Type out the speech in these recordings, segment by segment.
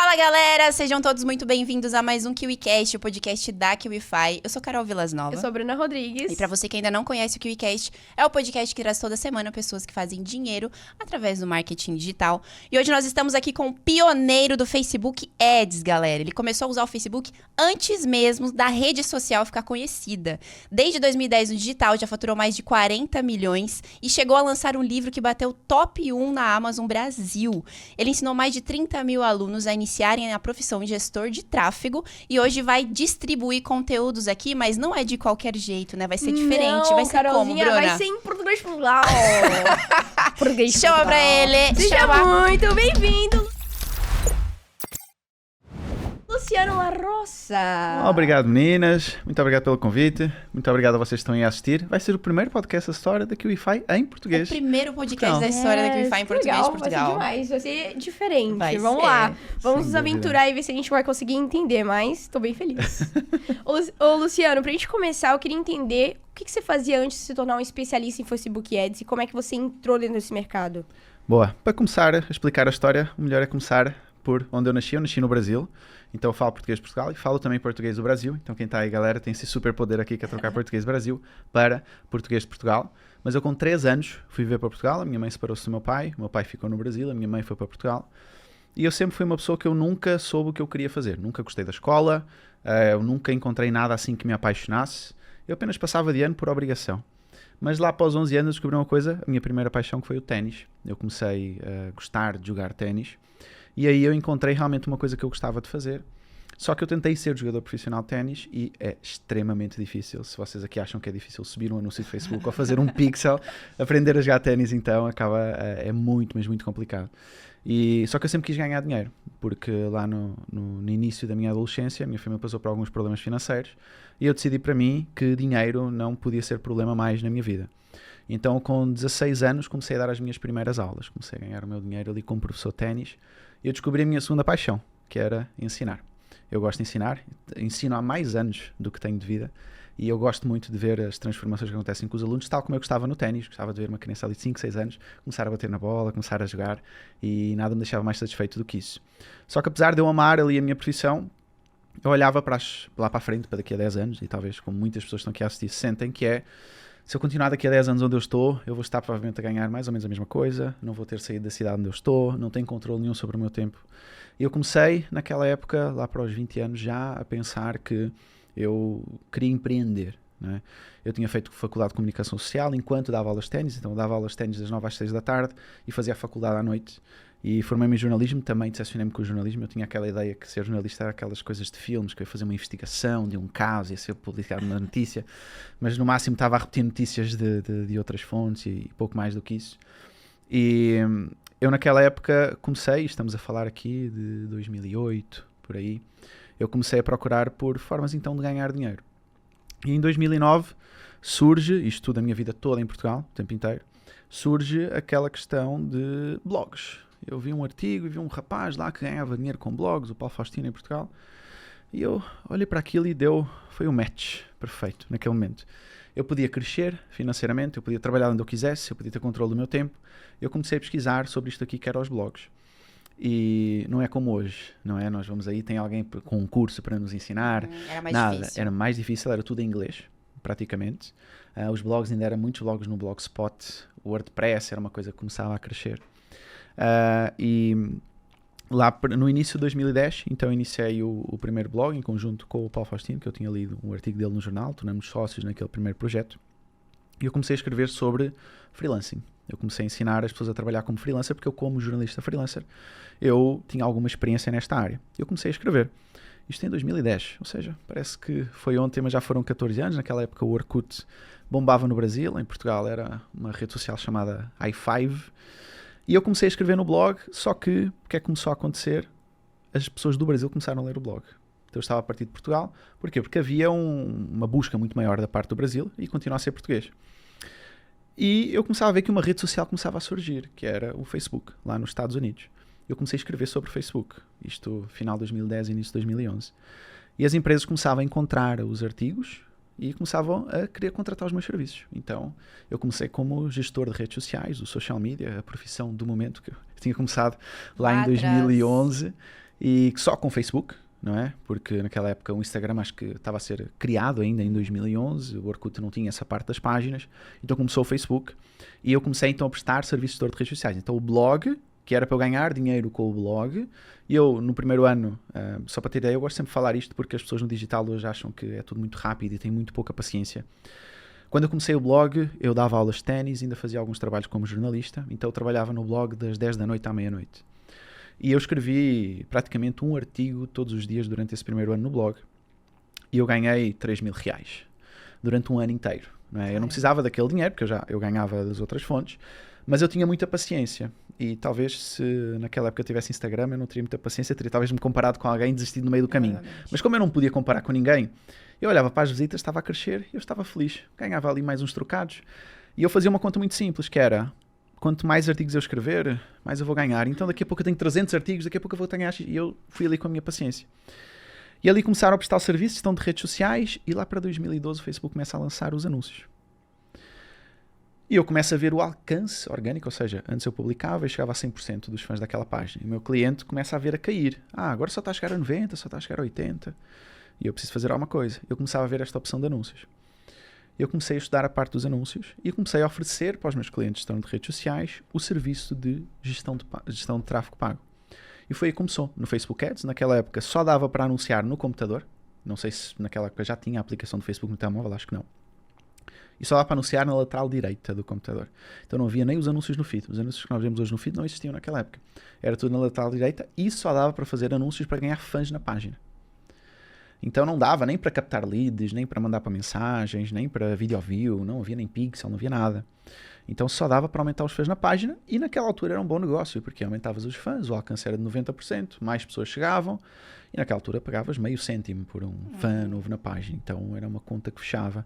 Fala, galera! Sejam todos muito bem-vindos a mais um KiwiCast, o podcast da KiwiFi. Eu sou Carol Vilas-Nova. Eu sou a Bruna Rodrigues. E pra você que ainda não conhece o KiwiCast, é o podcast que traz toda semana pessoas que fazem dinheiro através do marketing digital. E hoje nós estamos aqui com o pioneiro do Facebook Ads, galera. Ele começou a usar o Facebook antes mesmo da rede social ficar conhecida. Desde 2010 no digital, já faturou mais de 40 milhões e chegou a lançar um livro que bateu top 1 na Amazon Brasil. Ele ensinou mais de 30 mil alunos a iniciarem a profissão de gestor de tráfego e hoje vai distribuir conteúdos aqui, mas não é de qualquer jeito, né? Vai ser diferente, não, vai ser como, Bruna? Vai ser em português Portugal. Português Chama Portugal. pra ele. Seja muito bem-vindo, Luciano La Roça. Obrigado, meninas. Muito obrigado pelo convite. Muito obrigado a vocês que estão aí a assistir. Vai ser o primeiro podcast da história da KiwiFi em português. O primeiro podcast da história da KiwiFi em português de Portugal. Vai ser demais, vai ser diferente. Vamos lá. Vamos Sem nos dúvida. aventurar e ver se a gente vai conseguir entender, mas tô bem feliz. Ô, Luciano, pra gente começar, eu queria entender o que você fazia antes de se tornar um especialista em Facebook Ads e como é que você entrou dentro desse mercado. Boa. Para começar a explicar a história, o melhor é começar por onde eu nasci. Eu nasci no Brasil. Então eu falo português de Portugal e falo também português do Brasil. Então quem está aí, galera, tem esse super poder aqui que é trocar português do Brasil para português de Portugal. Mas eu com 3 anos fui viver para Portugal. A minha mãe separou-se do meu pai. O meu pai ficou no Brasil. A minha mãe foi para Portugal. E eu sempre fui uma pessoa que eu nunca soube o que eu queria fazer. Nunca gostei da escola. Eu nunca encontrei nada assim que me apaixonasse. Eu apenas passava de ano por obrigação. Mas lá após 11 anos eu descobri uma coisa. A minha primeira paixão que foi o ténis. Eu comecei a gostar de jogar ténis. E aí eu encontrei realmente uma coisa que eu gostava de fazer. Só que eu tentei ser jogador profissional de ténis e é extremamente difícil. Se vocês aqui acham que é difícil subir um anúncio de Facebook ou fazer um pixel, aprender a jogar ténis então é muito, mas muito complicado. Só que eu sempre quis ganhar dinheiro, porque lá no início da minha adolescência, a minha família passou por alguns problemas financeiros e eu decidi para mim que dinheiro não podia ser problema mais na minha vida. Então com 16 anos comecei a dar as minhas primeiras aulas, comecei a ganhar o meu dinheiro ali como professor de ténis e eu descobri a minha segunda paixão, que era ensinar. Eu gosto de ensinar, ensino há mais anos do que tenho de vida e eu gosto muito de ver as transformações que acontecem com os alunos, tal como eu gostava no ténis, gostava de ver uma criança ali de 5, 6 anos começar a bater na bola, começar a jogar e nada me deixava mais satisfeito do que isso. Só que apesar de eu amar ali a minha profissão, eu olhava lá para a frente, para daqui a 10 anos, e talvez como muitas pessoas que estão aqui a assistir sentem, que é, se eu continuar daqui a 10 anos onde eu estou, eu vou estar provavelmente a ganhar mais ou menos a mesma coisa, não vou ter saído da cidade onde eu estou, não tenho controle nenhum sobre o meu tempo. E eu comecei, naquela época, lá para os 20 anos já, a pensar que eu queria empreender. Né? Eu tinha feito faculdade de comunicação social enquanto dava aulas de ténis, então eu dava aulas de ténis das 9 às 6 da tarde e fazia a faculdade à noite. E formei-me em jornalismo, também decepcionei-me com o jornalismo. Eu tinha aquela ideia que ser jornalista era aquelas coisas de filmes, que eu ia fazer uma investigação de um caso, ia ser publicado uma notícia, mas no máximo estava a repetir notícias de outras fontes e pouco mais do que isso. E eu naquela época comecei, estamos a falar aqui de 2008, por aí, eu comecei a procurar por formas então de ganhar dinheiro. E em 2009 surge, isto tudo a minha vida toda em Portugal, o tempo inteiro, surge aquela questão de blogs. Eu vi um artigo e vi um rapaz lá que ganhava dinheiro com blogs, o Paulo Faustino em Portugal, e eu olhei para aquilo e foi um match perfeito naquele momento. Eu podia crescer financeiramente, eu podia trabalhar onde eu quisesse, eu podia ter controle do meu tempo. Eu comecei a pesquisar sobre isto aqui que era os blogs. E não é como hoje, não é? Nós vamos aí, tem alguém com um curso para nos ensinar. Era mais nada, difícil. era mais difícil, era tudo em inglês, praticamente. Os blogs ainda eram muitos blogs no Blogspot, o WordPress era uma coisa que começava a crescer. E lá no início de 2010, então iniciei o primeiro blog em conjunto com o Paulo Faustino, que eu tinha lido um artigo dele no jornal, tornamos sócios naquele primeiro projeto. E eu comecei a escrever sobre freelancing. Eu comecei a ensinar as pessoas a trabalhar como freelancer, porque eu, como jornalista freelancer, eu tinha alguma experiência nesta área. Eu comecei a escrever. Isto em 2010, ou seja, parece que foi ontem, mas já foram 14 anos. Naquela época o Orkut bombava no Brasil, em Portugal era uma rede social chamada i5. E eu comecei a escrever no blog, só que o que é que começou a acontecer? As pessoas do Brasil começaram a ler o blog. Então eu estava a partir de Portugal. Porquê? Porque havia uma busca muito maior da parte do Brasil e continua a ser português. E eu começava a ver que uma rede social começava a surgir, que era o Facebook, lá nos Estados Unidos. Eu comecei a escrever sobre o Facebook, isto final de 2010 e início de 2011. E as empresas começavam a encontrar os artigos e começavam a querer contratar os meus serviços. Então, eu comecei como gestor de redes sociais, o social media, a profissão do momento, que eu tinha começado lá em 2011. e só com o Facebook, não é? Porque naquela época o Instagram acho que estava a ser criado ainda em 2011, o Orkut não tinha essa parte das páginas, então começou o Facebook e eu comecei então a prestar serviços de redes sociais. Então o blog, que era para eu ganhar dinheiro com o blog, e eu no primeiro ano, só para ter ideia, eu gosto sempre de falar isto porque as pessoas no digital hoje acham que é tudo muito rápido e têm muito pouca paciência. Quando eu comecei o blog, eu dava aulas de ténis, ainda fazia alguns trabalhos como jornalista, então eu trabalhava no blog das 10 da noite à meia-noite. E eu escrevi praticamente um artigo todos os dias durante esse primeiro ano no blog. E eu ganhei 3.000 reais durante um ano inteiro. Não é? Eu não precisava daquele dinheiro, porque eu ganhava das outras fontes, mas eu tinha muita paciência. E talvez se naquela época eu tivesse Instagram, eu não teria muita paciência, teria talvez me comparado com alguém e desistido no meio do caminho. Mas como eu não podia comparar com ninguém, eu olhava para as visitas, estava a crescer e eu estava feliz. Ganhava ali mais uns trocados. E eu fazia uma conta muito simples, que era... Quanto mais artigos eu escrever, mais eu vou ganhar. Então daqui a pouco eu tenho 300 artigos, daqui a pouco eu vou ganhar. E eu fui ali com a minha paciência. E ali começaram a prestar o serviço, gestão de redes sociais, e lá para 2012 o Facebook começa a lançar os anúncios. E eu começo a ver o alcance orgânico, ou seja, antes eu publicava e chegava a 100% dos fãs daquela página. E o meu cliente começa a ver a cair. Agora só está a chegar a 90, só está a chegar a 80. E eu preciso fazer alguma coisa. Eu começava a ver esta opção de anúncios. Eu comecei a estudar a parte dos anúncios e comecei a oferecer para os meus clientes de gestão de redes sociais o serviço de gestão de tráfego pago. E foi aí que começou, no Facebook Ads. Naquela época só dava para anunciar no computador. Não sei se naquela época já tinha a aplicação do Facebook no telemóvel, acho que não. E só dava para anunciar na lateral direita do computador. Então não havia nem os anúncios no feed. Os anúncios que nós vemos hoje no feed não existiam naquela época. Era tudo na lateral direita e só dava para fazer anúncios para ganhar fãs na página. Então não dava nem para captar leads, nem para mandar para mensagens, nem para video view, não havia nem pixel, não havia nada. Então só dava para aumentar os fãs na página e naquela altura era um bom negócio, porque aumentavas os fãs, o alcance era de 90%, mais pessoas chegavam e naquela altura pagavas meio cêntimo por um fã novo na página, então era uma conta que fechava.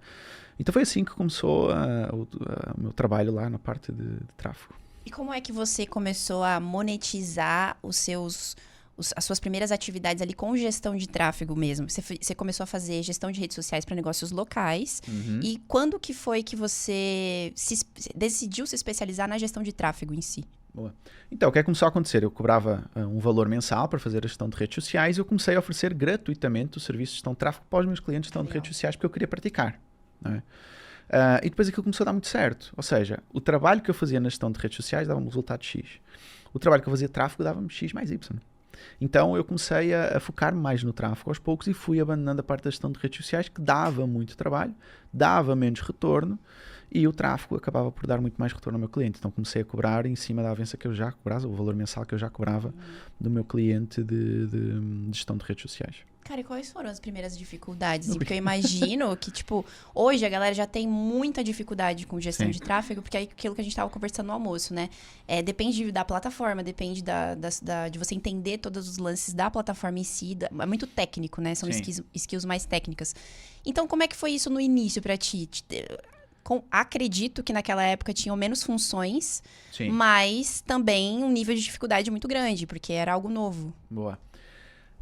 Então foi assim que começou o meu trabalho lá na parte de tráfego. E como é que você começou a monetizar as suas primeiras atividades ali com gestão de tráfego mesmo? Você começou a fazer gestão de redes sociais para negócios locais. E quando que foi que você decidiu se especializar na gestão de tráfego em si? Boa. Então, o que é que começou a acontecer? Eu cobrava um valor mensal para fazer a gestão de redes sociais e eu comecei a oferecer gratuitamente o serviço de gestão de tráfego para os meus clientes de gestão de redes sociais porque eu queria praticar. Não é? E depois aquilo começou a dar muito certo. Ou seja, o trabalho que eu fazia na gestão de redes sociais dava-me um resultado X. O trabalho que eu fazia de tráfego dava-me X mais Y. Então eu comecei a focar mais no tráfego aos poucos e fui abandonando a parte da gestão de redes sociais que dava muito trabalho, dava menos retorno e o tráfego acabava por dar muito mais retorno ao meu cliente. Então comecei a cobrar em cima da avança que eu já cobrava, o valor mensal que eu já cobrava do meu cliente de gestão de redes sociais. Cara, e quais foram as primeiras dificuldades? Porque eu imagino que, tipo, hoje a galera já tem muita dificuldade com gestão de tráfego, porque é aquilo que a gente tava conversando no almoço, né? Depende da plataforma, depende de você entender todos os lances da plataforma em si. É muito técnico, né? São skills mais técnicas. Então, como é que foi isso no início pra ti? Acredito que naquela época tinham menos funções, mas também um nível de dificuldade muito grande, porque era algo novo. Boa.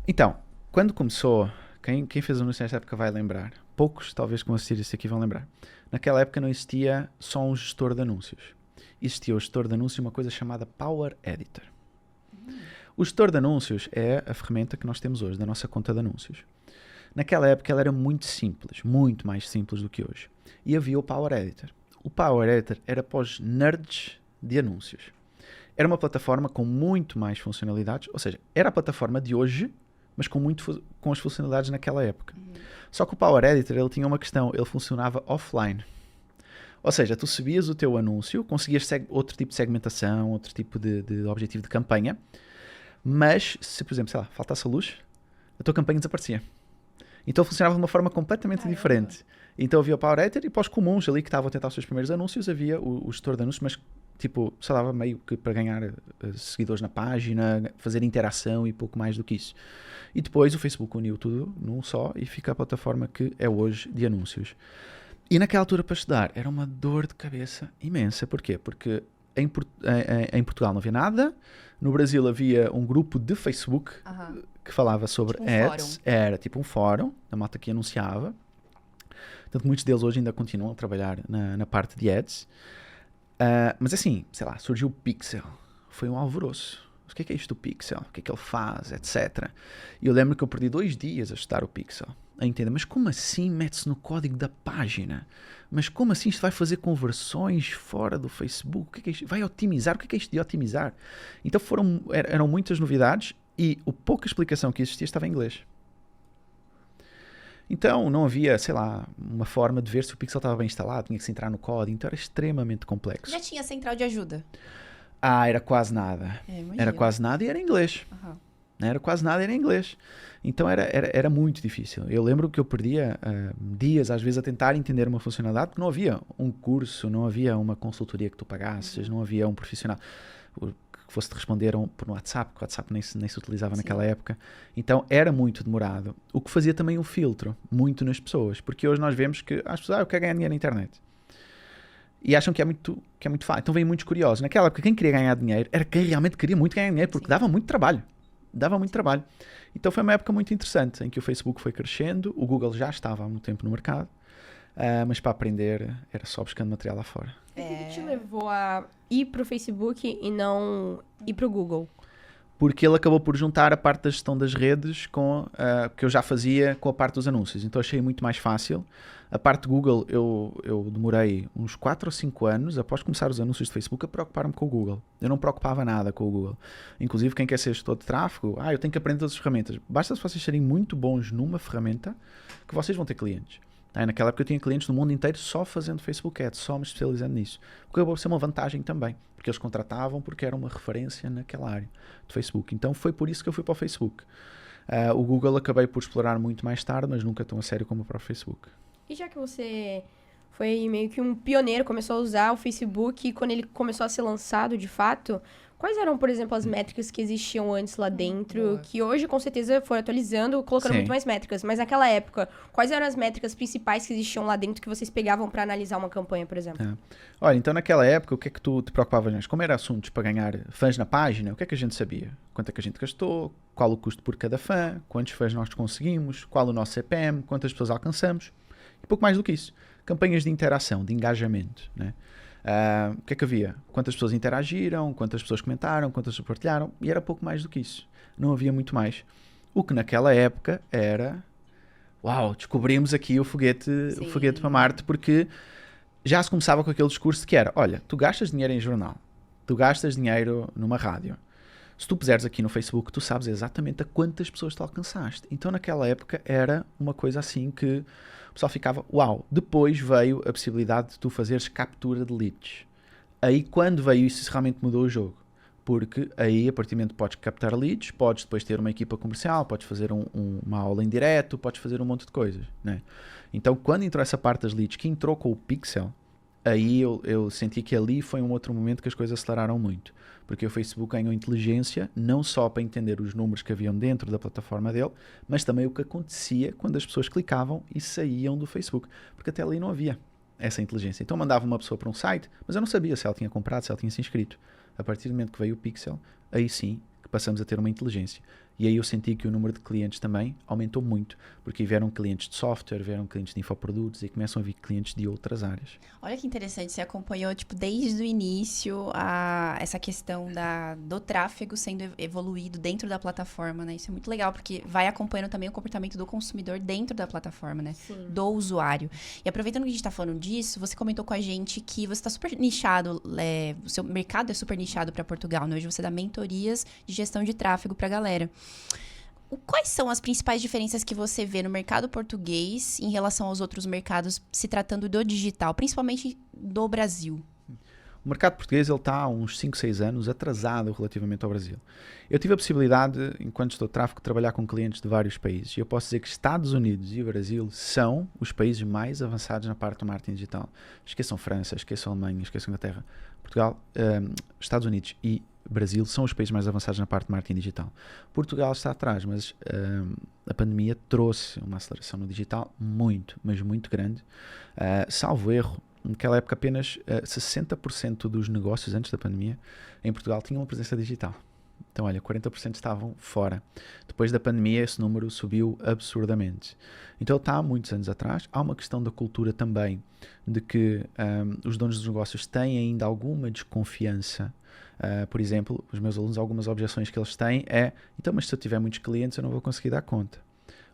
Então, quando começou, quem fez anúncios nessa época vai lembrar. Poucos, talvez, que vão assistir isso aqui vão lembrar. Naquela época não existia só um gestor de anúncios. Existia o gestor de anúncios e uma coisa chamada Power Editor. O gestor de anúncios é a ferramenta que nós temos hoje, da nossa conta de anúncios. Naquela época ela era muito simples, muito mais simples do que hoje. E havia o Power Editor. O Power Editor era para os nerds de anúncios. Era uma plataforma com muito mais funcionalidades, ou seja, era a plataforma de hoje, mas com as funcionalidades naquela época. Só que o Power Editor ele tinha uma questão, ele funcionava offline. Ou seja, tu subias o teu anúncio, conseguias outro tipo de segmentação, outro tipo de objetivo de campanha, mas se, por exemplo, sei lá, faltasse a luz, a tua campanha desaparecia. Então funcionava de uma forma completamente diferente. Então havia o Power Editor e para os comuns ali que estavam a tentar os seus primeiros anúncios, havia o gestor de anúncios, mas tipo, só dava meio que para ganhar seguidores na página, fazer interação e pouco mais do que isso. E depois o Facebook uniu tudo num só e fica a plataforma que é hoje de anúncios. E naquela altura para estudar era uma dor de cabeça imensa. Porquê? Porque em Portugal não havia nada, no Brasil havia um grupo de Facebook que falava sobre tipo ads, era tipo um fórum, da malta que anunciava. Tanto que muitos deles hoje ainda continuam a trabalhar na parte de ads. Mas assim, sei lá, surgiu o Pixel. Foi um alvoroço. o que é isto do Pixel? O que é que ele faz? Etc. E eu lembro que eu perdi 2 dias a estudar o Pixel, a entender, mas como assim mete-se no código da página? Mas como assim isto vai fazer conversões fora do Facebook? O que é isto? Vai otimizar? O que é isto de otimizar? Então eram muitas novidades e a pouca explicação que existia estava em inglês. Então não havia, sei lá, uma forma de ver se o Pixel estava bem instalado, tinha que se entrar no código, então era extremamente complexo. Já tinha central de ajuda? Era quase nada. Imagino. Era quase nada e era inglês. Uhum. Era quase nada, era inglês. Então era muito difícil. Eu lembro que eu perdia dias, às vezes, a tentar entender uma funcionalidade, porque não havia um curso, não havia uma consultoria que tu pagasses, não havia um profissional que fosse-te responder por WhatsApp, porque o WhatsApp nem se utilizava naquela época. Então era muito demorado. O que fazia também um filtro, muito nas pessoas, porque hoje nós vemos que as pessoas, eu quero ganhar dinheiro na internet. E acham que é muito fácil. Então vêm muitos curiosos. Naquela época, quem queria ganhar dinheiro era quem realmente queria muito ganhar dinheiro, porque dava muito trabalho. Então foi uma época muito interessante, em que o Facebook foi crescendo, o Google já estava há muito tempo no mercado, mas para aprender era só buscando material lá fora. O que te levou a ir pro Facebook e não ir pro Google? Porque ele acabou por juntar a parte da gestão das redes com que eu já fazia com a parte dos anúncios. Então achei muito mais fácil. A parte de Google, eu demorei uns 4 ou 5 anos, após começar os anúncios de Facebook, a preocupar-me com o Google. Eu não preocupava nada com o Google. Inclusive, quem quer ser gestor de tráfego, eu tenho que aprender todas as ferramentas. Basta se vocês serem muito bons numa ferramenta, que vocês vão ter clientes. Naquela época eu tinha clientes do mundo inteiro só fazendo Facebook Ads, só me especializando nisso. Porque acabou por ser uma vantagem também, porque eles contratavam porque era uma referência naquela área do Facebook. Então foi por isso que eu fui para o Facebook. O Google acabei por explorar muito mais tarde, mas nunca tão a sério como para o Facebook. E já que você foi meio que um pioneiro, começou a usar o Facebook, e quando ele começou a ser lançado de fato, quais eram, por exemplo, as métricas que existiam antes lá dentro, que hoje com certeza foram atualizando, colocando muito mais métricas, mas naquela época, quais eram as métricas principais que existiam lá dentro que vocês pegavam para analisar uma campanha, por exemplo? Olha, então naquela época, o que é que tu te preocupavas mais? Como era assuntos para ganhar fãs na página, o que é que a gente sabia? Quanto é que a gente gastou? Qual o custo por cada fã? Quantos fãs nós conseguimos? Qual o nosso CPM? Quantas pessoas alcançamos? E pouco mais do que isso. Campanhas de interação, de engajamento, né? O que é que havia? Quantas pessoas interagiram, quantas pessoas comentaram, quantas pessoas partilharam, e era pouco mais do que isso. Não havia muito mais. O que naquela época era, descobrimos aqui o foguete para Marte, porque já se começava com aquele discurso de que era, olha, tu gastas dinheiro em jornal, tu gastas dinheiro numa rádio, se tu puseres aqui no Facebook, tu sabes exatamente a quantas pessoas te alcançaste. Então naquela época era uma coisa assim que o pessoal ficava, Depois veio a possibilidade de tu fazeres captura de leads. Aí quando veio isso realmente mudou o jogo. Porque aí a partir do momento podes captar leads, podes depois ter uma equipa comercial, podes fazer uma aula em direto, podes fazer um monte de coisas, né? Então quando entrou essa parte das leads, que entrou com o Pixel, aí eu senti que ali foi um outro momento que as coisas aceleraram muito. Porque o Facebook ganhou inteligência, não só para entender os números que haviam dentro da plataforma dele, mas também o que acontecia quando as pessoas clicavam e saíam do Facebook. Porque até ali não havia essa inteligência. Então mandava uma pessoa para um site, mas eu não sabia se ela tinha comprado, se ela tinha se inscrito. A partir do momento que veio o Pixel, aí sim que passamos a ter uma inteligência. E aí eu senti que o número de clientes também aumentou muito, porque vieram clientes de software, vieram clientes de infoprodutos e começam a vir clientes de outras áreas. Olha que interessante, você acompanhou desde o início essa questão do tráfego sendo evoluído dentro da plataforma, né? Isso é muito legal, porque vai acompanhando também o comportamento do consumidor dentro da plataforma, né? Sim. Do usuário. E aproveitando que a gente está falando disso, você comentou com a gente que você está super nichado, o seu mercado é super nichado para Portugal, né? Hoje você dá mentorias de gestão de tráfego para a galera. Quais são as principais diferenças que você vê no mercado português em relação aos outros mercados, se tratando do digital, principalmente do Brasil? O mercado português está há uns 5, 6 anos atrasado relativamente ao Brasil. Eu tive a possibilidade, enquanto estou de tráfego, de trabalhar com clientes de vários países. E eu posso dizer que Estados Unidos e o Brasil são os países mais avançados na parte do marketing digital. Esqueçam França, esqueçam Alemanha, esqueçam Inglaterra. Portugal, Estados Unidos e Brasil são os países mais avançados na parte de marketing digital. Portugal está atrás, mas a pandemia trouxe uma aceleração no digital muito, mas muito grande. Salvo erro, naquela época apenas 60% dos negócios antes da pandemia em Portugal tinham uma presença digital. Então, olha, 40% estavam fora. Depois da pandemia, esse número subiu absurdamente. Então, está há muitos anos atrás. Há uma questão da cultura também, de que os donos dos negócios têm ainda alguma desconfiança Por exemplo, os meus alunos, algumas objeções que eles têm é, então, mas se eu tiver muitos clientes eu não vou conseguir dar conta.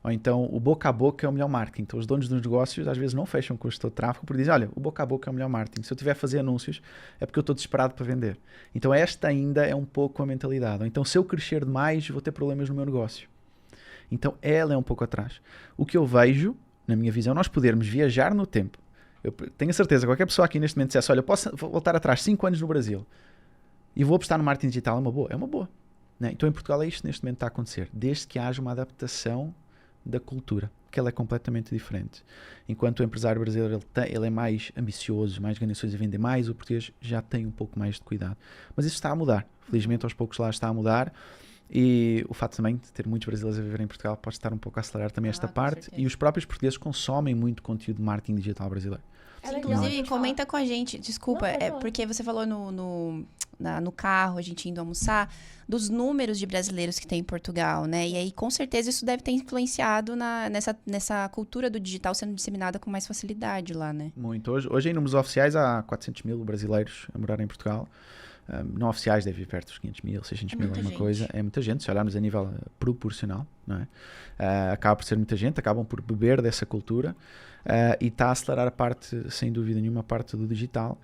Ou então, o boca a boca é o melhor marketing. Então, os donos dos negócios às vezes não fecham com o gestor de tráfego porque dizem, olha, o boca a boca é o melhor marketing. Se eu tiver a fazer anúncios é porque eu estou desesperado para vender. Então, esta ainda é um pouco a mentalidade. Ou então, se eu crescer demais, vou ter problemas no meu negócio. Então, ela é um pouco atrás. O que eu vejo, na minha visão, nós podermos viajar no tempo. Eu tenho a certeza, qualquer pessoa aqui neste momento dissesse, olha, eu posso voltar atrás 5 anos no Brasil e vou apostar no marketing digital, é uma boa? É uma boa. Né? Então, em Portugal é isto neste momento que está a acontecer. Desde que haja uma adaptação da cultura, que ela é completamente diferente. Enquanto o empresário brasileiro ele é mais ambicioso, mais ganancioso e vender mais, o português já tem um pouco mais de cuidado. Mas isso está a mudar. Felizmente, aos poucos lá está a mudar. E o fato também de ter muitos brasileiros a viver em Portugal pode estar um pouco a acelerar também esta parte. certeza. E os próprios portugueses consomem muito conteúdo de marketing digital brasileiro. Inclusive, comenta com a gente, desculpa, Não, pode falar. porque você falou no carro, a gente indo almoçar, dos números de brasileiros que tem em Portugal, né? E aí, com certeza, isso deve ter influenciado nessa cultura do digital sendo disseminada com mais facilidade lá, né? Muito. Hoje em números oficiais há 400 mil brasileiros a morar em Portugal. Não oficiais deve ir perto dos 500 mil, 600 mil, muita alguma gente. coisa. É muita gente, se olharmos a nível proporcional, não é? Acaba por ser muita gente, acabam por beber dessa cultura e está a acelerar a parte, sem dúvida nenhuma, a parte do digital.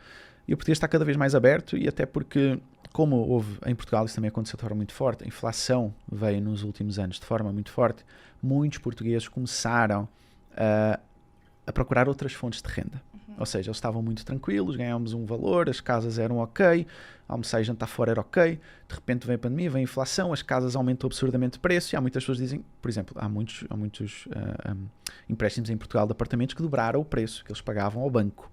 E o português está cada vez mais aberto e até porque, como houve em Portugal, isso também aconteceu de forma muito forte, a inflação veio nos últimos anos de forma muito forte, muitos portugueses começaram a procurar outras fontes de renda. Ou seja, eles estavam muito tranquilos, ganhávamos um valor, as casas eram ok, almoçar e jantar fora era ok, de repente vem a pandemia, vem a inflação, as casas aumentam absurdamente de preço e há muitas pessoas que dizem, por exemplo, há muitos empréstimos em Portugal de apartamentos que dobraram o preço que eles pagavam ao banco.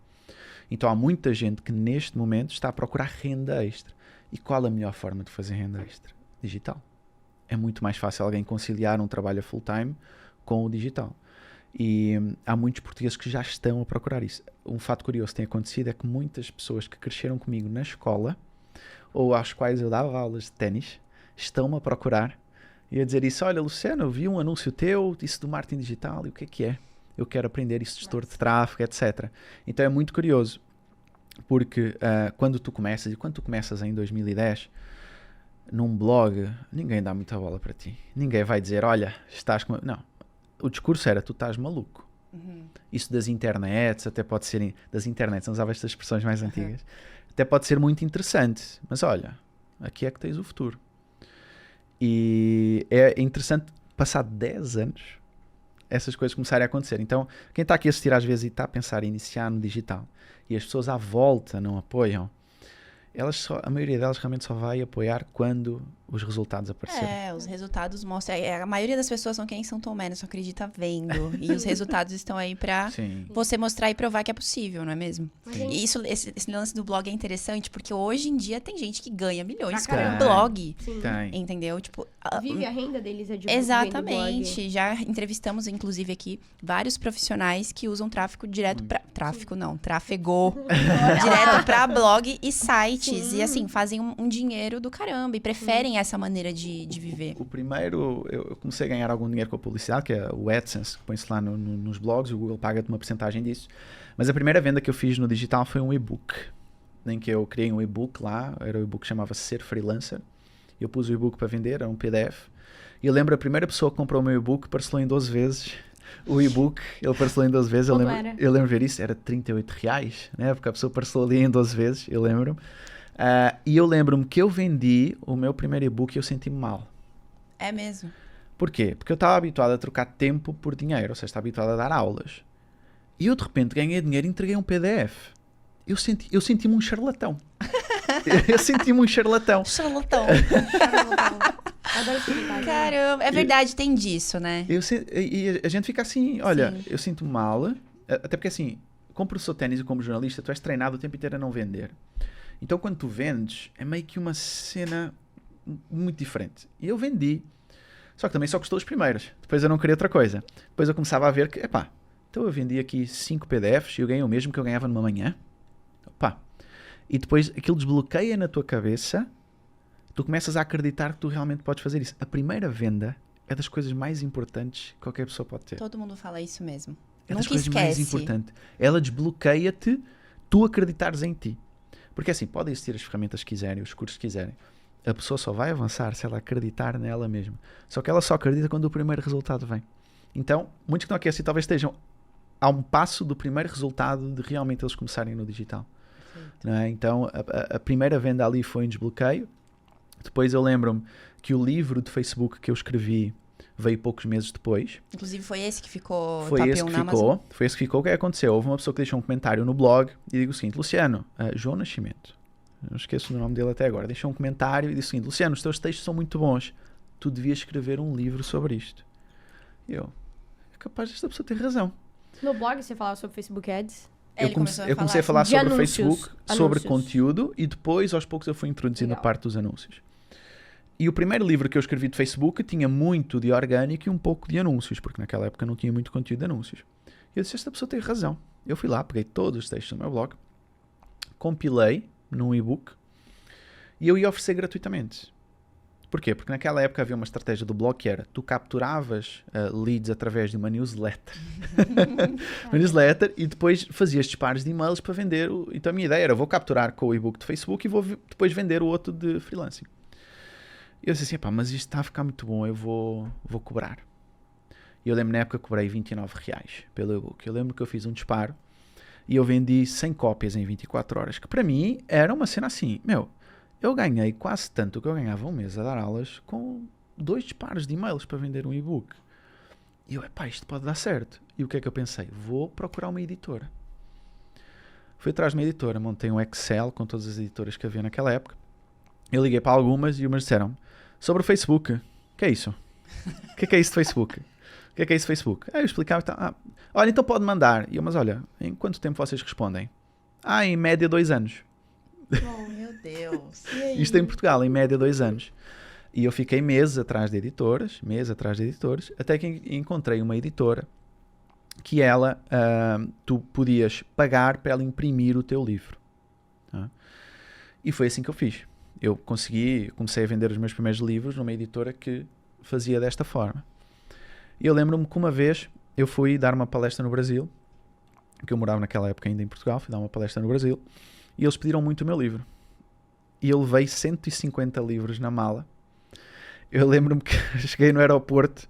Então há muita gente que neste momento está a procurar renda extra. E qual a melhor forma de fazer renda extra? Digital. É muito mais fácil alguém conciliar um trabalho a full time com o digital. E há muitos portugueses que já estão a procurar isso. Um fato curioso que tem acontecido é que muitas pessoas que cresceram comigo na escola ou às quais eu dava aulas de ténis estão-me a procurar e a dizer isso, olha Luciano, eu vi um anúncio teu, isso do marketing digital, e o que é? Eu quero aprender isso de gestor de tráfego, etc. Então é muito curioso, porque quando tu começas em 2010, num blog, ninguém dá muita bola para ti. Ninguém vai dizer, olha, estás com... Não. O discurso era, tu estás maluco. Isso das internets, até pode ser... Das internets, não usava estas expressões mais antigas. Até pode ser muito interessante. Mas olha, aqui é que tens o futuro. E é interessante, passar 10 anos, essas coisas começarem a acontecer. Então, quem está aqui a assistir às vezes e está a pensar em iniciar no digital, e as pessoas à volta não apoiam, a maioria delas realmente só vai apoiar quando os resultados aparecerem. Os resultados mostram. A maioria das pessoas são quem são Tom Menos, só acredita vendo. E os resultados estão aí pra Sim. você mostrar e provar que é possível, não é mesmo? Sim. E esse lance do blog é interessante, porque hoje em dia tem gente que ganha milhões com Pra um caramba. blog. Sim. Tem. Entendeu? Tipo, Vive a renda deles é de exatamente. Já entrevistamos, inclusive, aqui vários profissionais que usam tráfego direto pra... Tráfego não, tráfego direto pra blog e sites. Sim. E assim, fazem um dinheiro do caramba e preferem essa maneira de viver. O primeiro, eu comecei a ganhar algum dinheiro com a publicidade, que é o AdSense, que põe-se lá nos blogs, o Google paga-te uma porcentagem disso. Mas a primeira venda que eu fiz no digital foi um e-book, em que eu criei um e-book lá, era o e-book que chamava-se Ser Freelancer. Eu pus o e-book para vender, era um PDF. E eu lembro, a primeira pessoa que comprou o meu e-book parcelou em 12 vezes. O e-book, ele parcelou em 12 vezes. Quanto era? Eu lembro de ver isso, era R$38, né? Porque a pessoa parcelou ali em 12 vezes, eu lembro-me. E eu lembro-me que eu vendi o meu primeiro e-book e eu senti-me mal. É mesmo. Porquê? Porque eu estava habituado a trocar tempo por dinheiro, ou seja, estava habituado a dar aulas. E eu de repente ganhei dinheiro e entreguei um PDF. Eu senti-me um charlatão. Eu senti-me um charlatão. Charlatão. Adoro esse detalhe. Caramba, é verdade, tem disso, né? E a gente fica assim, olha, Sim. eu sinto-me mal, até porque assim, como professor de ténis e como jornalista, tu és treinado o tempo inteiro a não vender. Então quando tu vendes, é meio que uma cena muito diferente. E eu vendi. Só que também só custou os primeiros. Depois eu não queria outra coisa. Depois eu começava a ver que, então eu vendi aqui 5 PDFs e eu ganhei o mesmo que eu ganhava numa manhã. E depois aquilo desbloqueia na tua cabeça, tu começas a acreditar que tu realmente podes fazer isso. A primeira venda é das coisas mais importantes que qualquer pessoa pode ter. Todo mundo fala isso mesmo. É das Nunca coisas mais esquece. importantes. Ela desbloqueia-te, tu acreditares em ti. Porque assim, podem existir as ferramentas que quiserem, os cursos que quiserem. A pessoa só vai avançar se ela acreditar nela mesma. Só que ela só acredita quando o primeiro resultado vem. Então, muitos que estão aqui assim talvez estejam a um passo do primeiro resultado de realmente eles começarem no digital. Não é? Então, a primeira venda ali foi um desbloqueio. Depois eu lembro-me que o livro de Facebook que eu escrevi veio poucos meses depois. Inclusive foi esse que ficou Foi top esse 1 que na Amazon. Foi esse que ficou. O que aconteceu? Houve uma pessoa que deixou um comentário no blog e digo o seguinte: Luciano, João Nascimento, não esqueço do nome dele até agora, deixou um comentário e disse o seguinte: Luciano, os teus textos são muito bons, tu devias escrever um livro sobre isto. E eu, é capaz desta pessoa ter razão. No blog você falava sobre Facebook Ads? Ele Eu comecei a falar de sobre o anúncios. Facebook, sobre Anúncios. conteúdo, e depois aos poucos eu fui introduzindo a Legal. parte dos anúncios. E o primeiro livro que eu escrevi de Facebook tinha muito de orgânico e um pouco de anúncios, porque naquela época não tinha muito conteúdo de anúncios. E eu disse, esta pessoa tem razão. Eu fui lá, peguei todos os textos do meu blog, compilei num e-book e eu ia oferecer gratuitamente. Porquê? Porque naquela época havia uma estratégia do blog que era, tu capturavas leads através de uma newsletter. Uma newsletter e depois fazias disparos de e-mails para vender. Então a minha ideia era, vou capturar com o e-book de Facebook e vou depois vender o outro de freelancing. E eu disse assim, pá, mas isto está a ficar muito bom, eu vou cobrar. E eu lembro na época que cobrei R$29 pelo e-book. Eu lembro que eu fiz um disparo e eu vendi 100 cópias em 24 horas, que para mim era uma cena assim, eu ganhei quase tanto o que eu ganhava um mês a dar aulas com 2 disparos de e-mails para vender um e-book. E eu, pá, isto pode dar certo. E o que é que eu pensei? Vou procurar uma editora. Fui atrás de uma editora, montei um Excel com todas as editoras que havia naquela época. Eu liguei para algumas e umas disseram sobre o Facebook. O que é isso? O que é isso de Facebook? O que é isso de Facebook? Aí eu explicava, olha, então pode mandar. E eu, mas olha, em quanto tempo vocês respondem? Em média 2 anos. Oh, meu Deus. Isto em Portugal, em média 2 anos. E eu fiquei meses atrás de editoras, até que encontrei uma editora que ela, tu podias pagar para ela imprimir o teu livro. Tá? E foi assim que eu fiz. Eu comecei a vender os meus primeiros livros numa editora que fazia desta forma. E eu lembro-me que uma vez eu fui dar uma palestra no Brasil, que eu morava naquela época ainda em Portugal, fui dar uma palestra no Brasil, e eles pediram muito o meu livro. E eu levei 150 livros na mala. Eu lembro-me que cheguei no aeroporto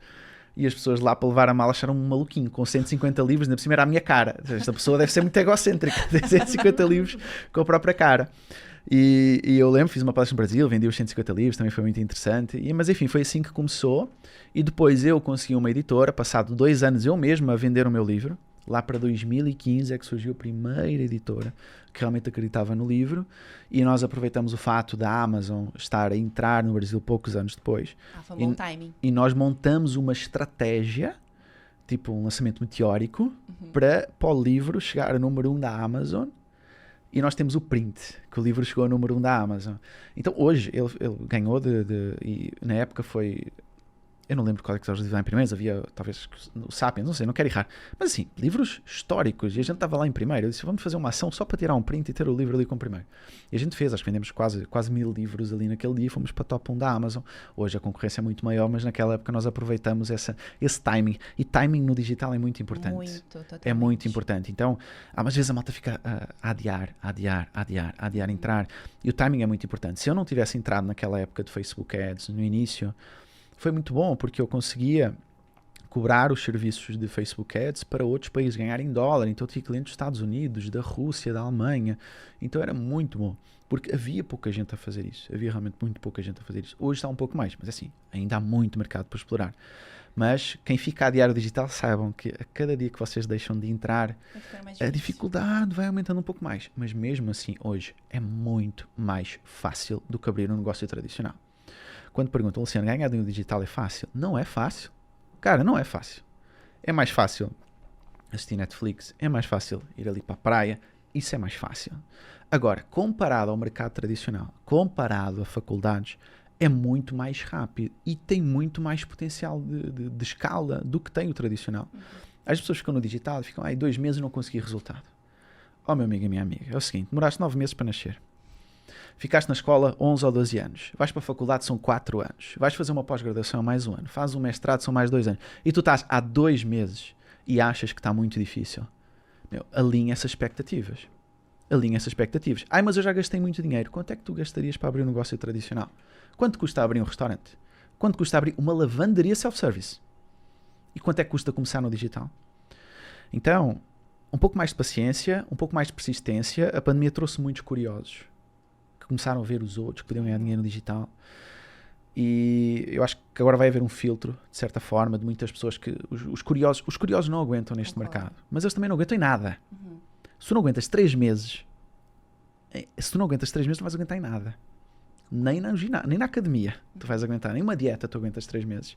e as pessoas lá para levar a mala acharam um maluquinho com 150 livros, ainda por cima era a minha cara. Esta pessoa deve ser muito egocêntrica, tem 150 livros com a própria cara. E eu lembro, fiz uma palestra no Brasil, vendi os 150 livros, também foi muito interessante. Mas enfim, foi assim que começou. E depois eu consegui uma editora, passado 2 anos eu mesmo a vender o meu livro. Lá para 2015 é que surgiu a primeira editora que realmente acreditava no livro, e nós aproveitamos o fato da Amazon estar a entrar no Brasil poucos anos depois. Foi um bom timing. E nós montamos uma estratégia, tipo um lançamento meteórico, para o livro chegar a número 1 da Amazon, e nós temos o print, que o livro chegou a número 1 da Amazon. Então hoje ele ganhou e na época foi... Eu não lembro qual é que os livros em primeiro, havia talvez o Sapiens, não sei, não quero errar. Mas assim, livros históricos, e a gente estava lá em primeiro. Eu disse, vamos fazer uma ação só para tirar um print e ter o livro ali com primeiro. E a gente fez, acho que vendemos quase 1000 livros ali naquele dia, fomos para top 1 da Amazon. Hoje a concorrência é muito maior, mas naquela época nós aproveitamos esse timing. E timing no digital é muito importante. Muito, totalmente. É muito importante. Então, às vezes a malta fica a adiar entrar. E o timing é muito importante. Se eu não tivesse entrado naquela época de Facebook Ads, no início... Foi muito bom, porque eu conseguia cobrar os serviços de Facebook Ads para outros países, ganhar em dólar. Então eu tinha clientes dos Estados Unidos, da Rússia, da Alemanha. Então era muito bom, porque havia pouca gente a fazer isso. Havia realmente muito pouca gente a fazer isso. Hoje está um pouco mais, mas assim, ainda há muito mercado para explorar. Mas quem fica a diário digital, saibam que a cada dia que vocês deixam de entrar, a dificuldade vai aumentando um pouco mais. Mas mesmo assim, hoje é muito mais fácil do que abrir um negócio tradicional. Quando perguntam, Luciano, ganhar dinheiro digital é fácil? Não é fácil. Cara, não é fácil. É mais fácil assistir Netflix, é mais fácil ir ali para a praia, isso é mais fácil. Agora, comparado ao mercado tradicional, comparado a faculdades, é muito mais rápido e tem muito mais potencial de escala do que tem o tradicional. As pessoas ficam no digital e ficam, 2 meses e não consegui resultado. Meu amigo e minha amiga, é o seguinte, demoraste 9 meses para nascer. Ficaste na escola 11 ou 12 anos. Vais para a faculdade, são 4 anos. Vais fazer uma pós-graduação, mais 1 ano. Fazes um mestrado, são mais 2 anos. E tu estás há 2 meses e achas que está muito difícil. Alinha essas expectativas. Alinha essas expectativas. Mas eu já gastei muito dinheiro. Quanto é que tu gastarias para abrir um negócio tradicional? Quanto custa abrir um restaurante? Quanto custa abrir uma lavanderia self-service? E quanto é que custa começar no digital? Então, um pouco mais de paciência, um pouco mais de persistência. A pandemia trouxe muitos curiosos que começaram a ver os outros que podiam ganhar dinheiro no digital. E eu acho que agora vai haver um filtro, de certa forma, de muitas pessoas que... Os curiosos não aguentam neste mercado. Mas eles também não aguentam em nada. Se tu não aguentas 3 meses, não vais aguentar em nada. Nem na academia tu vais aguentar. Nem uma dieta tu aguentas 3 meses.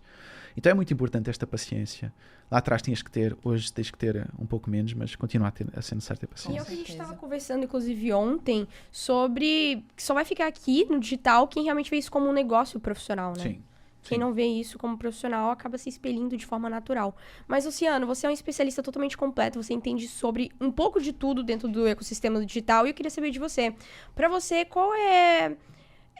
Então é muito importante esta paciência. Lá atrás tinhas que ter, hoje tens que ter um pouco menos, mas continua a ser necessário ter E é paciência. o que a gente estava conversando, inclusive, ontem, sobre que só vai ficar aqui no digital quem realmente vê isso como um negócio profissional, né? Sim. Quem não vê isso como profissional acaba se expelindo de forma natural. Mas, Luciano, você é um especialista totalmente completo, você entende sobre um pouco de tudo dentro do ecossistema do digital, e eu queria saber de você. Para você, qual é...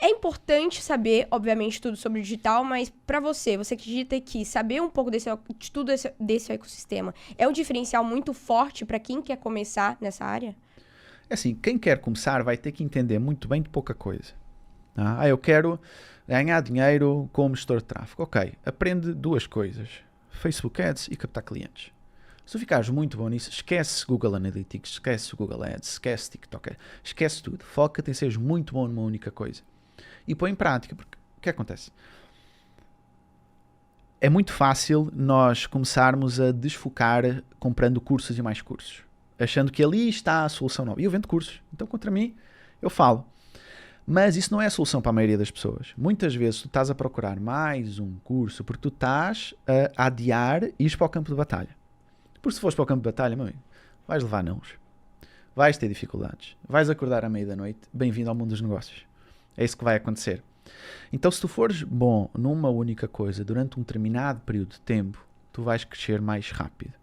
É importante saber, obviamente, tudo sobre o digital, mas para você acredita que saber um pouco de tudo desse ecossistema é um diferencial muito forte para quem quer começar nessa área? É assim, quem quer começar vai ter que entender muito bem de pouca coisa. Eu quero ganhar dinheiro como gestor de tráfego. Ok, aprende 2 coisas. Facebook Ads e captar clientes. Se tu ficares muito bom nisso, esquece Google Analytics, esquece Google Ads, esquece TikTok, esquece tudo. Foca-te em seres muito bom numa única coisa. E põe em prática, porque o que acontece? É muito fácil nós começarmos a desfocar comprando cursos e mais cursos, achando que ali está a solução nova. E eu vendo cursos, então contra mim eu falo. Mas isso não é a solução para a maioria das pessoas. Muitas vezes tu estás a procurar mais um curso porque tu estás a adiar e ires para o campo de batalha. Porque se fores para o campo de batalha, meu amigo, vais levar nãos. Vais ter dificuldades. Vais acordar à meia da noite. Bem-vindo ao mundo dos negócios. É isso que vai acontecer. Então, se tu fores bom numa única coisa durante um determinado período de tempo, tu vais crescer mais rápido.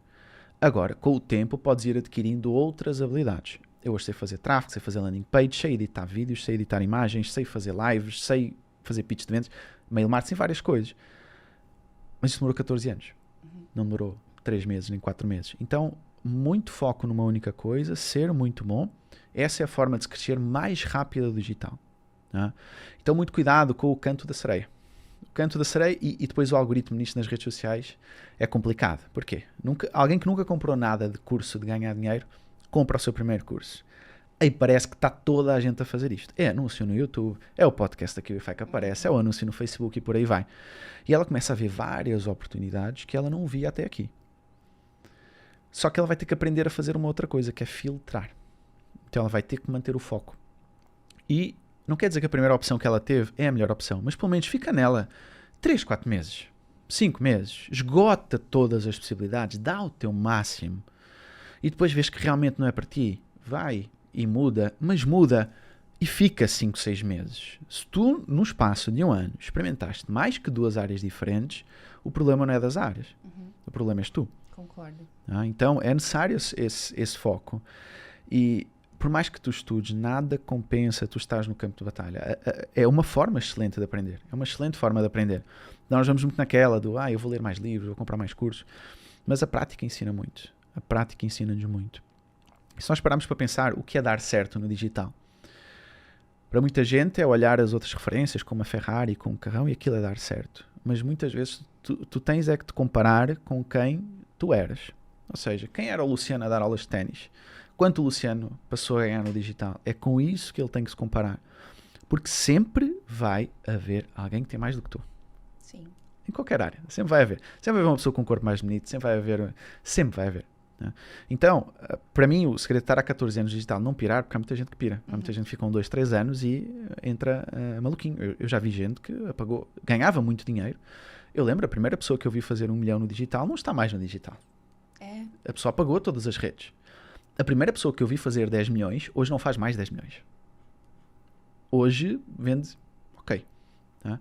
Agora, com o tempo, podes ir adquirindo outras habilidades. Eu hoje sei fazer tráfego, sei fazer landing page, sei editar vídeos, sei editar imagens, sei fazer lives, sei fazer pitch de vendas, mail marketing, várias coisas. Mas isso demorou 14 anos. Não demorou 3 meses, nem 4 meses. Então, muito foco numa única coisa, ser muito bom. Essa é a forma de se crescer mais rápido do digital. Então, muito cuidado com o canto da sereia. O canto da sereia e depois o algoritmo nisto nas redes sociais é complicado. Porquê? Alguém que nunca comprou nada de curso de ganhar dinheiro, compra o seu primeiro curso. Aí parece que está toda a gente a fazer isto. É anúncio no YouTube, é o podcast da QIFI que aparece, é o anúncio no Facebook e por aí vai. E ela começa a ver várias oportunidades que ela não via até aqui. Só que ela vai ter que aprender a fazer uma outra coisa, que é filtrar. Então ela vai ter que manter o foco. E não quer dizer que a primeira opção que ela teve é a melhor opção, mas pelo menos fica nela 3, 4 meses, 5 meses, esgota todas as possibilidades, dá o teu máximo e depois vês que realmente não é para ti, vai e muda, mas muda e fica 5, 6 meses. Se tu, no espaço de 1 ano, experimentaste mais que 2 áreas diferentes, o problema não é das áreas, o problema és tu. Concordo. Então é necessário esse foco. E por mais que tu estudes, nada compensa tu estás no campo de batalha. É uma forma excelente de aprender. É uma excelente forma de aprender. Nós vamos muito naquela do, eu vou ler mais livros, vou comprar mais cursos. Mas a prática ensina muito. A prática ensina-nos muito. E se nós pararmos para pensar o que é dar certo no digital, para muita gente é olhar as outras referências, como a Ferrari, com o carrão, e aquilo é dar certo. Mas muitas vezes tu tens é que te comparar com quem tu eras. Ou seja, quem era o Luciano a dar aulas de ténis? Quanto o Luciano passou a ganhar no digital? É com isso que ele tem que se comparar. Porque sempre vai haver alguém que tem mais do que tu. Sim. Em qualquer área. Sempre vai haver. Sempre vai haver uma pessoa com um corpo mais bonito. Sempre vai haver. Né? Então, para mim, o segredo de estar há 14 anos no digital não pirar, porque há muita gente que pira. Há muita gente que fica 1, 2, 3 anos e entra maluquinho. Eu já vi gente que ganhava muito dinheiro. Eu lembro, a primeira pessoa que eu vi fazer 1 milhão no digital não está mais no digital. A pessoa apagou todas as redes. A primeira pessoa que eu vi fazer 10 milhões, hoje não faz mais 10 milhões. Hoje vende, ok. Tá?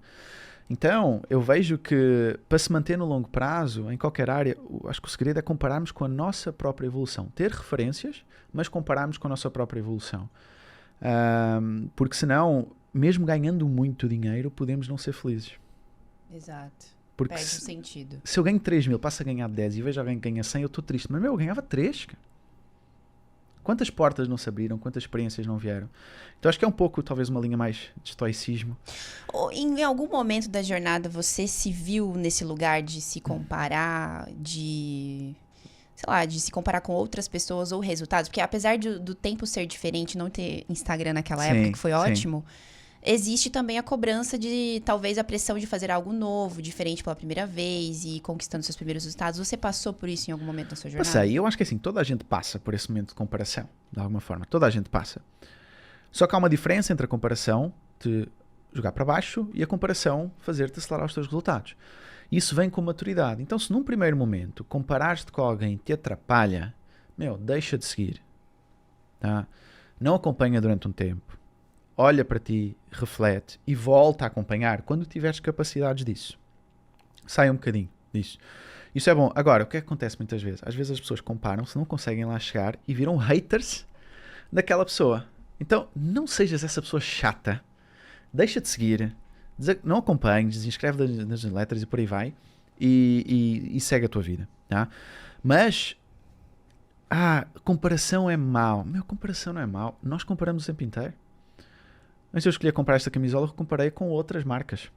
Então, eu vejo que para se manter no longo prazo, em qualquer área, acho que o segredo é compararmos com a nossa própria evolução. Ter referências, mas compararmos com a nossa própria evolução. Porque senão, mesmo ganhando muito dinheiro, podemos não ser felizes. Exato. Porque perde o sentido. Se eu ganho 3 mil, passo a ganhar 10 e vejo alguém que ganha 100, eu estou triste. Mas eu ganhava 3, cara. Quantas portas não se abriram, quantas experiências não vieram. Então acho que é um pouco, talvez, uma linha mais de estoicismo. Ou em algum momento da jornada você se viu nesse lugar de se comparar, de... sei lá, de se comparar com outras pessoas ou resultados? Porque apesar do tempo ser diferente, não ter Instagram naquela época, que foi ótimo, existe também a cobrança de, talvez, a pressão de fazer algo novo, diferente pela primeira vez e conquistando seus primeiros resultados. Você passou por isso em algum momento da sua jornada? Passei. Eu acho que assim, toda a gente passa por esse momento de comparação, de alguma forma. Toda a gente passa. Só que há uma diferença entre a comparação de jogar para baixo e a comparação fazer-te acelerar os teus resultados. Isso vem com maturidade. Então, se num primeiro momento comparares-te com alguém te atrapalha, deixa de seguir. Tá? Não acompanha durante um tempo. Olha para ti, reflete e volta a acompanhar quando tiveres capacidades disso. Sai um bocadinho disso. Isso é bom. Agora, o que é que acontece muitas vezes? Às vezes as pessoas comparam-se, não conseguem lá chegar e viram haters daquela pessoa. Então, não sejas essa pessoa chata. Deixa de seguir. Não acompanhes, desinscreve nas letras e por aí vai. E segue a tua vida. Tá? Mas, comparação é mau. Comparação não é mau. Nós comparamos o tempo inteiro. Antes de eu escolher comprar esta camisola, eu comparei com outras marcas.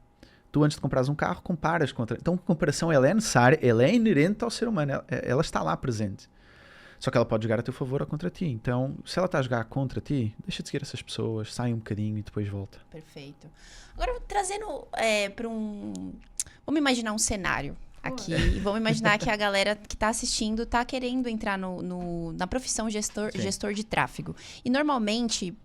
Tu, antes de comprares um carro, comparas com outra. Então, a comparação ela é necessária, ela é inerente ao ser humano, ela está lá presente. Só que ela pode jogar a teu favor ou contra ti. Então, se ela está a jogar contra ti, deixa de seguir essas pessoas, sai um bocadinho e depois volta. Perfeito. Agora, trazendo para um... Vamos imaginar um cenário aqui. Vamos imaginar que a galera que está assistindo está querendo entrar na profissão gestor de tráfego. E, normalmente...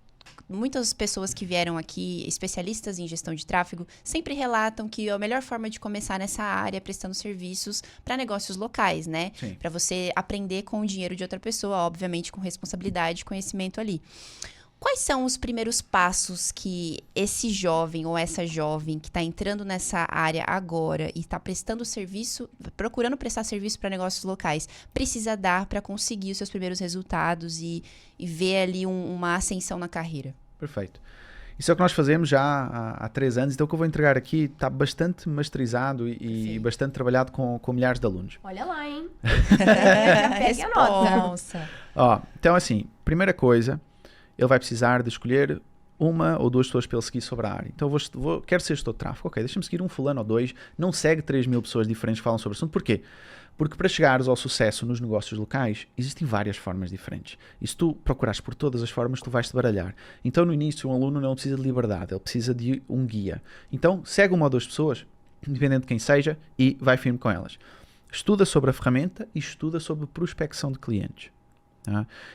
muitas pessoas que vieram aqui, especialistas em gestão de tráfego, sempre relatam que a melhor forma de começar nessa área é prestando serviços para negócios locais, né? Para você aprender com o dinheiro de outra pessoa, obviamente com responsabilidade e conhecimento ali. Quais são os primeiros passos que esse jovem ou essa jovem que está entrando nessa área agora e está prestando serviço, procurando prestar serviço para negócios locais, precisa dar para conseguir os seus primeiros resultados e ver ali uma ascensão na carreira? Perfeito. Isso é o que nós fazemos já há 3 anos. Então o que eu vou entregar aqui está bastante masterizado e bastante trabalhado com milhares de alunos. Olha lá, hein? Pegue a nota. Então assim, primeira coisa... ele vai precisar de escolher 1 ou 2 pessoas para ele seguir sobre a área. Então, quero ser gestor de tráfego. Ok, deixa-me seguir um fulano ou 2. Não segue 3.000 pessoas diferentes que falam sobre o assunto. Porquê? Porque para chegares ao sucesso nos negócios locais, existem várias formas diferentes. E se tu procurares por todas as formas, tu vais-te baralhar. Então, no início, um aluno não precisa de liberdade. Ele precisa de um guia. Então, segue 1 ou 2 pessoas, independente de quem seja, e vai firme com elas. Estuda sobre a ferramenta e estuda sobre prospecção de clientes.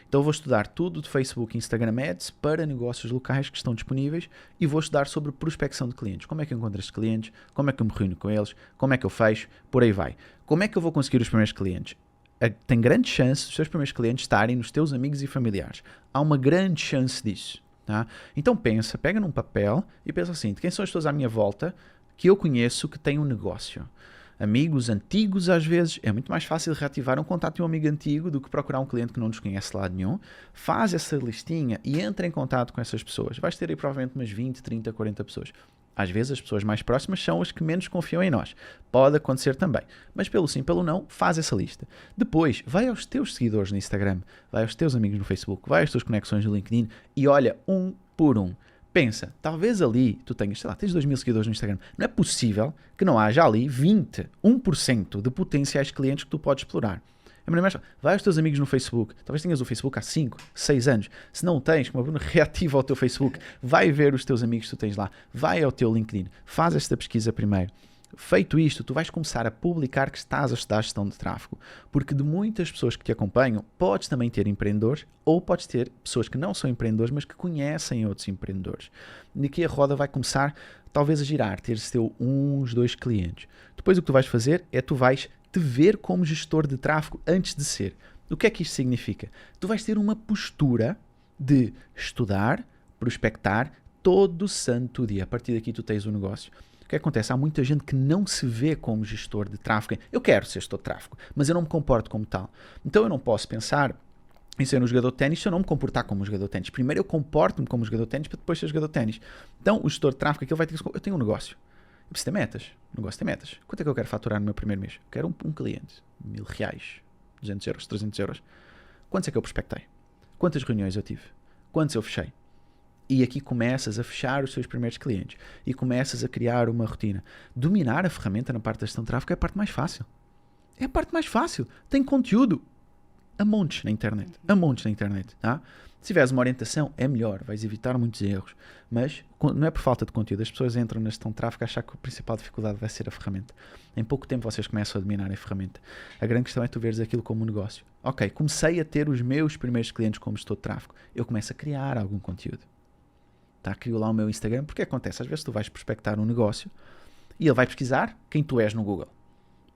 Então eu vou estudar tudo de Facebook e Instagram Ads para negócios locais que estão disponíveis e vou estudar sobre prospecção de clientes. Como é que eu encontro estes clientes? Como é que eu me reúno com eles? Como é que eu fecho? Por aí vai. Como é que eu vou conseguir os primeiros clientes? Tem grande chance dos seus primeiros clientes estarem nos teus amigos e familiares. Há uma grande chance disso. Então pega num papel e pensa assim, quem são as pessoas à minha volta que eu conheço que têm um negócio? Amigos antigos, às vezes, é muito mais fácil reativar um contato de um amigo antigo do que procurar um cliente que não nos conhece de lado nenhum. Faz essa listinha e entra em contato com essas pessoas. Vais ter aí provavelmente umas 20, 30, 40 pessoas. Às vezes as pessoas mais próximas são as que menos confiam em nós. Pode acontecer também. Mas pelo sim, pelo não, faz essa lista. Depois, vai aos teus seguidores no Instagram, vai aos teus amigos no Facebook, vai às tuas conexões no LinkedIn e olha um por um. Pensa, talvez ali tu tenhas, tens 2.000 seguidores no Instagram. Não é possível que não haja ali 1% de potenciais clientes que tu podes explorar. É mais fácil. Vai aos teus amigos no Facebook. Talvez tenhas o Facebook há 5, 6 anos. Se não tens, como a Bruna, reativa o teu Facebook. Vai ver os teus amigos que tu tens lá. Vai ao teu LinkedIn. Faz esta pesquisa primeiro. Feito isto, tu vais começar a publicar que estás a estudar gestão de tráfego, porque de muitas pessoas que te acompanham, podes também ter empreendedores ou podes ter pessoas que não são empreendedores, mas que conhecem outros empreendedores. E aqui a roda vai começar talvez a girar, ter-se teu 1, 2 clientes. Depois o que tu vais fazer é tu vais te ver como gestor de tráfego antes de ser. O que é que isto significa? Tu vais ter uma postura de estudar, prospectar todo santo dia. A partir daqui tu tens um negócio. O que acontece? Há muita gente que não se vê como gestor de tráfego. Eu quero ser gestor de tráfego, mas eu não me comporto como tal. Então eu não posso pensar em ser um jogador de ténis se eu não me comportar como um jogador de ténis. Primeiro eu comporto-me como um jogador de ténis para depois ser jogador de ténis. Então o gestor de tráfego aqui vai ter que... Eu tenho um negócio. Eu preciso ter metas. O negócio tem metas. Quanto é que eu quero faturar no meu primeiro mês? Eu quero um cliente. R$1.000, 200 euros, 300 euros. Quantos é que eu prospectei? Quantas reuniões eu tive? Quantos eu fechei? E aqui começas a fechar os teus primeiros clientes. E começas a criar uma rotina. Dominar a ferramenta na parte da gestão de tráfego é a parte mais fácil. É a parte mais fácil. Tem conteúdo a montes na internet. A montes na internet. Tá? Se tiveres uma orientação, é melhor. Vais evitar muitos erros. Mas não é por falta de conteúdo. As pessoas entram na gestão de tráfego a achar que a principal dificuldade vai ser a ferramenta. Em pouco tempo vocês começam a dominar a ferramenta. A grande questão é tu veres aquilo como um negócio. Ok, comecei a ter os meus primeiros clientes como gestor de tráfego. Eu começo a criar algum conteúdo. Tá? Crio lá o meu Instagram. Porque acontece? Às vezes tu vais prospectar um negócio e ele vai pesquisar quem tu és no Google.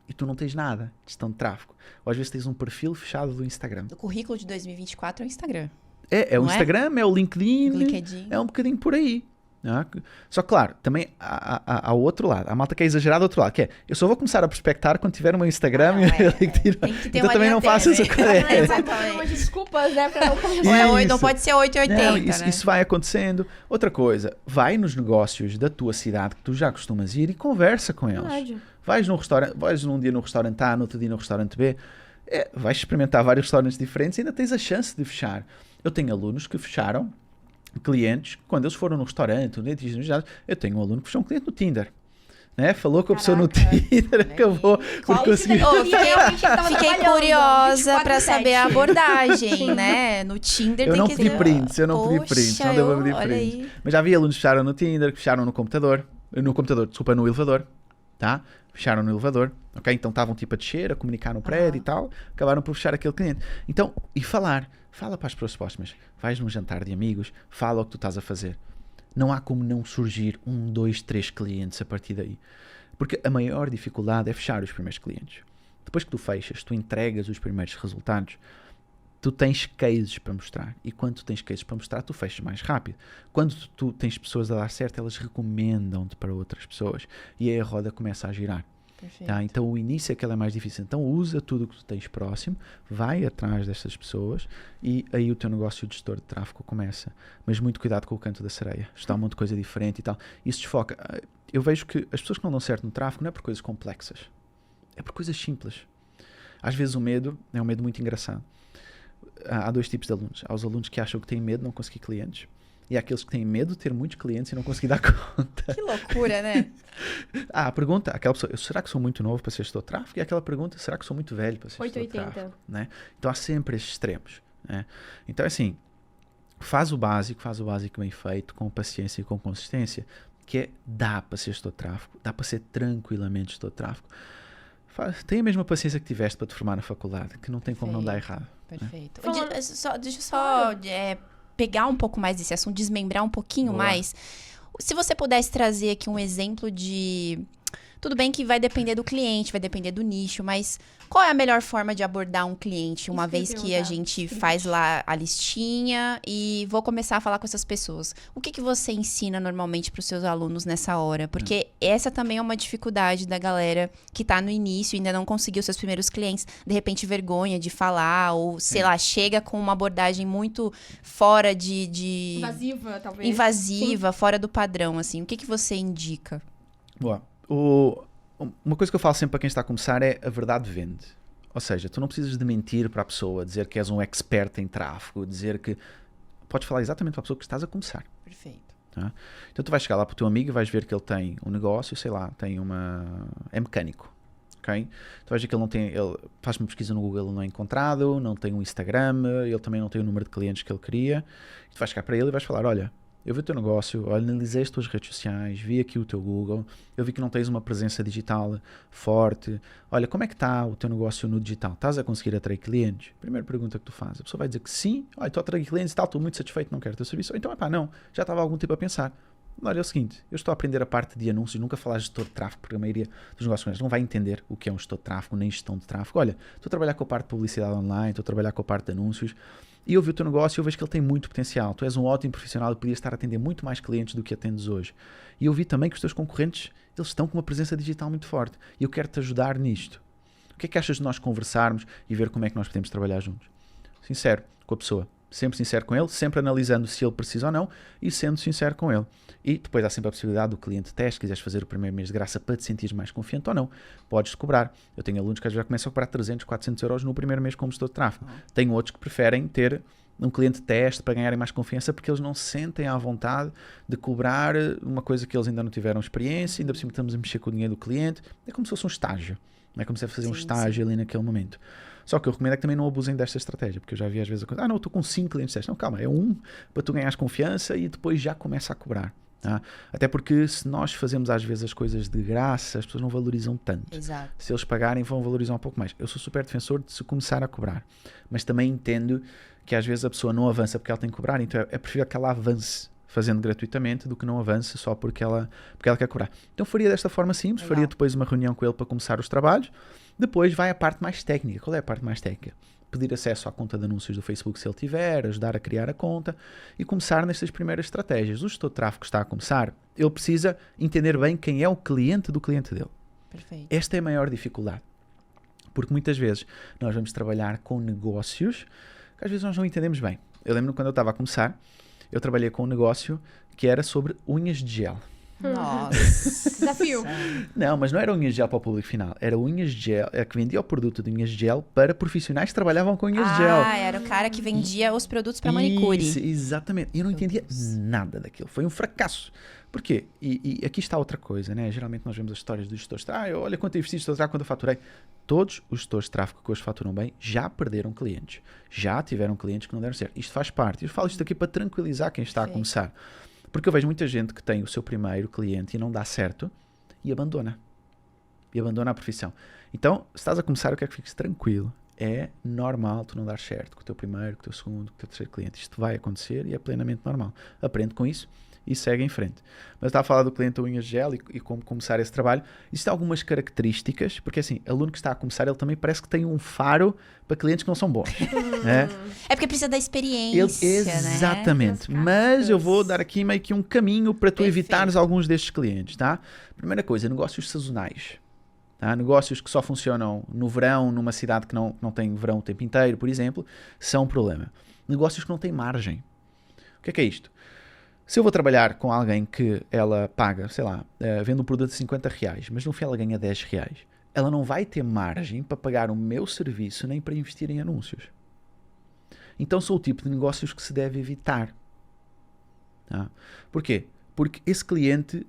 E tu não tens nada de gestão de tráfego. Ou às vezes tens um perfil fechado do Instagram. O currículo de 2024 é o Instagram. É o Instagram, é o LinkedIn. É um bocadinho por aí. Não é? Só que, claro, também há o outro lado. A malta quer exagerar do outro lado, que é, eu só vou começar a prospectar quando tiver o meu Instagram e o meu LinkedIn. Tem que ter Então uma também não faço essa coisa. Exatamente. Desculpas, né, pra não começar. Não pode ser 880, Não, né? isso vai acontecendo. Outra coisa, vai nos negócios da tua cidade que tu já costumas ir e conversa com eles. Verdade. Vais num dia no restaurante A, no outro dia no restaurante B. Vais experimentar vários restaurantes diferentes e ainda tens a chance de fechar. Eu tenho alunos que fecharam clientes quando eles foram no restaurante, eu tenho um aluno que fechou um cliente no Tinder. Né? Falou com a pessoa no Tinder, acabou por conseguir. Fiquei curiosa pra saber a abordagem, né? No Tinder Eu não que pedi ter... prints, não devo abrir olha prints. aí. Mas já vi alunos que fecharam no Tinder, que fecharam no computador, no elevador, tá? Fecharam no elevador, ok? Então estavam tipo a descer, a comunicar no prédio e tal, acabaram por fechar aquele cliente. Então, e fala para as pessoas próximas, vais num jantar de amigos, fala o que tu estás a fazer. Não há como não surgir 1, 2, 3 clientes a partir daí. Porque a maior dificuldade é fechar os primeiros clientes. Depois que tu fechas, tu entregas os primeiros resultados, tu tens cases para mostrar. E quando tu tens cases para mostrar, tu fechas mais rápido. Quando tu tens pessoas a dar certo, elas recomendam-te para outras pessoas. E aí a roda começa a girar. Tá? Então o início é que ela é mais difícil. Então usa tudo o que tu tens próximo, vai atrás destas pessoas e aí o teu negócio de gestor de tráfego começa. Mas muito cuidado com o canto da sereia. Está um monte de coisa diferente e tal. Isso desfoca. Eu vejo que as pessoas que não dão certo no tráfego não é por coisas complexas. É por coisas simples. Às vezes o medo é um medo muito engraçado. Há 2 tipos de alunos. Há os alunos que acham que têm medo de não conseguir clientes. E há aqueles que têm medo de ter muitos clientes e não conseguir dar conta. Que loucura, né? A pergunta, aquela pessoa, será que sou muito novo para ser gestor de tráfego? E aquela pergunta, será que sou muito velho para ser gestor de tráfego? Né? Então há sempre esses extremos. Né? Então assim, faz o básico bem feito, com paciência e com consistência, que é, dá para ser gestor de tráfego, dá para ser tranquilamente gestor de tráfego. Tem a mesma paciência que tiveste para te formar na faculdade, que não tem como não dar errado. Perfeito. Né? Deixa eu só pegar um pouco mais desse assunto, desmembrar um pouquinho mais. Se você pudesse trazer aqui um exemplo de... Tudo bem que vai depender do cliente, vai depender do nicho, mas qual é a melhor forma de abordar um cliente uma vez que a gente faz lá a listinha e vou começar a falar com essas pessoas? O que você ensina normalmente para os seus alunos nessa hora? Porque essa também é uma dificuldade da galera que está no início e ainda não conseguiu seus primeiros clientes, de repente vergonha de falar ou, sei lá, chega com uma abordagem muito fora de... Invasiva, talvez. Invasiva, fora do padrão, assim. O que você indica? Boa. Uma coisa que eu falo sempre para quem está a começar é a verdade vende. Ou seja, tu não precisas de mentir para a pessoa, dizer que és um expert em tráfego, dizer que... Podes falar exatamente para a pessoa que estás a começar. Perfeito. Tá? Então tu vais chegar lá para o teu amigo e vais ver que ele tem um negócio, sei lá, é mecânico. Okay? Tu vais ver que ele não tem... Ele faz uma pesquisa no Google, ele não é encontrado, não tem um Instagram, ele também não tem o número de clientes que ele queria. E tu vais chegar para ele e vais falar, olha... Eu vi o teu negócio, analisei as tuas redes sociais, vi aqui o teu Google, eu vi que não tens uma presença digital forte. Olha, como é que está o teu negócio no digital? Estás a conseguir atrair clientes? Primeira pergunta que tu fazes. A pessoa vai dizer que sim, estou a atrair clientes e tal, estou muito satisfeito, não quero o teu serviço. Ou então, não, já estava há algum tempo a pensar. Olha, é o seguinte, eu estou a aprender a parte de anúncios, nunca falar de gestor de tráfego, porque a maioria dos negócios não vai entender o que é um gestor de tráfego, nem gestão de tráfego. Olha, estou a trabalhar com a parte de publicidade online, estou a trabalhar com a parte de anúncios, e eu vi o teu negócio e eu vejo que ele tem muito potencial. Tu és um ótimo profissional e podias estar a atender muito mais clientes do que atendes hoje. E eu vi também que os teus concorrentes, eles estão com uma presença digital muito forte. E eu quero te ajudar nisto. O que é que achas de nós conversarmos e ver como é que nós podemos trabalhar juntos? Sincero com a pessoa. Sempre sincero com ele, sempre analisando se ele precisa ou não e sendo sincero com ele. E depois há sempre a possibilidade do cliente teste, se quiseres fazer o primeiro mês de graça para te sentires mais confiante ou não, podes cobrar. Eu tenho alunos que já começam a cobrar 300, 400 euros no primeiro mês como gestor de tráfego. Tenho outros que preferem ter um cliente teste para ganharem mais confiança, porque eles não sentem à vontade de cobrar uma coisa que eles ainda não tiveram experiência, ainda por cima estamos a mexer com o dinheiro do cliente. É como se fosse um estágio. Não é como se fosse fazer um estágio ali naquele momento. Só que eu recomendo é que também não abusem desta estratégia, porque eu já vi às vezes a coisa, não, eu estou com 5 clientes testes. Não, calma, é um para tu ganhares confiança e depois já começa a cobrar. Tá? Até porque se nós fazemos às vezes as coisas de graça, as pessoas não valorizam tanto. Exato. Se eles pagarem, vão valorizar um pouco mais. Eu sou super defensor de se começar a cobrar, mas também entendo que às vezes a pessoa não avança porque ela tem que cobrar, então é preferível que ela avance fazendo gratuitamente do que não avance só porque ela quer cobrar. Então faria desta forma simples, Legal. faria depois uma reunião com ele para começar os trabalhos, depois vai a parte mais técnica. Qual é a parte mais técnica? Pedir acesso à conta de anúncios do Facebook se ele tiver, ajudar a criar a conta e começar nestas primeiras estratégias. O gestor de tráfego que está a começar, ele precisa entender bem quem é o cliente do cliente dele. Perfeito. Esta é a maior dificuldade, porque muitas vezes nós vamos trabalhar com negócios que às vezes nós não entendemos bem. Eu lembro quando eu estava a começar, eu trabalhei com um negócio que era sobre unhas de gel. Nossa. Desafio. Não, mas não era unhas de gel para o público final. Era unhas de gel, é que vendia o produto de unhas de gel para profissionais que trabalhavam com unhas de gel. Era o cara que vendia os produtos para manicure. Isso, exatamente. E eu não entendia nada daquilo. Foi um fracasso. Por quê? E aqui está outra coisa, né? Geralmente nós vemos as histórias dos gestores. Olha quanto eu investi, quanto eu faturei. Todos os gestores de tráfego que hoje faturam bem já perderam clientes. Já tiveram clientes que não deram certo. Isto faz parte. Eu falo isto aqui para tranquilizar quem está a começar. Porque eu vejo muita gente que tem o seu primeiro cliente e não dá certo e abandona. E abandona a profissão. Então, se estás a começar, eu quero que fiques tranquilo. É normal tu não dar certo com o teu primeiro, com o teu segundo, com o teu terceiro cliente. Isto vai acontecer e é plenamente normal. Aprende com isso e segue em frente. Mas eu estava a falar do cliente unhas de gel e como começar esse trabalho. Existem algumas características, porque assim, aluno que está a começar, ele também parece que tem um faro para clientes que não são bons. Né? É porque precisa da experiência, né? Exatamente. Mas eu vou dar aqui meio que um caminho para tu evitares alguns destes clientes, tá? Primeira coisa, negócios sazonais. Tá? Negócios que só funcionam no verão, numa cidade que não tem verão o tempo inteiro, por exemplo, são um problema. Negócios que não têm margem. O que é isto? Se eu vou trabalhar com alguém que ela paga, sei lá, vende um produto de 50 reais, mas no fim ela ganha 10 reais, ela não vai ter margem para pagar o meu serviço nem para investir em anúncios. Então são o tipo de negócios que se deve evitar. Tá? Porquê? Porque esse cliente,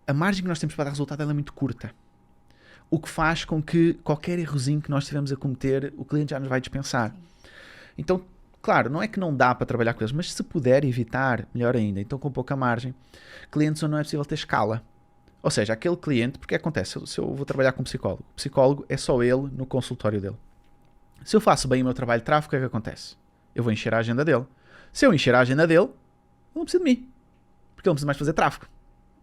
a margem que nós temos para dar resultado ela é muito curta. O que faz com que qualquer errozinho que nós tivemos a cometer, o cliente já nos vai dispensar. Então, claro, não é que não dá para trabalhar com eles, mas se puder evitar, melhor ainda. Então, com pouca margem, clientes onde não é possível ter escala. Ou seja, aquele cliente, porque acontece, se eu vou trabalhar com um psicólogo, o psicólogo é só ele no consultório dele. Se eu faço bem o meu trabalho de tráfego, o que é que acontece? Eu vou encher a agenda dele. Se eu encher a agenda dele, ele não precisa de mim. Porque ele não precisa mais fazer tráfego.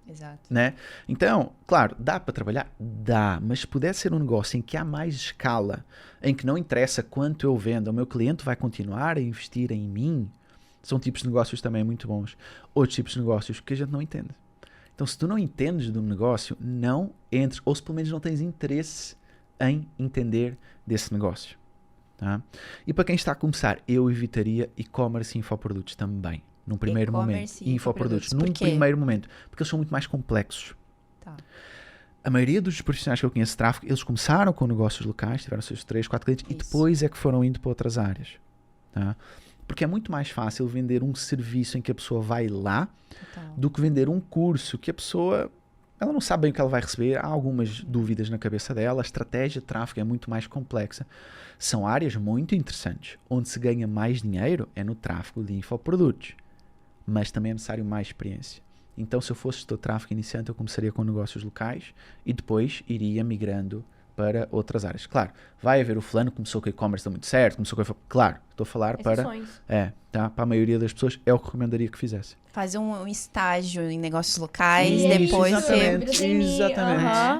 Exato. Né? Então, claro, dá para trabalhar? Dá, mas se puder ser um negócio em que há mais escala, em que não interessa quanto eu vendo, o meu cliente vai continuar a investir em mim, são tipos de negócios também muito bons. Outros tipos de negócios que a gente não entende. Então, se tu não entendes de um negócio, não entres, ou se pelo menos não tens interesse em entender desse negócio. Tá? E para quem está a começar, eu evitaria e-commerce e infoprodutos também. Num primeiro momento. E infoprodutos. Num primeiro momento. Porque eles são muito mais complexos. Tá. A maioria dos profissionais que eu conheço de tráfego, eles começaram com negócios locais, tiveram seus 3, 4 clientes e depois é que foram indo para outras áreas. Tá? Porque é muito mais fácil vender um serviço em que a pessoa vai lá do que vender um curso que a pessoa... Ela não sabe bem o que ela vai receber, há algumas dúvidas na cabeça dela, a estratégia de tráfego é muito mais complexa. São áreas muito interessantes. Onde se ganha mais dinheiro é no tráfego de infoprodutos. Mas também é necessário mais experiência. Então, se eu fosse gestor de tráfego iniciante, eu começaria com negócios locais e depois iria migrando para outras áreas. Claro, vai haver o fulano que começou com e-commerce, deu muito certo, começou com... Claro, estou a falar exceções. Para a maioria das pessoas, é o que recomendaria que fizesse. Fazer um estágio em negócios locais, Isso, depois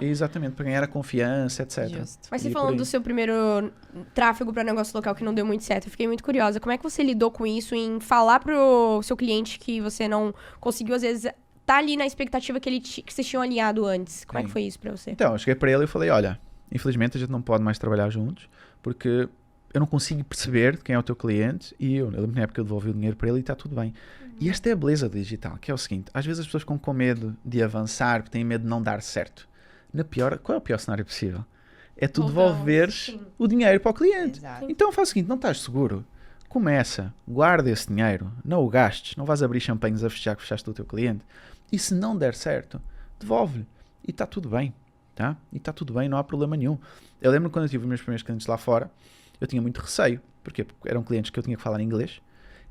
exatamente, para ganhar a confiança, etc. Justo. Mas você falando do seu primeiro tráfego para negócio local que não deu muito certo, eu fiquei muito curiosa. Como é que você lidou com isso em falar pro seu cliente que você não conseguiu, às vezes, tá ali na expectativa que vocês tinham alinhado antes? Como é que foi isso para você? Então, eu cheguei para ele e falei, olha, infelizmente a gente não pode mais trabalhar juntos, porque eu não consigo perceber quem é o teu cliente e eu lembro na época eu devolvi o dinheiro para ele e está tudo bem. E esta é a beleza do digital, que é o seguinte, às vezes as pessoas ficam com medo de avançar, porque têm medo de não dar certo. Qual é o pior cenário possível? É tu devolveres o dinheiro para o cliente. Exato. Então faz o seguinte, não estás seguro? Começa, guarda esse dinheiro, não o gastes, não vais abrir champanhes a fechar que fechaste o teu cliente. E se não der certo, devolve-lhe. E está tudo bem, tá? E está tudo bem, não há problema nenhum. Eu lembro quando eu tive os meus primeiros clientes lá fora, eu tinha muito receio. Porquê? Porque eram clientes que eu tinha que falar em inglês,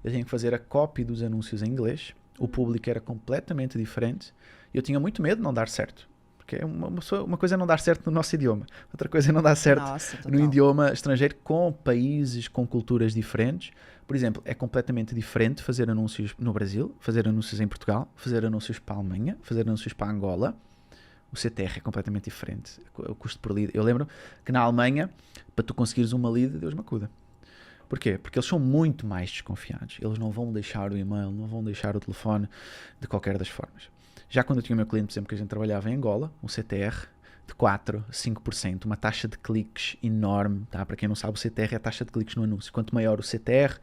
eu tinha que fazer a copy dos anúncios em inglês, o público era completamente diferente, e eu tinha muito medo de não dar certo. Porque uma coisa é não dar certo no nosso idioma, outra coisa é não dar certo no idioma estrangeiro com países, com culturas diferentes. Por exemplo, é completamente diferente fazer anúncios no Brasil, fazer anúncios em Portugal, fazer anúncios para a Alemanha, fazer anúncios para a Angola. O CTR é completamente diferente, o custo por lead. Eu lembro que na Alemanha, para tu conseguires uma lead, Deus me acuda. Porquê? Porque eles são muito mais desconfiados. Eles não vão deixar o e-mail, não vão deixar o telefone de qualquer das formas. Já quando eu tinha o meu cliente, por exemplo, que a gente trabalhava em Angola, um CTR de 4, 5%, uma taxa de cliques enorme, tá? Para quem não sabe, o CTR é a taxa de cliques no anúncio. Quanto maior o CTR,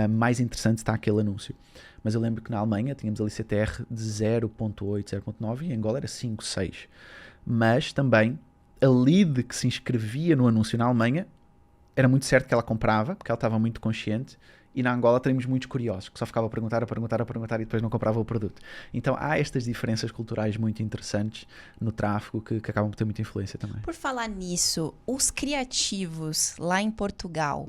mais interessante está aquele anúncio. Mas eu lembro que na Alemanha tínhamos ali CTR de 0.8, 0.9 e em Angola era 5, 6. Mas também a lead que se inscrevia no anúncio na Alemanha era muito certo que ela comprava, porque ela estava muito consciente. E na Angola temos muitos curiosos, que só ficava a perguntar e depois não comprava o produto. Então há estas diferenças culturais muito interessantes no tráfego que acabam por ter muita influência também. Por falar nisso, os criativos lá em Portugal...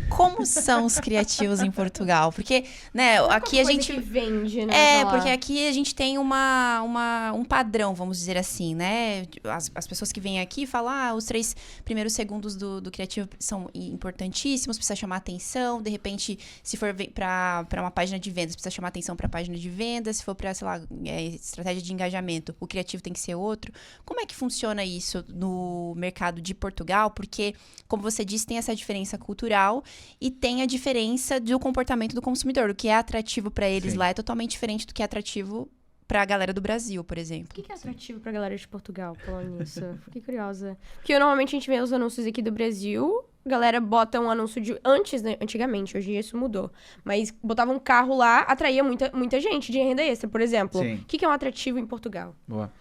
Como são os criativos em Portugal? Porque, né, aqui a gente... que vende, né? Porque aqui a gente tem um padrão, vamos dizer assim, né? As pessoas que vêm aqui falam, os 3 primeiros segundos do criativo são importantíssimos, precisa chamar atenção. De repente, se for para uma página de vendas, precisa chamar atenção para a página de vendas. Se for para, sei lá, estratégia de engajamento, o criativo tem que ser outro. Como é que funciona isso no mercado de Portugal? Porque, como você disse, tem essa diferença cultural e tem a diferença do comportamento do consumidor. O que é atrativo para eles lá é totalmente diferente do que é atrativo para a galera do Brasil, por exemplo. O que é atrativo para a galera de Portugal, falando nisso? Fiquei curiosa. Porque normalmente a gente vê os anúncios aqui do Brasil, a galera bota um anúncio de... Antes, né? Antigamente, hoje em dia isso mudou. Mas botava um carro lá, atraía muita gente de renda extra, por exemplo. Sim. O que é um atrativo em Portugal? Boa.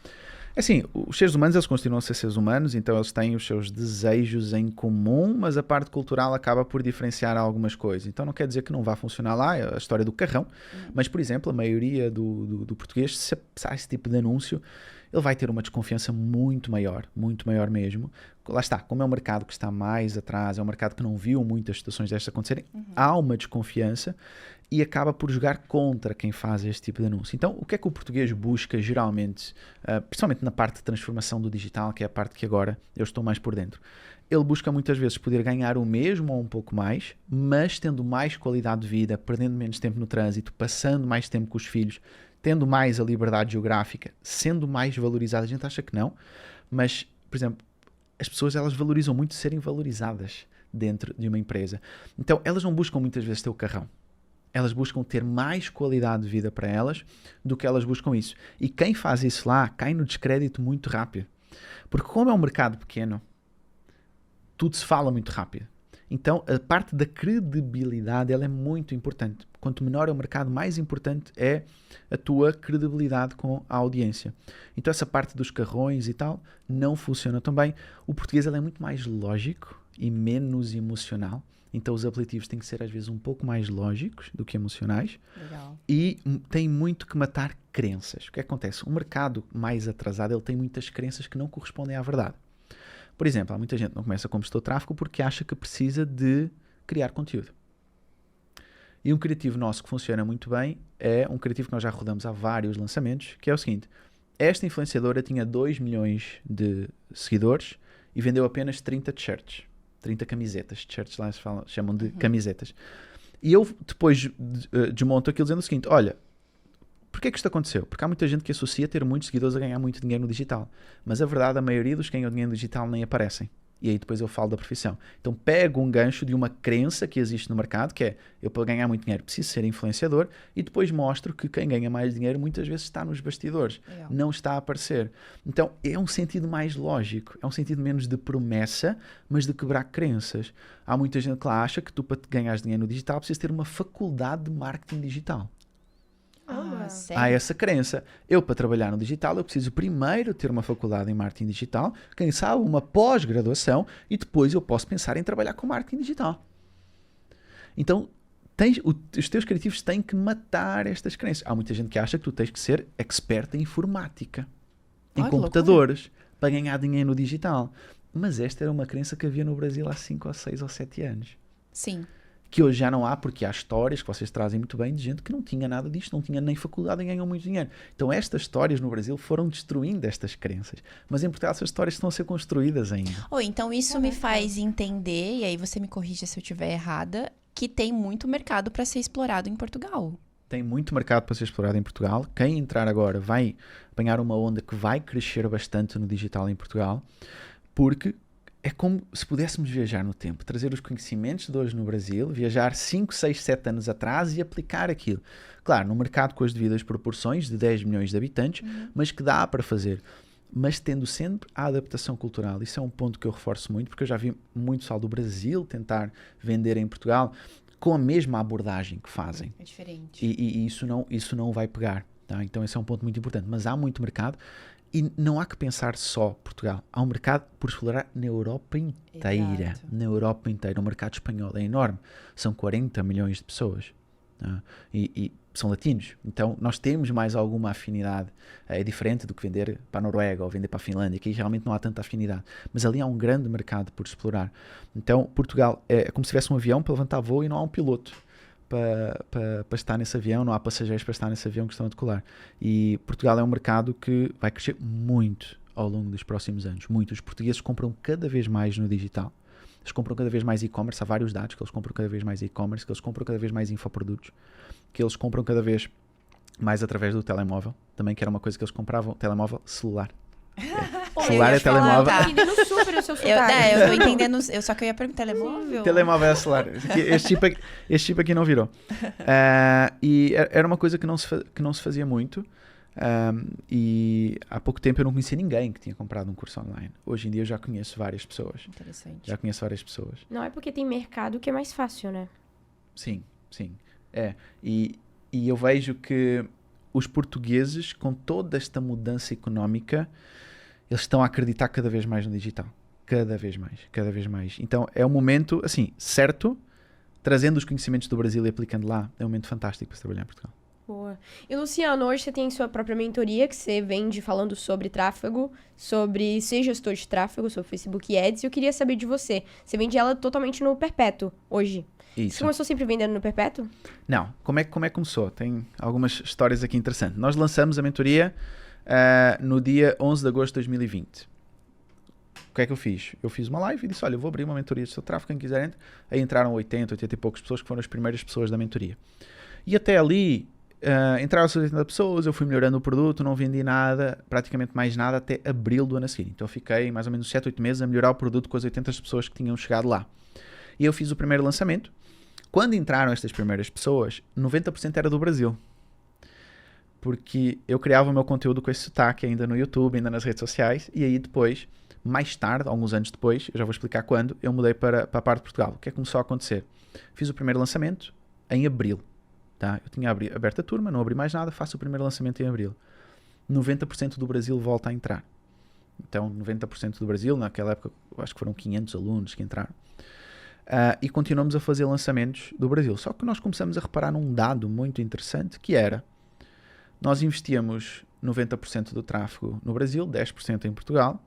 Assim, os seres humanos, eles continuam a ser seres humanos, então eles têm os seus desejos em comum, mas a parte cultural acaba por diferenciar algumas coisas. Então não quer dizer que não vá funcionar lá, é a história do carrão, mas, por exemplo, a maioria do português, se há esse tipo de anúncio, ele vai ter uma desconfiança muito maior mesmo. Lá está, como é um mercado que está mais atrás, é um mercado que não viu muitas situações destas acontecerem, há uma desconfiança e acaba por jogar contra quem faz este tipo de anúncio. Então, o que é que o português busca geralmente, principalmente na parte de transformação do digital, que é a parte que agora eu estou mais por dentro? Ele busca muitas vezes poder ganhar o mesmo ou um pouco mais, mas tendo mais qualidade de vida, perdendo menos tempo no trânsito, passando mais tempo com os filhos, tendo mais a liberdade geográfica, sendo mais valorizada. A gente acha que não, mas, por exemplo, as pessoas elas valorizam muito serem valorizadas dentro de uma empresa. Então, elas não buscam muitas vezes ter o carrão. Elas buscam ter mais qualidade de vida para elas do que elas buscam isso. E quem faz isso lá cai no descrédito muito rápido. Porque como é um mercado pequeno, tudo se fala muito rápido. Então, a parte da credibilidade ela é muito importante. Quanto menor é o mercado, mais importante é a tua credibilidade com a audiência. Então, essa parte dos carrões e tal não funciona tão bem. O português ele é muito mais lógico e menos emocional. Então, os apelativos têm que ser, às vezes, um pouco mais lógicos do que emocionais. Legal. E tem muito que matar crenças. O que acontece? O mercado mais atrasado ele tem muitas crenças que não correspondem à verdade. Por exemplo, há muita gente que não começa como gestor de tráfego porque acha que precisa de criar conteúdo. E um criativo nosso que funciona muito bem é um criativo que nós já rodamos há vários lançamentos, que é o seguinte: esta influenciadora tinha 2 milhões de seguidores e vendeu apenas 30 t-shirts, 30 camisetas. T-shirts lá se chamam de camisetas. E eu depois desmonto aquilo dizendo o seguinte: olha, porquê que isto aconteceu? Porque há muita gente que associa ter muitos seguidores a ganhar muito dinheiro no digital. Mas a verdade, a maioria dos que ganham dinheiro no digital nem aparecem. E aí depois eu falo da profissão. Então pego um gancho de uma crença que existe no mercado, que é, eu para ganhar muito dinheiro preciso ser influenciador, e depois mostro que quem ganha mais dinheiro muitas vezes está nos bastidores, não está a aparecer. Então é um sentido mais lógico, é um sentido menos de promessa, mas de quebrar crenças. Há muita gente que lá acha que tu para ganhar dinheiro no digital precisas ter uma faculdade de marketing digital. Há essa crença. Eu, para trabalhar no digital, eu preciso primeiro ter uma faculdade em marketing digital, quem sabe uma pós-graduação, e depois eu posso pensar em trabalhar com marketing digital. Então, os teus criativos têm que matar estas crenças. Há muita gente que acha que tu tens que ser expert em informática, em computadores, para ganhar dinheiro no digital. Mas esta era uma crença que havia no Brasil há 5 ou 6 ou 7 anos. Sim. Que hoje já não há, porque há histórias que vocês trazem muito bem de gente que não tinha nada disto, não tinha nem faculdade e ganhou muito dinheiro. Então estas histórias no Brasil foram destruindo estas crenças. Mas em Portugal essas histórias estão a ser construídas ainda. Então isso me faz entender, e aí você me corrija se eu estiver errada, que tem muito mercado para ser explorado em Portugal. Tem muito mercado para ser explorado em Portugal. Quem entrar agora vai apanhar uma onda que vai crescer bastante no digital em Portugal, porque é como se pudéssemos viajar no tempo, trazer os conhecimentos de hoje no Brasil, viajar 5, 6, 7 anos atrás e aplicar aquilo. Claro, num mercado com as devidas proporções de 10 milhões de habitantes, mas que dá para fazer. Mas tendo sempre a adaptação cultural. Isso é um ponto que eu reforço muito, porque eu já vi muito pessoal do Brasil tentar vender em Portugal com a mesma abordagem que fazem. É diferente. E isso não vai pegar. Tá? Então esse é um ponto muito importante. Mas há muito mercado. E não há que pensar só Portugal. Há um mercado por explorar na Europa inteira. Exato. Na Europa inteira. O mercado espanhol é enorme. São 40 milhões de pessoas. Tá? E são latinos. Então, nós temos mais alguma afinidade. É diferente do que vender para a Noruega ou vender para a Finlândia, que aí realmente não há tanta afinidade. Mas ali há um grande mercado por explorar. Então, Portugal é como se tivesse um avião para levantar voo e não há um piloto para estar nesse avião, não há passageiros para estar nesse avião que estão a decolar. E Portugal é um mercado que vai crescer muito ao longo dos próximos anos. Muito. Os portugueses compram cada vez mais no digital. Eles compram cada vez mais e-commerce. Há vários dados que eles compram cada vez mais e-commerce, que eles compram cada vez mais infoprodutos, que eles compram cada vez mais através do telemóvel. Também que era uma coisa que eles compravam, telemóvel celular. Celular é telemóvel. Tá entendendo super o seu sotaque. Eu tô entendendo. Só que eu ia perguntar telemóvel. Telemóvel é celular. Este chip aqui não virou. E era uma coisa que não se fazia muito. E há pouco tempo eu não conhecia ninguém que tinha comprado um curso online. Hoje em dia eu já conheço várias pessoas. Interessante. Já conheço várias pessoas. Não é porque tem mercado que é mais fácil, né? Sim. É. E eu vejo que os portugueses, com toda esta mudança económica, eles estão a acreditar cada vez mais no digital. Cada vez mais. Então é um momento, assim, certo, trazendo os conhecimentos do Brasil e aplicando lá, é um momento fantástico para se trabalhar em Portugal. Boa. E Luciano, hoje você tem sua própria mentoria que você vende falando sobre tráfego, sobre ser gestor de tráfego, sobre Facebook Ads. E eu queria saber de você. Você vende ela totalmente no Perpétuo hoje. Isso. Você começou sempre vendendo no Perpétuo? Não. Como é que começou? Tem algumas histórias aqui interessantes. Nós lançamos a mentoria no dia 11 de agosto de 2020. O que é que eu fiz? Eu fiz uma live e disse, olha, eu vou abrir uma mentoria de seu tráfego, quem quiser entra. Aí entraram 80 e poucas pessoas que foram as primeiras pessoas da mentoria. E até ali, entraram 80 pessoas, eu fui melhorando o produto, não vendi nada, praticamente mais nada, até abril do ano seguinte. Então eu fiquei mais ou menos 7, 8 meses a melhorar o produto com as 80 pessoas que tinham chegado lá. E eu fiz o primeiro lançamento. Quando entraram estas primeiras pessoas, 90% era do Brasil. Porque eu criava o meu conteúdo com esse sotaque ainda no YouTube, ainda nas redes sociais, e aí depois, mais tarde, alguns anos depois, eu já vou explicar quando, eu mudei para a parte de Portugal. O que é que começou a acontecer? Fiz o primeiro lançamento em abril. Tá? Eu tinha aberto a turma, não abri mais nada, faço o primeiro lançamento em abril. 90% do Brasil volta a entrar. Então, 90% do Brasil, naquela época, eu acho que foram 500 alunos que entraram. E continuamos a fazer lançamentos do Brasil. Só que nós começamos a reparar num dado muito interessante, que era, nós investíamos 90% do tráfego no Brasil, 10% em Portugal,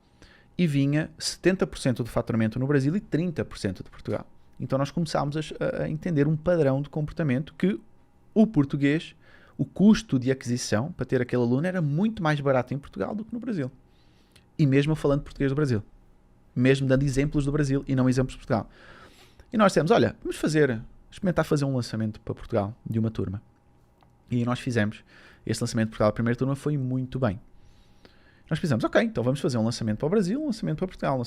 e vinha 70% do faturamento no Brasil e 30% de Portugal. Então nós começámos a entender um padrão de comportamento que o português, o custo de aquisição para ter aquele aluno era muito mais barato em Portugal do que no Brasil. E mesmo falando português do Brasil. Mesmo dando exemplos do Brasil e não exemplos de Portugal. E nós dissemos, olha, vamos experimentar fazer um lançamento para Portugal de uma turma. E nós fizemos. Este lançamento de Portugal, a primeira turma, foi muito bem. Nós pensamos, ok, então vamos fazer um lançamento para o Brasil, um lançamento para Portugal.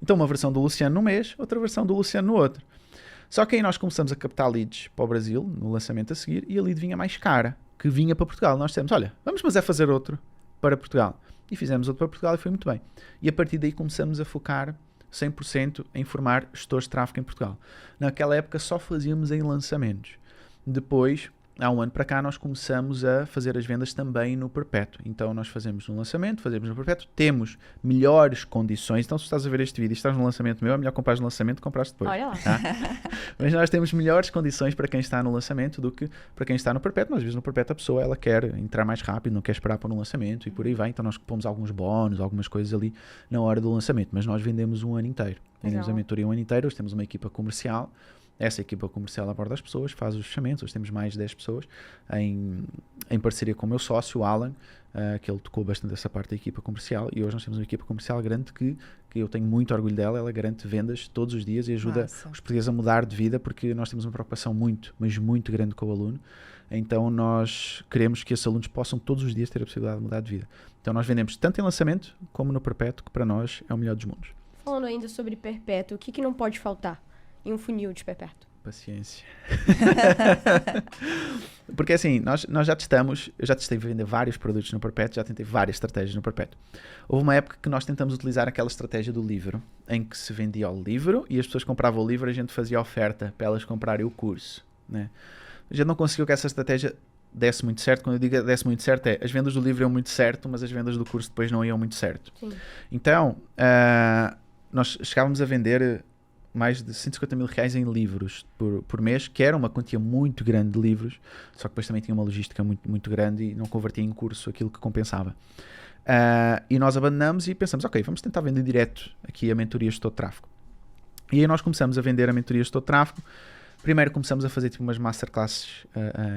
Então uma versão do Luciano num mês, outra versão do Luciano no outro. Só que aí nós começamos a captar leads para o Brasil, no lançamento a seguir, e a lead vinha mais cara, que vinha para Portugal. Nós dissemos, olha, vamos fazer outro para Portugal. E fizemos outro para Portugal e foi muito bem. E a partir daí começamos a focar 100% em formar gestores de tráfego em Portugal. Naquela época só fazíamos em lançamentos. Depois há um ano para cá, nós começamos a fazer as vendas também no Perpétuo. Então, nós fazemos no lançamento, fazemos no Perpétuo, temos melhores condições. Então, se estás a ver este vídeo e estás no lançamento meu, é melhor comprar no lançamento que compraste depois. Olha lá. Tá? Mas nós temos melhores condições para quem está no lançamento do que para quem está no Perpétuo. Às vezes, no Perpétuo, a pessoa ela quer entrar mais rápido, não quer esperar para um lançamento e por aí vai. Então, nós pomos alguns bónus, algumas coisas ali na hora do lançamento. Mas nós vendemos um ano inteiro. Vendemos a mentoria um ano inteiro. Hoje temos uma equipa comercial. Essa equipa comercial aborda as pessoas, faz os fechamentos. Hoje temos mais de 10 pessoas em parceria com o meu sócio, o Alan, que ele tocou bastante essa parte da equipa comercial. E hoje nós temos uma equipa comercial grande que eu tenho muito orgulho dela. Ela garante vendas todos os dias e ajuda os portugueses a mudar de vida, porque nós temos uma preocupação muito, mas muito grande com o aluno. Então nós queremos que esses alunos possam todos os dias ter a possibilidade de mudar de vida. Então nós vendemos tanto em lançamento como no Perpétuo, que para nós é o melhor dos mundos. Falando ainda sobre Perpétuo, o que não pode faltar em um funil de Perpétuo? Paciência. Porque assim, nós já testamos, eu já testei vender vários produtos no Perpétuo, já tentei várias estratégias no Perpétuo. Houve uma época que nós tentamos utilizar aquela estratégia do livro, em que se vendia o livro e as pessoas compravam o livro e a gente fazia oferta para elas comprarem o curso, né? A gente não conseguiu que essa estratégia desse muito certo. Quando eu digo desse muito certo as vendas do livro iam muito certo, mas as vendas do curso depois não iam muito certo. Sim. Então, nós chegávamos a vender mais de 150 mil reais em livros por mês, que era uma quantia muito grande de livros, só que depois também tinha uma logística muito, muito grande e não convertia em curso aquilo que compensava. E nós abandonamos e pensamos, ok, vamos tentar vender direto aqui a mentoria Gestor de Tráfego. E aí nós começamos a vender a mentoria Gestor de Tráfego. Primeiro começamos a fazer tipo umas masterclasses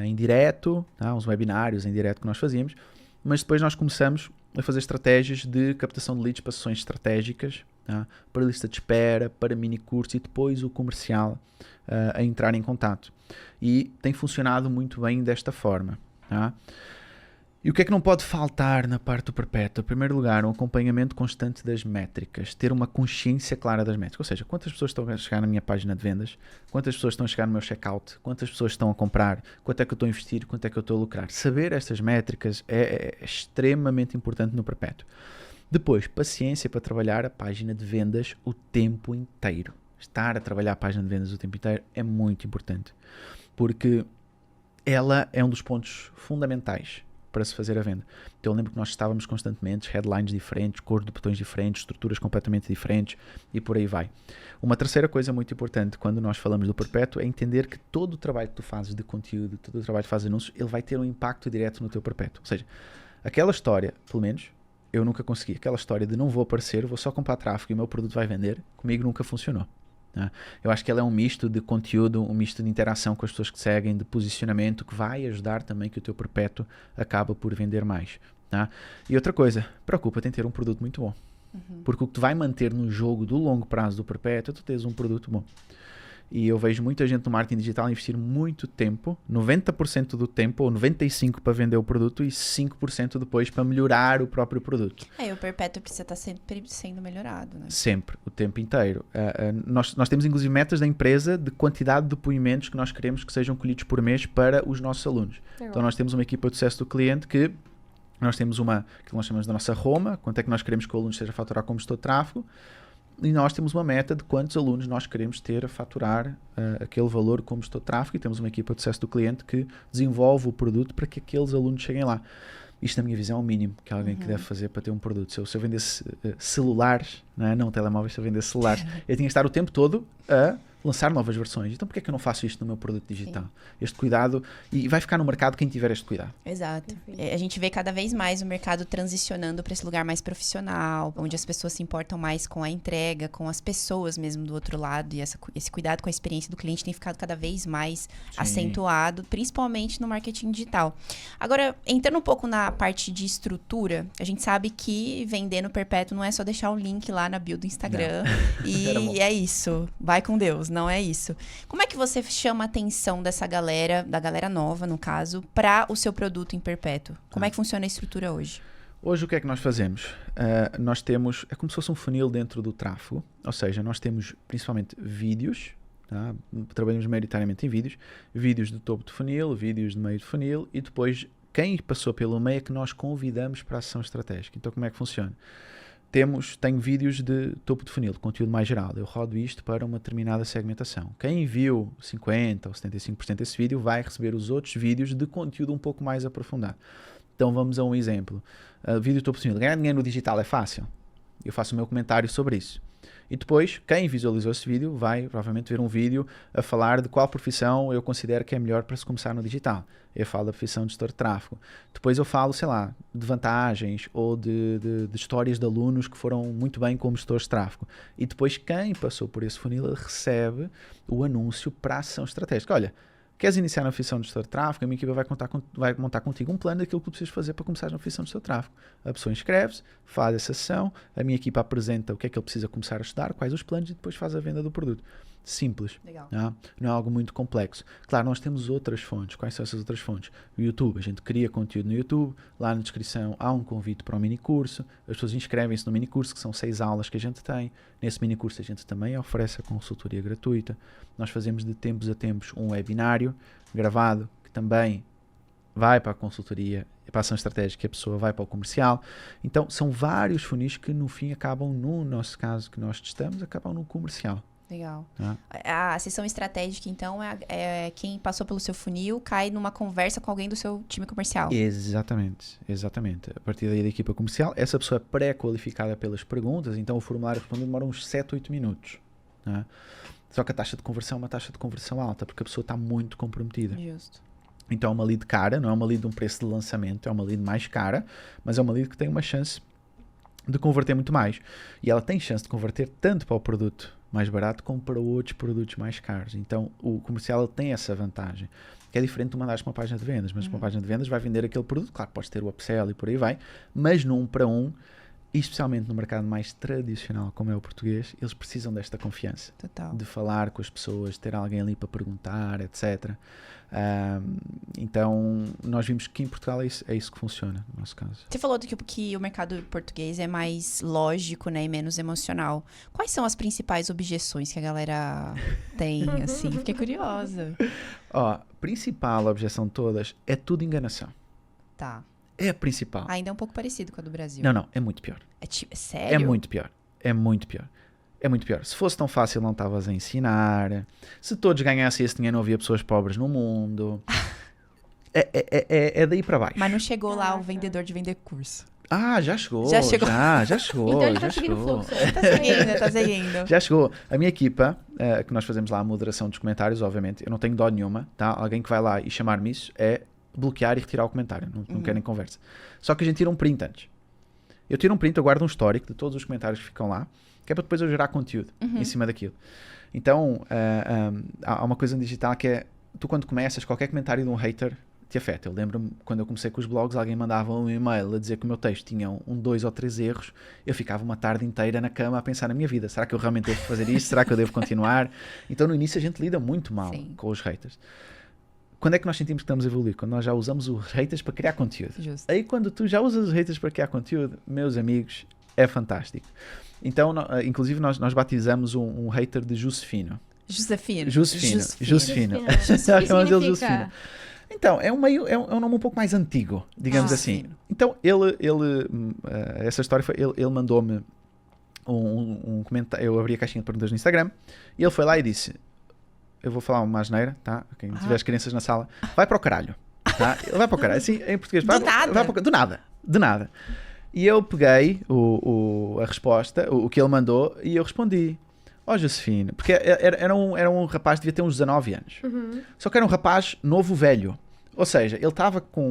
em direto, tá? Uns webinários em direto que nós fazíamos, mas depois nós começamos a fazer estratégias de captação de leads para sessões estratégicas, tá? Para lista de espera, para mini curso e depois o comercial a entrar em contato. E tem funcionado muito bem desta forma. Tá? E o que é que não pode faltar na parte do Perpétuo? Em primeiro lugar, um acompanhamento constante das métricas, ter uma consciência clara das métricas, ou seja, quantas pessoas estão a chegar na minha página de vendas, quantas pessoas estão a chegar no meu checkout, quantas pessoas estão a comprar, quanto é que eu estou a investir, quanto é que eu estou a lucrar. Saber estas métricas é extremamente importante no Perpétuo. Depois, paciência para trabalhar a página de vendas o tempo inteiro. Estar a trabalhar a página de vendas o tempo inteiro é muito importante, porque ela é um dos pontos fundamentais para se fazer a venda. Então eu lembro que nós estávamos constantemente, headlines diferentes, cor de botões diferentes, estruturas completamente diferentes e por aí vai. Uma terceira coisa muito importante quando nós falamos do Perpétuo é entender que todo o trabalho que tu fazes de conteúdo, todo o trabalho que fazes de anúncios, ele vai ter um impacto direto no teu Perpétuo. Ou seja, aquela história, pelo menos, eu nunca consegui. Aquela história de não vou aparecer, vou só comprar tráfego e o meu produto vai vender, comigo nunca funcionou. Eu acho que ela é um misto de conteúdo, um misto de interação com as pessoas que seguem, de posicionamento, que vai ajudar também que o teu Perpétuo acaba por vender mais. Tá? E outra coisa, preocupa-te em ter um produto muito bom. Porque o que tu vai manter no jogo do longo prazo do Perpétuo é tu teres um produto bom. E eu vejo muita gente no marketing digital investir muito tempo, 90% do tempo, ou 95% para vender o produto e 5% depois para melhorar o próprio produto. O Perpétuo precisa estar sempre sendo melhorado, né? Sempre, o tempo inteiro. Nós temos inclusive metas da empresa de quantidade de depoimentos que nós queremos que sejam colhidos por mês para os nossos alunos. Então nós temos uma equipa de sucesso do cliente que nós temos que nós chamamos da nossa Roma, quanto é que nós queremos que o aluno esteja a faturar como gestor de tráfego. E nós temos uma meta de quantos alunos nós queremos ter a faturar aquele valor como gestor de tráfego e temos uma equipa de sucesso do cliente que desenvolve o produto para que aqueles alunos cheguem lá. Isto, na minha visão, é o mínimo que alguém que deve fazer para ter um produto. Se eu vendesse celulares, não telemóveis, se eu vendesse celulares, eu tinha que estar o tempo todo a lançar novas versões. Então, por que é que eu não faço isto no meu produto digital? Sim. Este cuidado, e vai ficar no mercado quem tiver este cuidado. Exato. A gente vê cada vez mais o mercado transicionando para esse lugar mais profissional, onde as pessoas se importam mais com a entrega, com as pessoas mesmo do outro lado, e esse cuidado com a experiência do cliente tem ficado cada vez mais acentuado, principalmente no marketing digital. Agora, entrando um pouco na parte de estrutura, a gente sabe que vender no Perpétuo não é só deixar o link lá na bio do Instagram e é isso, vai com Deus. Não é isso. Como é que você chama a atenção dessa galera, da galera nova, no caso, para o seu produto em Perpétuo? Como é que funciona a estrutura hoje? Hoje o que é que nós fazemos? Nós temos, é como se fosse um funil dentro do tráfego, ou seja, nós temos principalmente vídeos, tá? Trabalhamos maioritariamente em vídeos do topo do funil, vídeos do meio do funil e depois quem passou pelo meio é que nós convidamos para a sessão estratégica. Então como é que funciona? tenho vídeos de topo de funil, conteúdo mais geral. Eu rodo isto para uma determinada segmentação. Quem viu 50% ou 75% desse vídeo vai receber os outros vídeos de conteúdo um pouco mais aprofundado. Então vamos a um exemplo. Vídeo topo de funil. Ganhar dinheiro no digital é fácil? Eu faço o meu comentário sobre isso. E depois, quem visualizou esse vídeo vai provavelmente ver um vídeo a falar de qual profissão eu considero que é melhor para se começar no digital. Eu falo da profissão de gestor de tráfego. Depois eu falo, sei lá, de vantagens ou de histórias de alunos que foram muito bem como gestores de tráfego. E depois quem passou por esse funil recebe o anúncio para a ação estratégica. Olha, queres iniciar na profissão de gestor de tráfego? A minha equipa vai montar contigo um plano daquilo que tu precisas fazer para começar na profissão de gestor de tráfego. A pessoa inscreve-se, faz essa sessão, a minha equipa apresenta o que é que ele precisa começar a estudar, quais os planos e depois faz a venda do produto. Simples. Legal. Não é algo muito complexo. Claro, nós temos outras fontes. Quais são essas outras fontes? O YouTube. A gente cria conteúdo no YouTube. Lá na descrição há um convite para um minicurso. As pessoas inscrevem-se no minicurso, que são 6 aulas que a gente tem. Nesse minicurso a gente também oferece a consultoria gratuita. Nós fazemos de tempos a tempos um webinário gravado, que também vai para a consultoria, para a ação estratégica, e a pessoa vai para o comercial. Então, são vários funis que no fim acabam, no nosso caso que nós testamos, acabam no comercial. Legal. A sessão estratégica, então, é quem passou pelo seu funil, cai numa conversa com alguém do seu time comercial. Exatamente. A partir daí da equipa comercial, essa pessoa é pré-qualificada pelas perguntas, então o formulário respondido demora uns 7, 8 minutos. Só que a taxa de conversão é uma taxa de conversão alta, porque a pessoa está muito comprometida. Justo. Então é uma lead cara, não é uma lead de um preço de lançamento, é uma lead mais cara, mas é uma lead que tem uma chance de converter muito mais. E ela tem chance de converter tanto para o produto mais barato como para outros produtos mais caros. Então o comercial tem essa vantagem, que é diferente de mandares para uma página de vendas, mas uma página de vendas vai vender aquele produto, claro, podes ter o upsell e por aí vai, mas num para um, e especialmente no mercado mais tradicional como é o português, eles precisam desta confiança. Total. De falar com as pessoas, ter alguém ali para perguntar, etc. Então, nós vimos que em Portugal é isso que funciona, no nosso caso. Você falou que o mercado português é mais lógico, né, e menos emocional. Quais são as principais objeções que a galera tem, assim? Fiquei curiosa. Principal objeção de todas é tudo enganação. Tá. É a principal. Ainda é um pouco parecido com a do Brasil. Não, é muito pior. Sério? É muito pior. Se fosse tão fácil, não estavas a ensinar. Se todos ganhassem esse dinheiro, não havia pessoas pobres no mundo. É daí para baixo. Mas não chegou lá o vendedor de vender curso. Já chegou. Já chegou. Já chegou. Então ele tá seguindo o fluxo. Tá seguindo. Já chegou. A minha equipa, que nós fazemos lá a moderação dos comentários, obviamente, eu não tenho dó nenhuma, tá? Alguém que vai lá e chamar-me isso é bloquear e retirar o comentário. Não querem conversa. Só que a gente tira um print antes. Eu tiro um print, eu guardo um histórico de todos os comentários que ficam lá, que é para depois eu gerar conteúdo em cima daquilo. Então, há uma coisa no digital que é, tu quando começas, qualquer comentário de um hater te afeta. Eu lembro-me, quando eu comecei com os blogs, alguém mandava um e-mail a dizer que o meu texto tinha 2 ou 3 erros, eu ficava uma tarde inteira na cama a pensar na minha vida. Será que eu realmente devo fazer isto? Será que eu devo continuar? Então, no início, a gente lida muito mal com os haters. Quando é que nós sentimos que estamos a evoluir? Quando nós já usamos os haters para criar conteúdo. Justo. Aí quando tu já usas os haters para criar conteúdo, meus amigos, é fantástico. Então, inclusive, nós batizamos um hater de Josefino. Josefino. Já chamamos ele de Josefino. Então, é um nome um pouco mais antigo, digamos assim. Então, essa história foi, ele mandou-me um comentário, eu abri a caixinha de perguntas no Instagram, e ele foi lá e disse, eu vou falar uma asneira, tá? Quem tiver as crianças na sala, vai para o caralho, tá? Ele vai para o caralho, assim, em português. Do nada. E eu peguei a resposta, o que ele mandou, e eu respondi, Josefino, porque era um rapaz que devia ter uns 19 anos. Só que era um rapaz novo velho. Ou seja, ele estava com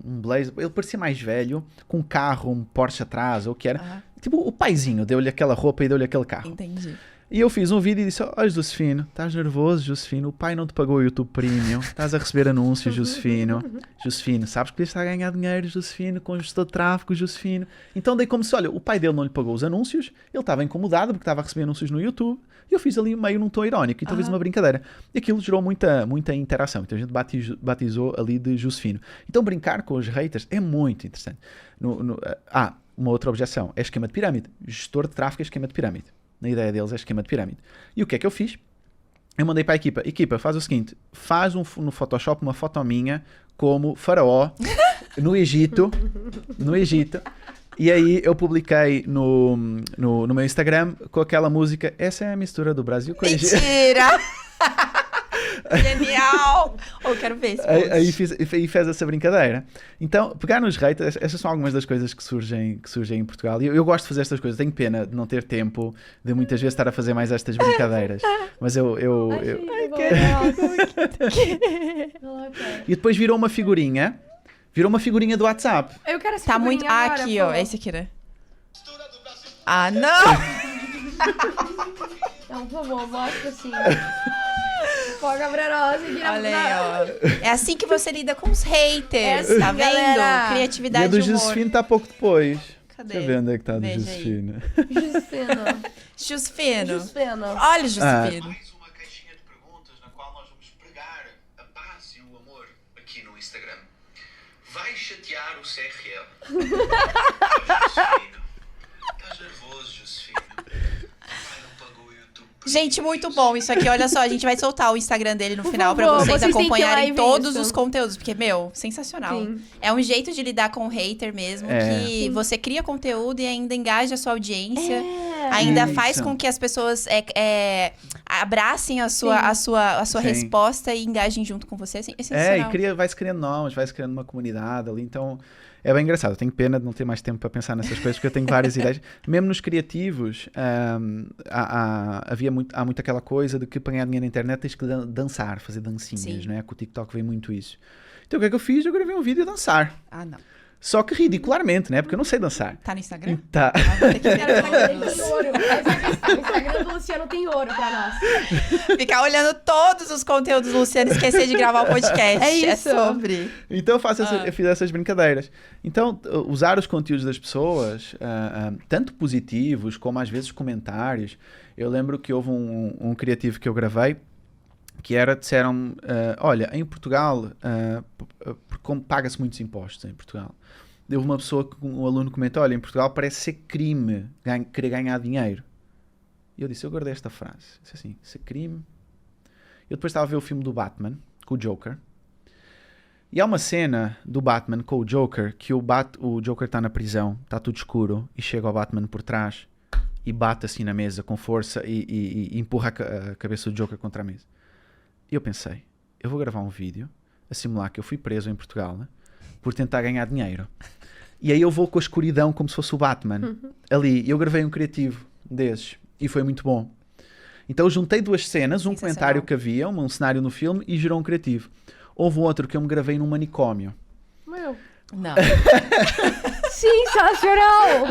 um blazer, ele parecia mais velho, com um carro, um Porsche atrás, ou o que era. Tipo, o paizinho deu-lhe aquela roupa e deu-lhe aquele carro. Entendi. E eu fiz um vídeo e disse, Josefino, estás nervoso, Josefino? O pai não te pagou o YouTube Premium, estás a receber anúncios, Josefino. Josefino, sabes que está a ganhar dinheiro, Josefino, com gestor de tráfego, Josefino. Então dei como se, olha, o pai dele não lhe pagou os anúncios, ele estava incomodado porque estava a receber anúncios no YouTube, e eu fiz ali meio num tom irónico, e talvez uma brincadeira. E aquilo gerou muita interação, então a gente batizou ali de Josefino. Então brincar com os haters é muito interessante. Uma outra objeção, é esquema de pirâmide. Gestor de tráfego é esquema de pirâmide. Na ideia deles é esquema de pirâmide. E o que é que eu fiz? Eu mandei para a equipa, faz o seguinte, faz no Photoshop uma foto minha como faraó no Egito, E aí eu publiquei no meu Instagram com aquela música, essa é a mistura do Brasil com a Argentina. Mentira! Genial! Eu quero ver esse post. Aí fez essa brincadeira. Então, pegar nos haters, essas são algumas das coisas que surgem em Portugal. E eu gosto de fazer estas coisas. Tenho pena de não ter tempo de muitas vezes estar a fazer mais estas brincadeiras. Mas E depois virou uma figurinha. Virou uma figurinha do WhatsApp. Eu quero essa Tá figurinha muito... agora, aqui, pô. ó. Esse aqui, né? Ah, não! Não, por favor, mostra assim. Pô, Gabriela, você vira Olha aí, ó. É assim que você lida com os haters, assim, tá vendo? galera. E Criatividade a do e humor. Josefino está pouco depois. Cadê? Deixa eu ver onde é que está a do Veja aí. Josefino. Justina. Jusfino. Justina. Olha, Jusfino. Mais uma caixinha de perguntas na qual nós vamos pregar a paz e o amor aqui no Instagram. Vai chatear o CRL? Josefino. Estás nervoso, Josefino? Pai não pagou o YouTube. Gente, muito bom isso aqui. Olha só, a gente vai soltar o Instagram dele no Por final pra favor, vocês vocês têm que ir lá acompanharem e ver todos isso. os conteúdos. Porque, meu, sensacional. Sim. É um jeito de lidar com o hater mesmo, É. que Sim. você cria conteúdo e ainda engaja a sua audiência. Ainda Isso. faz com que as pessoas abracem a sua Sim. resposta e engajem junto com você. É sensacional. E vai se criando nomes, vai se criando uma comunidade ali. Então, é bem engraçado. Eu tenho pena de não ter mais tempo para pensar nessas coisas, porque eu tenho várias ideias. Mesmo nos criativos, há muito aquela coisa de que para ganhar dinheiro na internet tens que dançar, fazer dancinhas, Sim. né? Com o TikTok vem muito isso. Então, o que é que eu fiz? Eu gravei um vídeo a dançar. Ah, não. Só que ridicularmente, né? Porque eu não sei dançar. Tá no Instagram? Tá. Ah, vou ter que ver Cara, o Instagram todos. tem ouro. Essa é a questão. O Instagram do Luciano tem ouro pra nós. Ficar olhando todos os conteúdos do Luciano e esquecer de gravar o podcast. É isso. sobre. Então eu fiz essas brincadeiras. Então, usar os conteúdos das pessoas, tanto positivos como às vezes comentários. Eu lembro que houve um criativo que eu gravei que disseram, olha, em Portugal, como paga-se muitos impostos em Portugal. Houve uma pessoa, um aluno comentou, olha, em Portugal parece ser crime querer ganhar dinheiro. E eu disse, eu guardei esta frase. Disse assim, isso é crime. Eu depois estava a ver o filme do Batman, com o Joker. E há uma cena do Batman com o Joker, que o Joker está na prisão, está tudo escuro, e chega o Batman por trás e bate assim na mesa com força e empurra a cabeça do Joker contra a mesa. E eu pensei, eu vou gravar um vídeo a simular que eu fui preso em Portugal, né, por tentar ganhar dinheiro. E aí eu vou com a escuridão como se fosse o Batman. Ali, eu gravei um criativo desses e foi muito bom. Então eu juntei duas cenas, um Sensacional. comentário que havia, um cenário no filme e gerou um criativo. Houve outro que eu me gravei num manicômio. Meu. Não. Sensacional!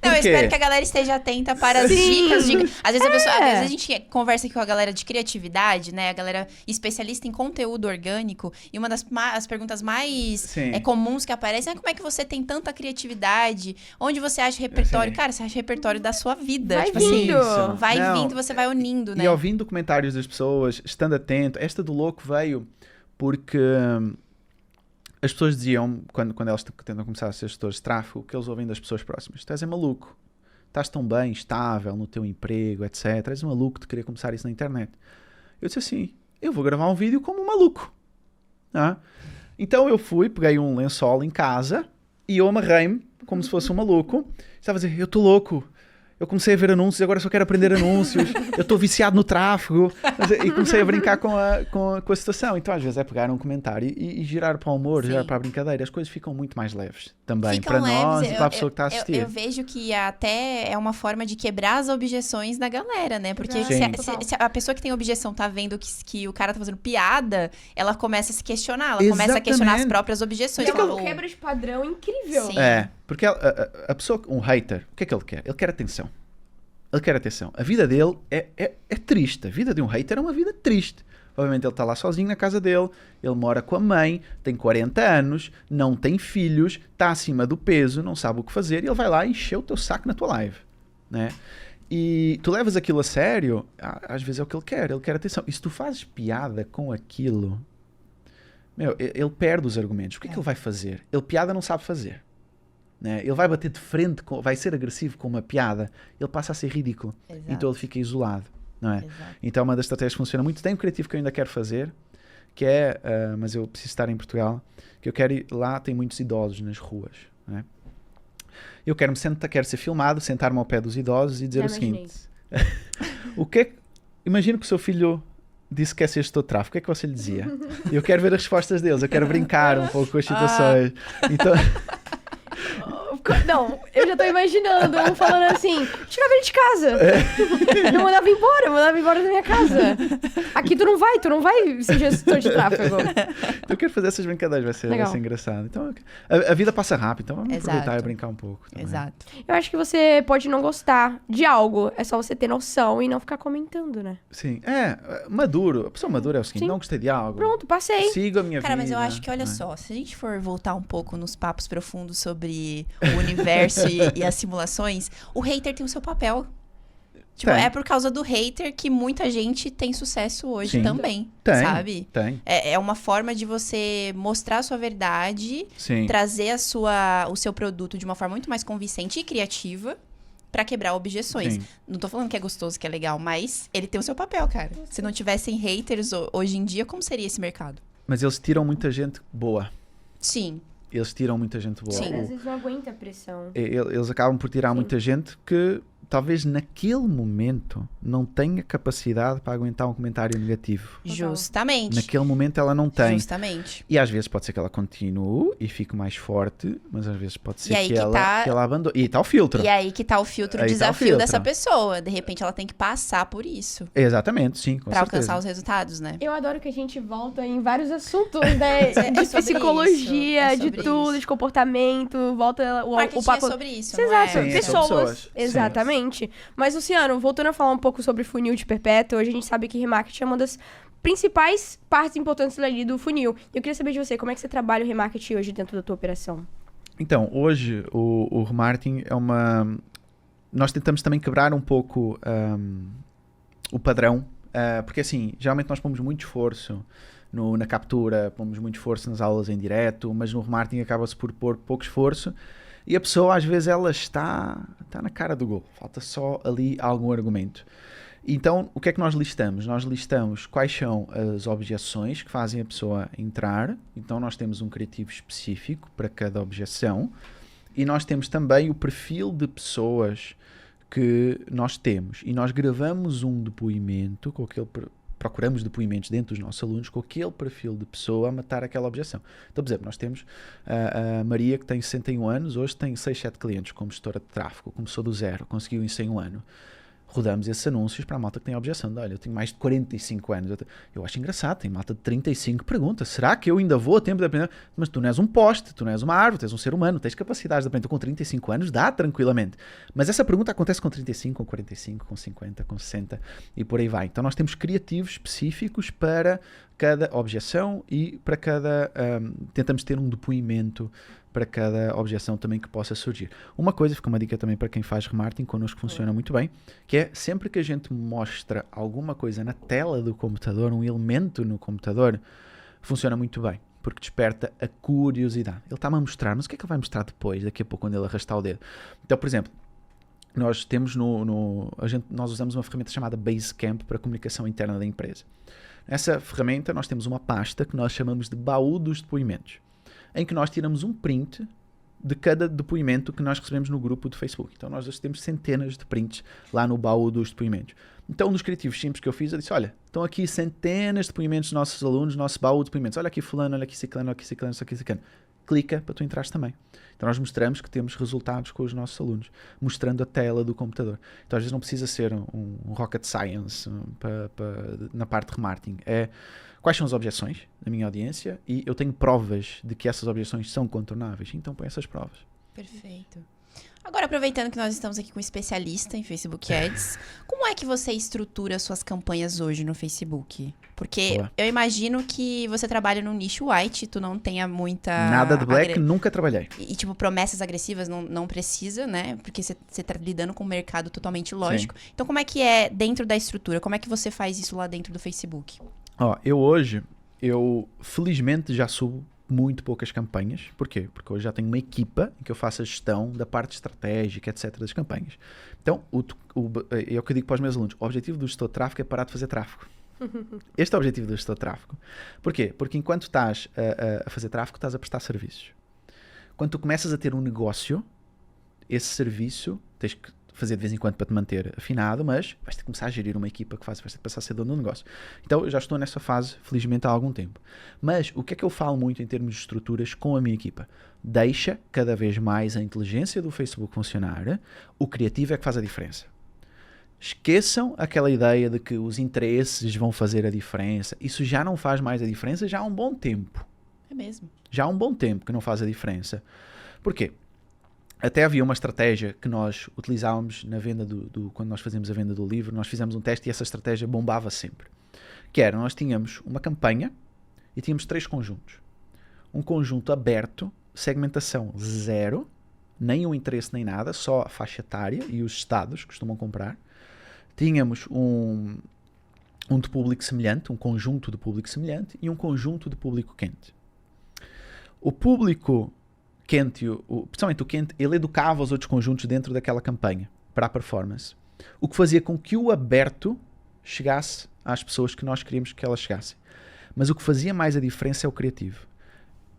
Não, eu quê? espero que a galera esteja atenta para as Sim. dicas. Às vezes às vezes a gente conversa aqui com a galera de criatividade, né? A galera especialista em conteúdo orgânico. E uma das as perguntas mais Sim. comuns que aparecem é como é que você tem tanta criatividade? Onde você acha repertório? Sim. Cara, você acha repertório da sua vida. Vai tipo vindo. assim, vai Não, vindo, você vai unindo, né? E ouvindo comentários das pessoas, estando atento, esta do louco veio porque as pessoas diziam, quando elas tentam começar a ser gestores de tráfego, que eles ouvem das pessoas próximas. Tu és maluco. Estás tão bem, estável no teu emprego, etc. És maluco de querer começar isso na internet. Eu disse assim, eu vou gravar um vídeo como um maluco. Então eu peguei um lençol em casa e eu amarrei-me como se fosse um maluco. Estava a dizer, eu estou louco. Eu comecei a ver anúncios, agora só quero aprender anúncios. Eu estou viciado no tráfego. E comecei a brincar com a situação. Então, às vezes, é pegar um comentário e girar para o humor, Sim. girar para a brincadeira. As coisas ficam muito mais leves também. Ficam Para leves. nós e para a pessoa que está a assistir. Eu vejo que até é uma forma de quebrar as objeções da galera, né? Porque Sim. se a pessoa que tem objeção tá vendo que o cara tá fazendo piada, ela começa a se questionar. Ela começa a questionar as Exatamente. próprias E objeções. é Fala, uma quebra de padrão incrível. Sim. É, porque a pessoa, um hater, o que é que ele quer? Ele quer atenção. Ele quer atenção. A vida dele é triste. A vida de um hater é uma vida triste. Obviamente ele está lá sozinho na casa dele, ele mora com a mãe, tem 40 anos, não tem filhos, está acima do peso, não sabe o que fazer, e ele vai lá encher o teu saco na tua live. Né? E tu levas aquilo a sério, às vezes é o que ele quer atenção. E se tu fazes piada com aquilo, ele perde os argumentos. O que é que ele vai fazer? Ele piada não sabe fazer. Né? Ele vai bater de frente, vai ser agressivo com uma piada, ele passa a ser ridículo. Exato. Então ele fica isolado. Não é? Exato. Então uma das estratégias que funciona muito. Tem um criativo que eu ainda quero fazer, que é, mas eu preciso estar em Portugal, que eu quero ir lá, tem muitos idosos nas ruas. Não é? Eu quero ser filmado, sentar-me ao pé dos idosos e dizer Já o imaginei seguinte. O que é que... Imagina que o seu filho disse que quer ser gestor de tráfego. O que é que você lhe dizia? Eu quero ver as respostas deles. Eu quero brincar um pouco com as situações. Então... Não, eu já tô imaginando um falando assim, tirava ele de casa. Eu mandava embora da minha casa. Aqui tu não vai ser gestor de tráfego. Eu quero fazer essas brincadeiras, vai ser engraçado. Então, a vida passa rápido, então vamos aproveitar e brincar um pouco. Também. Exato. Eu acho que você pode não gostar de algo, é só você ter noção e não ficar comentando, né? Sim, maduro. A pessoa madura é o seguinte, Sim. não gostei de algo. Pronto, passei. Sigo a minha vida. Cara, mas eu acho que, olha só, se a gente for voltar um pouco nos papos profundos sobre o universo e as simulações, o hater tem o seu papel. Tipo, Tem. é por causa do hater que muita gente tem sucesso hoje Sim. também, Tem, sabe? tem. É uma forma de você mostrar a sua verdade, Sim. trazer o seu produto de uma forma muito mais convincente e criativa pra quebrar objeções. Sim. Não tô falando que é gostoso, que é legal, mas ele tem o seu papel, cara. Se não tivessem haters hoje em dia, como seria esse mercado? Mas eles tiram muita gente boa. Sim. Eles tiram muita gente boa. Sim. Às vezes não aguenta a pressão. Eles acabam por tirar muita gente que talvez naquele momento não tenha capacidade para aguentar um comentário negativo. Justamente. Naquele momento ela não tem. Justamente. E às vezes pode ser que ela continue e fique mais forte, mas às vezes pode ser E aí que que ela abandone. E está o filtro. E aí que tá o filtro, o Aí tá o desafio filtro. dessa pessoa. De repente ela tem que passar por isso Exatamente, sim, com pra certeza. alcançar os resultados, né? Eu adoro que a gente volta em vários assuntos, né? De sobre psicologia, isso, de sobre tudo, isso. de comportamento, volta Marketing o papo... é sobre isso, Exato, não é? Sim, é sobre pessoas. pessoas. Exatamente. Mas, Luciano, voltando a falar um pouco sobre funil de perpétuo, hoje a gente sabe que remarketing é uma das principais partes importantes ali do funil. Eu queria saber de você, como é que você trabalha o remarketing hoje dentro da tua operação? Então, hoje o remarketing é uma... Nós tentamos também quebrar um pouco o padrão, porque assim, geralmente nós pomos muito esforço na captura, pomos muito esforço nas aulas em direto, mas no remarketing acaba-se por pôr pouco esforço e a pessoa às vezes ela está na cara do gol, falta só ali algum argumento. Então, o que é que nós listamos? Nós listamos quais são as objeções que fazem a pessoa entrar, então nós temos um criativo específico para cada objeção e nós temos também o perfil de pessoas que nós temos e nós gravamos um depoimento com aquele... Procuramos depoimentos dentro dos nossos alunos com aquele perfil de pessoa a matar aquela objeção. Então, por exemplo, nós temos a Maria, que tem 61 anos, hoje tem 6, 7 clientes como gestora de tráfego, começou do zero, conseguiu isso em um ano. Rodamos esses anúncios para a malta que tem a objeção de, olha, eu tenho mais de 45 anos. Eu acho engraçado, tem malta de 35 pergunta, será que eu ainda vou a tempo de aprender? Mas tu não és um poste, tu não és uma árvore, tu és um ser humano, tens capacidade de aprender com 35 anos, dá tranquilamente. Mas essa pergunta acontece com 35, com 45, com 50, com 60 e por aí vai. Então nós temos criativos específicos para cada objeção e para cada... tentamos ter um depoimento para cada objeção também que possa surgir. Uma coisa, fica uma dica também para quem faz remarketing, connosco funciona muito bem, que é sempre que a gente mostra alguma coisa na tela do computador, um elemento no computador, funciona muito bem, porque desperta a curiosidade. Ele está-me a mostrar, mas o que é que ele vai mostrar depois, daqui a pouco, quando ele arrastar o dedo? Então, por exemplo, nós temos nós usamos uma ferramenta chamada Basecamp para a comunicação interna da empresa. Nessa ferramenta nós temos uma pasta que nós chamamos de baú dos depoimentos, em que nós tiramos um print de cada depoimento que nós recebemos no grupo do Facebook. Então nós hoje temos centenas de prints lá no baú dos depoimentos. Então um dos criativos simples que eu fiz, eu disse, olha, estão aqui centenas de depoimentos dos nossos alunos, nosso baú de depoimentos. Olha aqui fulano, olha aqui ciclano, olha aqui ciclano, olha aqui ciclano. Clica para tu entrares também. Então nós mostramos que temos resultados com os nossos alunos, mostrando a tela do computador. Então às vezes não precisa ser um rocket science na parte de remarketing. É quais são as objeções da minha audiência e eu tenho provas de que essas objeções são contornáveis. Então põe essas provas. Perfeito. Agora, aproveitando que nós estamos aqui com um especialista em Facebook Ads, como é que você estrutura suas campanhas hoje no Facebook? Porque Boa. eu imagino que você trabalha num nicho white, tu não tenha muita... Nada de black, nunca trabalhei. E, tipo, promessas agressivas não precisa, né? Porque você tá lidando com um mercado totalmente lógico. Sim. Então, como é que é dentro da estrutura? Como é que você faz isso lá dentro do Facebook? Ó, eu felizmente já subo muito poucas campanhas. Porquê? Porque hoje já tenho uma equipa em que eu faço a gestão da parte estratégica, etc. das campanhas. Então, é o que eu digo para os meus alunos. O objetivo do gestor de tráfego é parar de fazer tráfego. Este é o objetivo do gestor de tráfego. Porquê? Porque enquanto estás a fazer tráfego, estás a prestar serviços. Quando tu começas a ter um negócio, esse serviço tens que fazer de vez em quando para te manter afinado, mas vais ter que começar a gerir uma equipa que faz, vais ter que passar a ser dono do negócio. Então eu já estou nessa fase, felizmente, há algum tempo. Mas o que é que eu falo muito em termos de estruturas com a minha equipa? Deixa cada vez mais a inteligência do Facebook funcionar, o criativo é que faz a diferença. Esqueçam aquela ideia de que os interesses vão fazer a diferença. Isso já não faz mais a diferença já há um bom tempo. É mesmo. Já há um bom tempo que não faz a diferença. Porquê? Até havia uma estratégia que nós utilizávamos na venda quando nós fazíamos a venda do livro, nós fizemos um teste e essa estratégia bombava sempre. Que era, nós tínhamos uma campanha e tínhamos 3 conjuntos. Um conjunto aberto, segmentação 0, nem o interesse nem nada, só a faixa etária e os estados costumam comprar. Tínhamos um de público semelhante, um conjunto de público semelhante e um conjunto de público quente. O público quente, principalmente o quente, ele educava os outros conjuntos dentro daquela campanha para a performance. O que fazia com que o aberto chegasse às pessoas que nós queríamos que elas chegassem. Mas o que fazia mais a diferença é o criativo.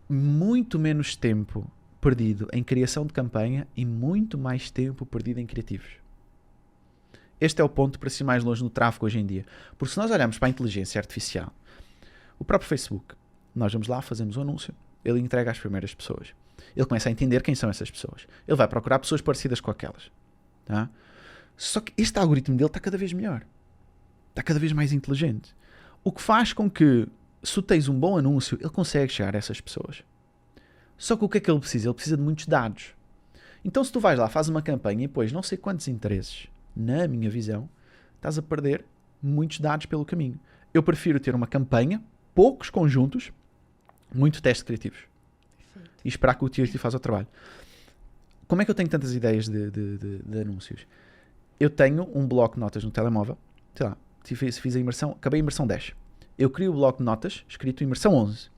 Muito menos tempo perdido em criação de campanha e muito mais tempo perdido em criativos. Este é o ponto para se ir mais longe no tráfego hoje em dia. Porque se nós olharmos para a inteligência artificial, o próprio Facebook, nós vamos lá, fazemos um anúncio, ele entrega às primeiras pessoas. Ele começa a entender quem são essas pessoas. Ele vai procurar pessoas parecidas com aquelas. Tá? Só que este algoritmo dele está cada vez melhor. Está cada vez mais inteligente. O que faz com que, se tu tens um bom anúncio, ele consegue chegar a essas pessoas. Só que o que é que ele precisa? Ele precisa de muitos dados. Então se tu vais lá, fazes uma campanha e depois não sei quantos interesses, na minha visão, estás a perder muitos dados pelo caminho. Eu prefiro ter uma campanha, poucos conjuntos, muito testes criativos. Perfeito. E esperar que o criativo faça o trabalho. Como é que eu tenho tantas ideias de anúncios? Eu tenho um bloco de notas no telemóvel, sei lá, fiz a imersão, acabei a imersão 10. Eu crio o bloco de notas, escrito imersão 11.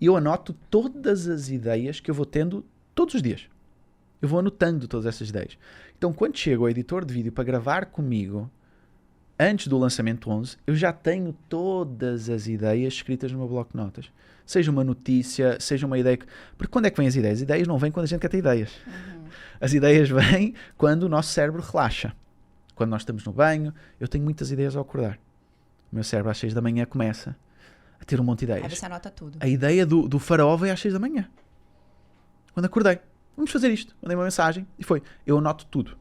E eu anoto todas as ideias que eu vou tendo todos os dias. Eu vou anotando todas essas ideias. Então, quando chego ao editor de vídeo para gravar comigo, antes do lançamento 11, eu já tenho todas as ideias escritas no meu bloco de notas. Seja uma notícia, seja uma ideia... Porque quando é que vêm as ideias? As ideias não vêm quando a gente quer ter ideias. Uhum. As ideias vêm quando o nosso cérebro relaxa. Quando nós estamos no banho, eu tenho muitas ideias ao acordar. O meu cérebro às 6 da manhã começa a ter um monte de ideias. Aí você anota tudo. A ideia do faraó veio às 6 da manhã. Quando acordei. Vamos fazer isto. Mandei uma mensagem e foi. Eu anoto tudo.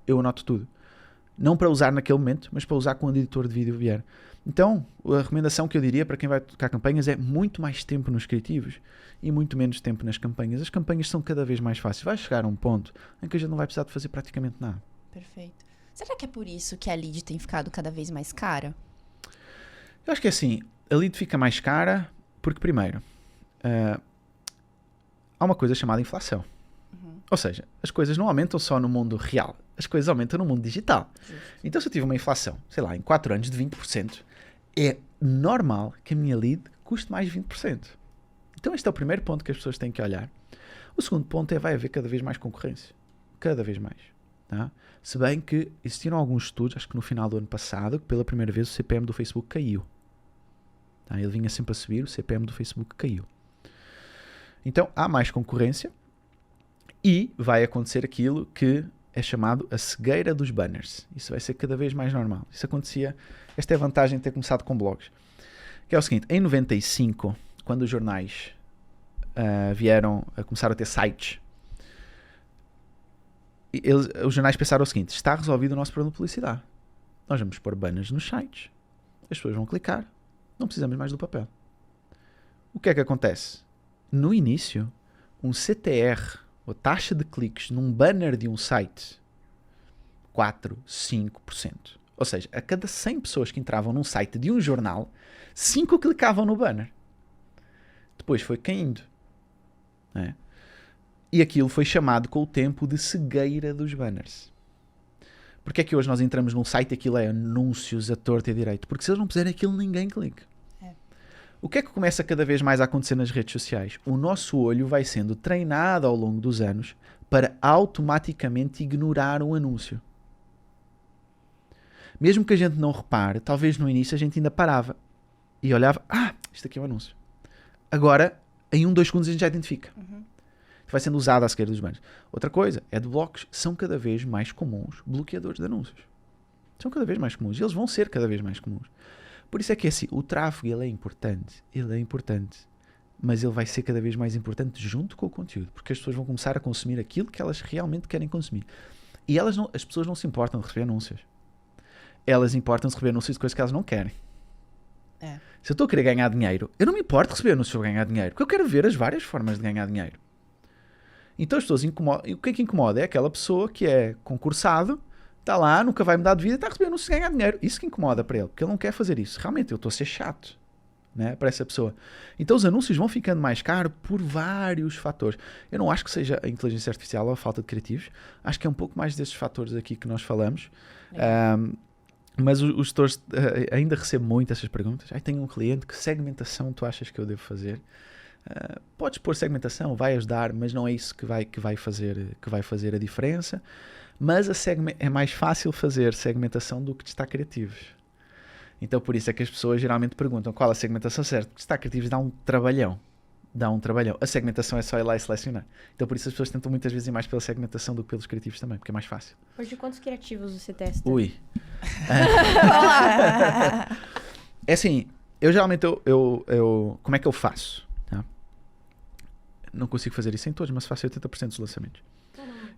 Eu anoto tudo. Não para usar naquele momento, mas para usar quando o editor de vídeo vier. Então, a recomendação que eu diria para quem vai tocar campanhas é muito mais tempo nos criativos e muito menos tempo nas campanhas. As campanhas são cada vez mais fáceis. Vai chegar a um ponto em que a gente não vai precisar de fazer praticamente nada. Perfeito. Será que é por isso que a lead tem ficado cada vez mais cara? Eu acho que é assim. A lead fica mais cara porque, primeiro, há uma coisa chamada inflação. Ou seja, as coisas não aumentam só no mundo real, as coisas aumentam no mundo digital. Justo. Então, se eu tive uma inflação, sei lá, em 4 anos de 20%, é normal que a minha lead custe mais de 20%. Então, este é o primeiro ponto que as pessoas têm que olhar. O segundo ponto é vai haver cada vez mais concorrência. Cada vez mais. Tá? Se bem que existiram alguns estudos, acho que no final do ano passado, que pela primeira vez o CPM do Facebook caiu. Tá? Ele vinha sempre a subir, o CPM do Facebook caiu. Então, há mais concorrência. E vai acontecer aquilo que é chamado a cegueira dos banners. Isso vai ser cada vez mais normal. Isso acontecia... Esta é a vantagem de ter começado com blogs. Que é o seguinte, em 95, quando os jornais vieram a começar a ter sites, os jornais pensaram o seguinte, está resolvido o nosso problema de publicidade. Nós vamos pôr banners nos sites. As pessoas vão clicar. Não precisamos mais do papel. O que é que acontece? No início, um CTR... a taxa de cliques num banner de um site, 4, 5%. Ou seja, a cada 100 pessoas que entravam num site de um jornal, 5 clicavam no banner. Depois foi caindo. Né? E aquilo foi chamado com o tempo de cegueira dos banners. Porque é que hoje nós entramos num site e aquilo é anúncios a torto e a direito? Porque se eles não puserem aquilo, ninguém clica. O que é que começa cada vez mais a acontecer nas redes sociais? O nosso olho vai sendo treinado ao longo dos anos para automaticamente ignorar um anúncio. Mesmo que a gente não repare, talvez no início a gente ainda parava e olhava, isto aqui é um anúncio. Agora, em 1, 2 segundos a gente já identifica. Uhum. vai sendo usado à esquerda dos banners. Outra coisa, adblocks são cada vez mais comuns, bloqueadores de anúncios. São cada vez mais comuns e eles vão ser cada vez mais comuns. Por isso é que assim, o tráfego ele é importante, mas ele vai ser cada vez mais importante junto com o conteúdo, porque as pessoas vão começar a consumir aquilo que elas realmente querem consumir. E as pessoas não se importam de receber anúncios. Elas importam de receber anúncios de coisas que elas não querem. É. Se eu estou a querer ganhar dinheiro, eu não me importo de receber anúncios para ganhar dinheiro, porque eu quero ver as várias formas de ganhar dinheiro. Então as pessoas incomodam. E o que é que incomoda? É aquela pessoa que é concursado, está lá, nunca vai mudar de vida, está a receber anúncios de ganhar dinheiro. Isso que incomoda para ele, porque ele não quer fazer isso. Realmente, eu estou a ser chato, né, para essa pessoa. Então os anúncios vão ficando mais caros por vários fatores. Eu não acho que seja a inteligência artificial ou a falta de criativos. Acho que é um pouco mais desses fatores aqui que nós falamos. Mas os gestores ainda recebo muito essas perguntas. Tenho um cliente, que segmentação tu achas que eu devo fazer? Podes pôr segmentação, vai ajudar, mas não é isso que vai fazer a diferença. Mas é mais fácil fazer segmentação do que testar criativos. Então por isso é que as pessoas geralmente perguntam qual a segmentação certa. Testar criativos dá um trabalhão. A segmentação é só ir lá e selecionar. Então por isso as pessoas tentam muitas vezes ir mais pela segmentação do que pelos criativos também, porque é mais fácil. Hoje, quantos criativos você testa? Ui. É assim, eu geralmente, como é que eu faço? Tá? Não consigo fazer isso em todos, mas faço 80% dos lançamentos.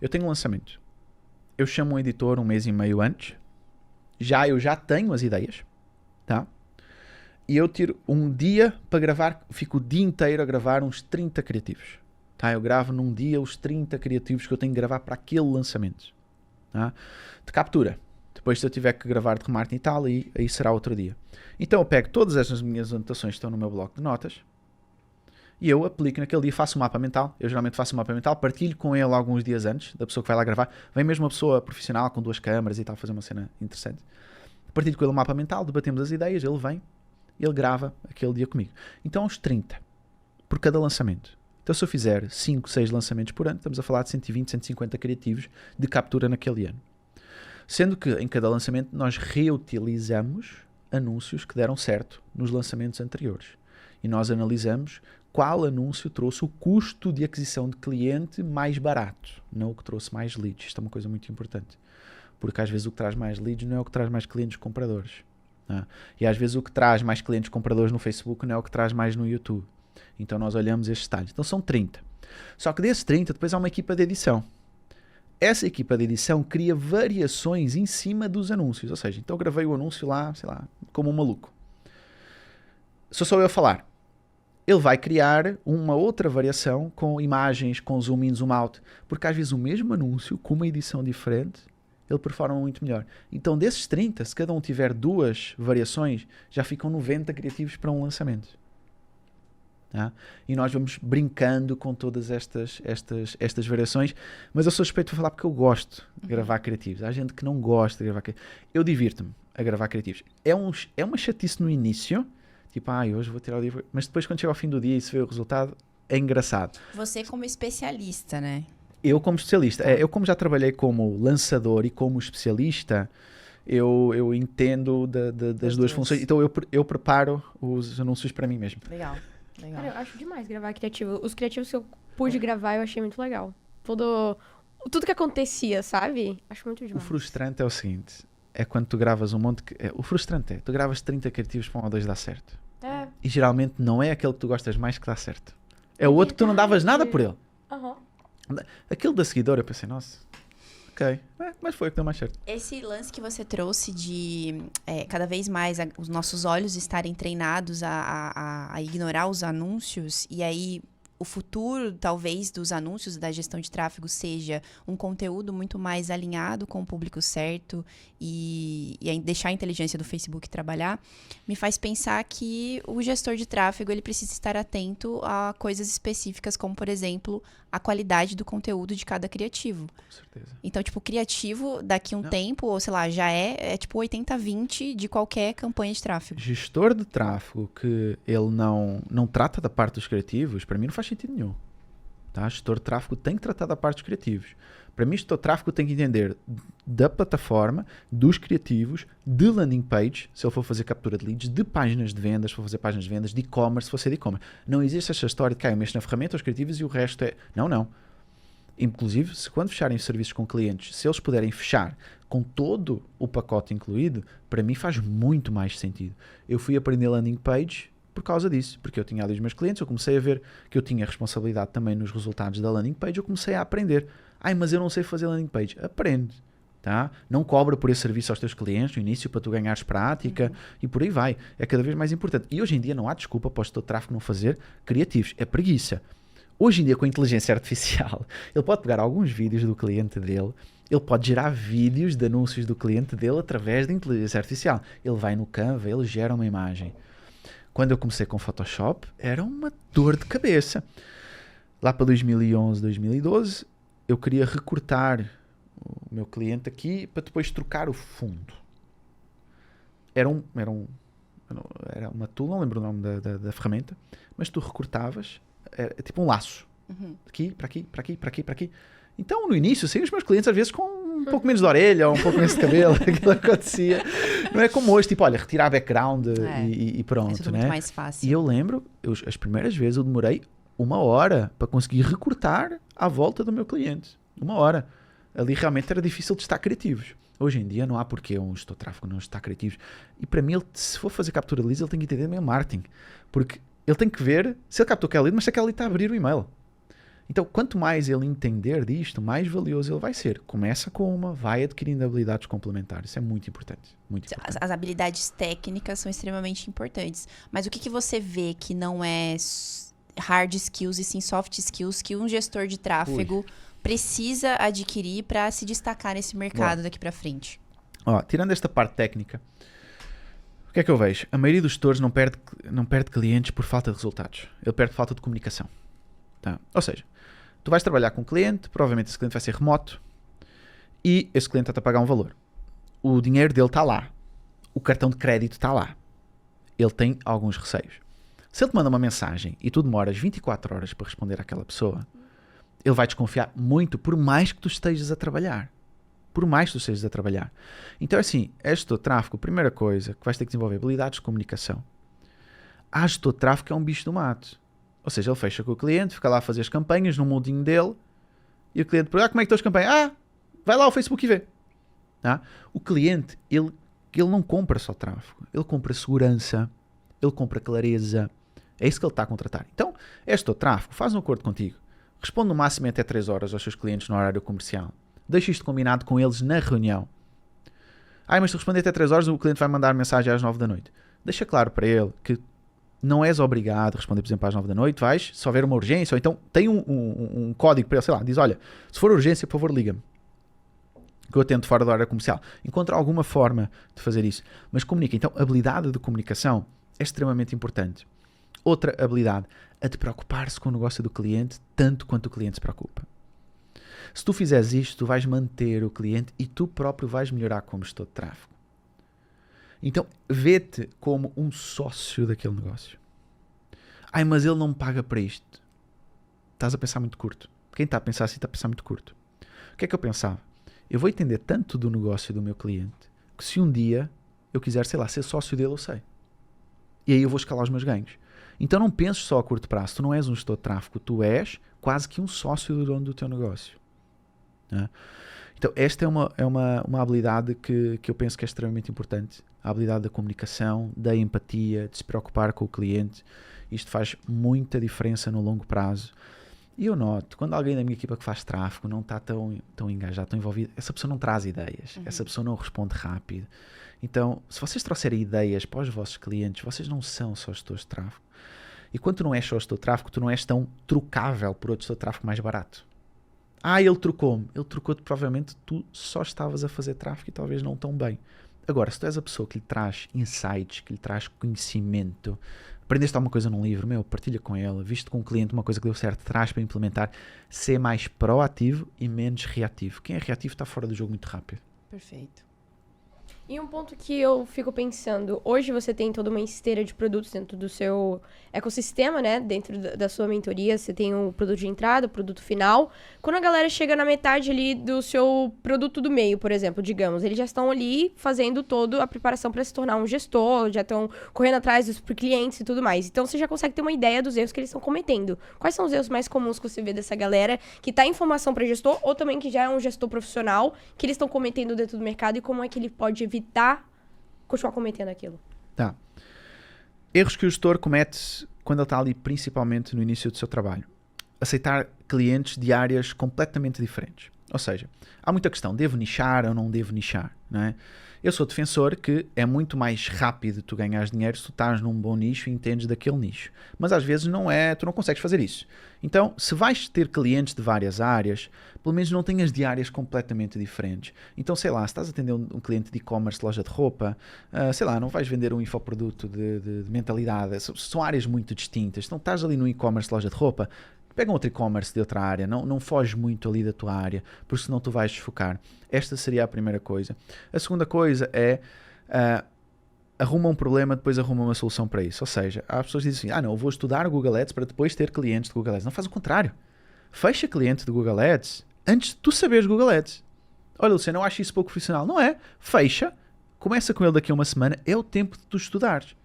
Eu tenho um lançamento. Eu chamo um editor 1 mês e meio antes. Eu já tenho as ideias. Tá? E eu tiro um dia para gravar, fico o dia inteiro a gravar uns 30 criativos. Tá? Eu gravo num dia os 30 criativos que eu tenho que gravar para aquele lançamento. Tá? De captura. Depois, se eu tiver que gravar de remarketing e tal, aí será outro dia. Então eu pego todas essas minhas anotações que estão no meu bloco de notas e eu aplico naquele dia, faço um mapa mental. Eu geralmente faço um mapa mental, partilho com ele alguns dias antes da pessoa que vai lá gravar. Vem mesmo uma pessoa profissional com 2 câmaras e tal, fazer uma cena interessante. Partilho com ele o mapa mental, debatemos as ideias, ele vem, ele grava aquele dia comigo. Então, aos 30 por cada lançamento. Então, se eu fizer 5, 6 lançamentos por ano, estamos a falar de 120, 150 criativos de captura naquele ano. Sendo que em cada lançamento nós reutilizamos anúncios que deram certo nos lançamentos anteriores. E nós analisamos qual anúncio trouxe o custo de aquisição de cliente mais barato, não o que trouxe mais leads. Isto é uma coisa muito importante. Porque às vezes o que traz mais leads não é o que traz mais clientes compradores. Tá? E às vezes o que traz mais clientes compradores no Facebook não é o que traz mais no YouTube. Então nós olhamos estes detalhes. Então são 30. Só que desses 30 depois há uma equipa de edição. Essa equipa de edição cria variações em cima dos anúncios. Ou seja, então eu gravei o anúncio lá, sei lá, como um maluco. Sou eu a falar. Ele vai criar uma outra variação com imagens, com zoom in, zoom out. Porque às vezes o mesmo anúncio, com uma edição diferente, ele performa muito melhor. Então desses 30, se cada um tiver 2 variações, já ficam 90 criativos para um lançamento. Tá? E nós vamos brincando com todas estas variações, mas eu sou suspeito de falar porque eu gosto de gravar criativos. Há gente que não gosta de gravar criativos. Eu divirto-me a gravar criativos. É uma chatice no início, tipo, hoje vou tirar o dia, mas depois quando chega ao fim do dia e se vê o resultado, é engraçado. Você como especialista, né? Eu como especialista, eu como já trabalhei como lançador e como especialista, eu entendo das duas funções, então eu preparo os anúncios para mim mesmo. Legal. Cara, eu acho demais gravar criativo. Os criativos que eu pude gravar, eu achei muito legal. Tudo que acontecia, sabe? Acho muito demais. O frustrante é o seguinte, é quando tu gravas um monte... O frustrante tu gravas 30 criativos para 1 ou 2 dar certo. É. E geralmente não é aquele que tu gostas mais que dá certo. É o outro que tu não davas nada por ele. Aham. Aquele da seguidora, eu pensei, nossa, ok, mas foi o que deu mais certo. Esse lance que você trouxe de cada vez mais os nossos olhos estarem treinados a ignorar os anúncios, e aí o futuro, talvez, dos anúncios da gestão de tráfego seja um conteúdo muito mais alinhado com o público certo e deixar a inteligência do Facebook trabalhar, me faz pensar que o gestor de tráfego ele precisa estar atento a coisas específicas, como, por exemplo, a qualidade do conteúdo de cada criativo. Com certeza. Então, tipo, criativo, daqui um tempo, ou sei lá, já é tipo 80-20 de qualquer campanha de tráfego. Gestor de tráfego que ele não trata da parte dos criativos, para mim não faz sentido nenhum. Tá? Gestor de tráfego tem que tratar da parte dos criativos. Para mim, gestor de tráfego tem que entender da plataforma, dos criativos, de landing page, se ele for fazer captura de leads, de páginas de vendas, se for fazer páginas de vendas, de e-commerce, se for ser de e-commerce. Não existe essa história de que eu mexo na ferramenta, os criativos e o resto é... Não. Inclusive, se quando fecharem serviços com clientes, se eles puderem fechar com todo o pacote incluído, para mim faz muito mais sentido. Eu fui aprender landing page por causa disso, porque eu tinha ali os meus clientes, eu comecei a ver que eu tinha responsabilidade também nos resultados da landing page, eu comecei a aprender. Mas eu não sei fazer landing page. Aprende, tá? Não cobra por esse serviço aos teus clientes no início para tu ganhares prática e por aí vai. É cada vez mais importante. E hoje em dia não há desculpa para o gestor de tráfego não fazer criativos. É preguiça. Hoje em dia, com a inteligência artificial, ele pode pegar alguns vídeos do cliente dele, ele pode gerar vídeos de anúncios do cliente dele através da inteligência artificial. Ele vai no Canva, ele gera uma imagem. Quando eu comecei com Photoshop, era uma dor de cabeça. Lá para 2011, 2012, eu queria recortar o meu cliente aqui para depois trocar o fundo. Era uma tool, não lembro o nome da ferramenta, mas tu recortavas, era tipo um laço. Aqui, para aqui, para aqui, para aqui, para aqui. Então, no início, saíam os meus clientes às vezes com um pouco menos de orelha ou um pouco menos de cabelo, aquilo acontecia. Não é como hoje, tipo, olha, retirar background e pronto, é tudo né? muito mais fácil. E eu lembro, as primeiras vezes eu demorei 1 hora para conseguir recortar à volta do meu cliente. 1 hora. Ali realmente era difícil de estar criativos. Hoje em dia não há porquê um gestor de tráfego não estar criativos. E para mim, se for fazer captura de leads, ele tem que entender meio marketing. Porque ele tem que ver se ele captou aquela lead, mas se aquela lead está a abrir o e-mail. Então, quanto mais ele entender disto, mais valioso ele vai ser. Começa com vai adquirindo habilidades complementares. Isso é muito importante. Muito importante. As habilidades técnicas são extremamente importantes. Mas o que você vê que não é hard skills e sim soft skills que um gestor de tráfego precisa adquirir para se destacar nesse mercado daqui para frente? Tirando esta parte técnica, o que é que eu vejo? A maioria dos gestores não perde clientes por falta de resultados. Ele perde por falta de comunicação. Tá? Ou seja, tu vais trabalhar com um cliente, provavelmente esse cliente vai ser remoto e esse cliente está-te a pagar um valor. O dinheiro dele está lá. O cartão de crédito está lá. Ele tem alguns receios. Se ele te manda uma mensagem e tu demoras 24 horas para responder àquela pessoa, ele vai desconfiar muito, por mais que tu estejas a trabalhar. Por mais que tu estejas a trabalhar. Então, assim, gestor de tráfego, primeira coisa que vais ter que desenvolver habilidades de comunicação. Gestor de tráfego é um bicho do mato. Ou seja, ele fecha com o cliente, fica lá a fazer as campanhas no mundinho dele e o cliente pergunta, como é que estão as campanhas? Vai lá ao Facebook e vê. O cliente, ele não compra só tráfego. Ele compra segurança, ele compra clareza. É isso que ele está a contratar. Então, gestor de tráfego, faz um acordo contigo. Responde no máximo até 3 horas aos seus clientes no horário comercial. Deixa isto combinado com eles na reunião. Mas se responder até 3 horas, o cliente vai mandar mensagem às 9 da noite. Deixa claro para ele que não és obrigado a responder, por exemplo, às 9 da noite, vais, se houver uma urgência, ou então tem um código para ele, sei lá, diz, olha, se for urgência, por favor, liga-me, que eu atendo fora da hora comercial. Encontra alguma forma de fazer isso, mas comunica. Então, a habilidade de comunicação é extremamente importante. Outra habilidade, a de preocupar-se com o negócio do cliente, tanto quanto o cliente se preocupa. Se tu fizeres isto, tu vais manter o cliente e tu próprio vais melhorar como gestor de tráfego. Então, vê-te como um sócio daquele negócio. Mas ele não me paga para isto. Estás a pensar muito curto. Quem está a pensar assim está a pensar muito curto. O que é que eu pensava? Eu vou entender tanto do negócio do meu cliente que se um dia eu quiser, sei lá, ser sócio dele, eu sei. E aí eu vou escalar os meus ganhos. Então não penses só a curto prazo. Tu não és um gestor de tráfego. Tu és quase que um sócio do dono do teu negócio. Então esta é uma habilidade que eu penso que é extremamente importante. A habilidade da comunicação, da empatia, de se preocupar com o cliente. Isto faz muita diferença no longo prazo. E eu noto, quando alguém da minha equipa que faz tráfego não está tão engajado, tão envolvido, essa pessoa não traz ideias, essa pessoa não responde rápido. Então, se vocês trouxerem ideias para os vossos clientes, vocês não são só gestores de tráfego. E quando tu não és só gestor de tráfego, tu não és tão trocável por outro gestor de tráfego mais barato. Ele trocou-me. Ele trocou-te, provavelmente tu só estavas a fazer tráfego e talvez não tão bem. Agora, se tu és a pessoa que lhe traz insights, que lhe traz conhecimento, aprendeste alguma coisa num livro, partilha com ele, viste com um cliente uma coisa que deu certo, traz para implementar, ser mais proativo e menos reativo. Quem é reativo está fora do jogo muito rápido. Perfeito. E um ponto que eu fico pensando, hoje você tem toda uma esteira de produtos dentro do seu ecossistema, né? Dentro da sua mentoria, você tem o produto de entrada, o produto final. Quando a galera chega na metade ali do seu produto do meio, por exemplo, digamos, eles já estão ali fazendo toda a preparação para se tornar um gestor, já estão correndo atrás dos clientes e tudo mais. Então, você já consegue ter uma ideia dos erros que eles estão cometendo. Quais são os erros mais comuns que você vê dessa galera que tá em formação para gestor ou também que já é um gestor profissional que eles estão cometendo dentro do mercado e como é que ele pode evitar continuar cometendo aquilo? Tá. Erros que o gestor comete quando ele está ali, principalmente no início do seu trabalho. Aceitar clientes de áreas completamente diferentes. Ou seja, há muita questão, devo nichar ou não devo nichar, não é? Eu sou defensor que é muito mais rápido tu ganhares dinheiro se tu estás num bom nicho e entendes daquele nicho. Mas às vezes não é, tu não consegues fazer isso. Então, se vais ter clientes de várias áreas, pelo menos não tenhas de áreas completamente diferentes. Então, sei lá, se estás a atender um cliente de e-commerce, loja de roupa, sei lá, não vais vender um infoproduto de mentalidade. São áreas muito distintas. Então, estás ali no e-commerce, loja de roupa, pega um outro e-commerce de outra área, não foges muito ali da tua área, porque senão tu vais desfocar. Esta seria a primeira coisa. A segunda coisa é arruma um problema, depois arruma uma solução para isso. Ou seja, há pessoas que dizem assim, não, eu vou estudar o Google Ads para depois ter clientes de Google Ads. Não, faz o contrário. Fecha cliente de Google Ads antes de tu saberes Google Ads. Olha, Luciano, eu acho isso pouco profissional. Não é. Fecha, começa com ele daqui a uma semana, é o tempo de tu estudares.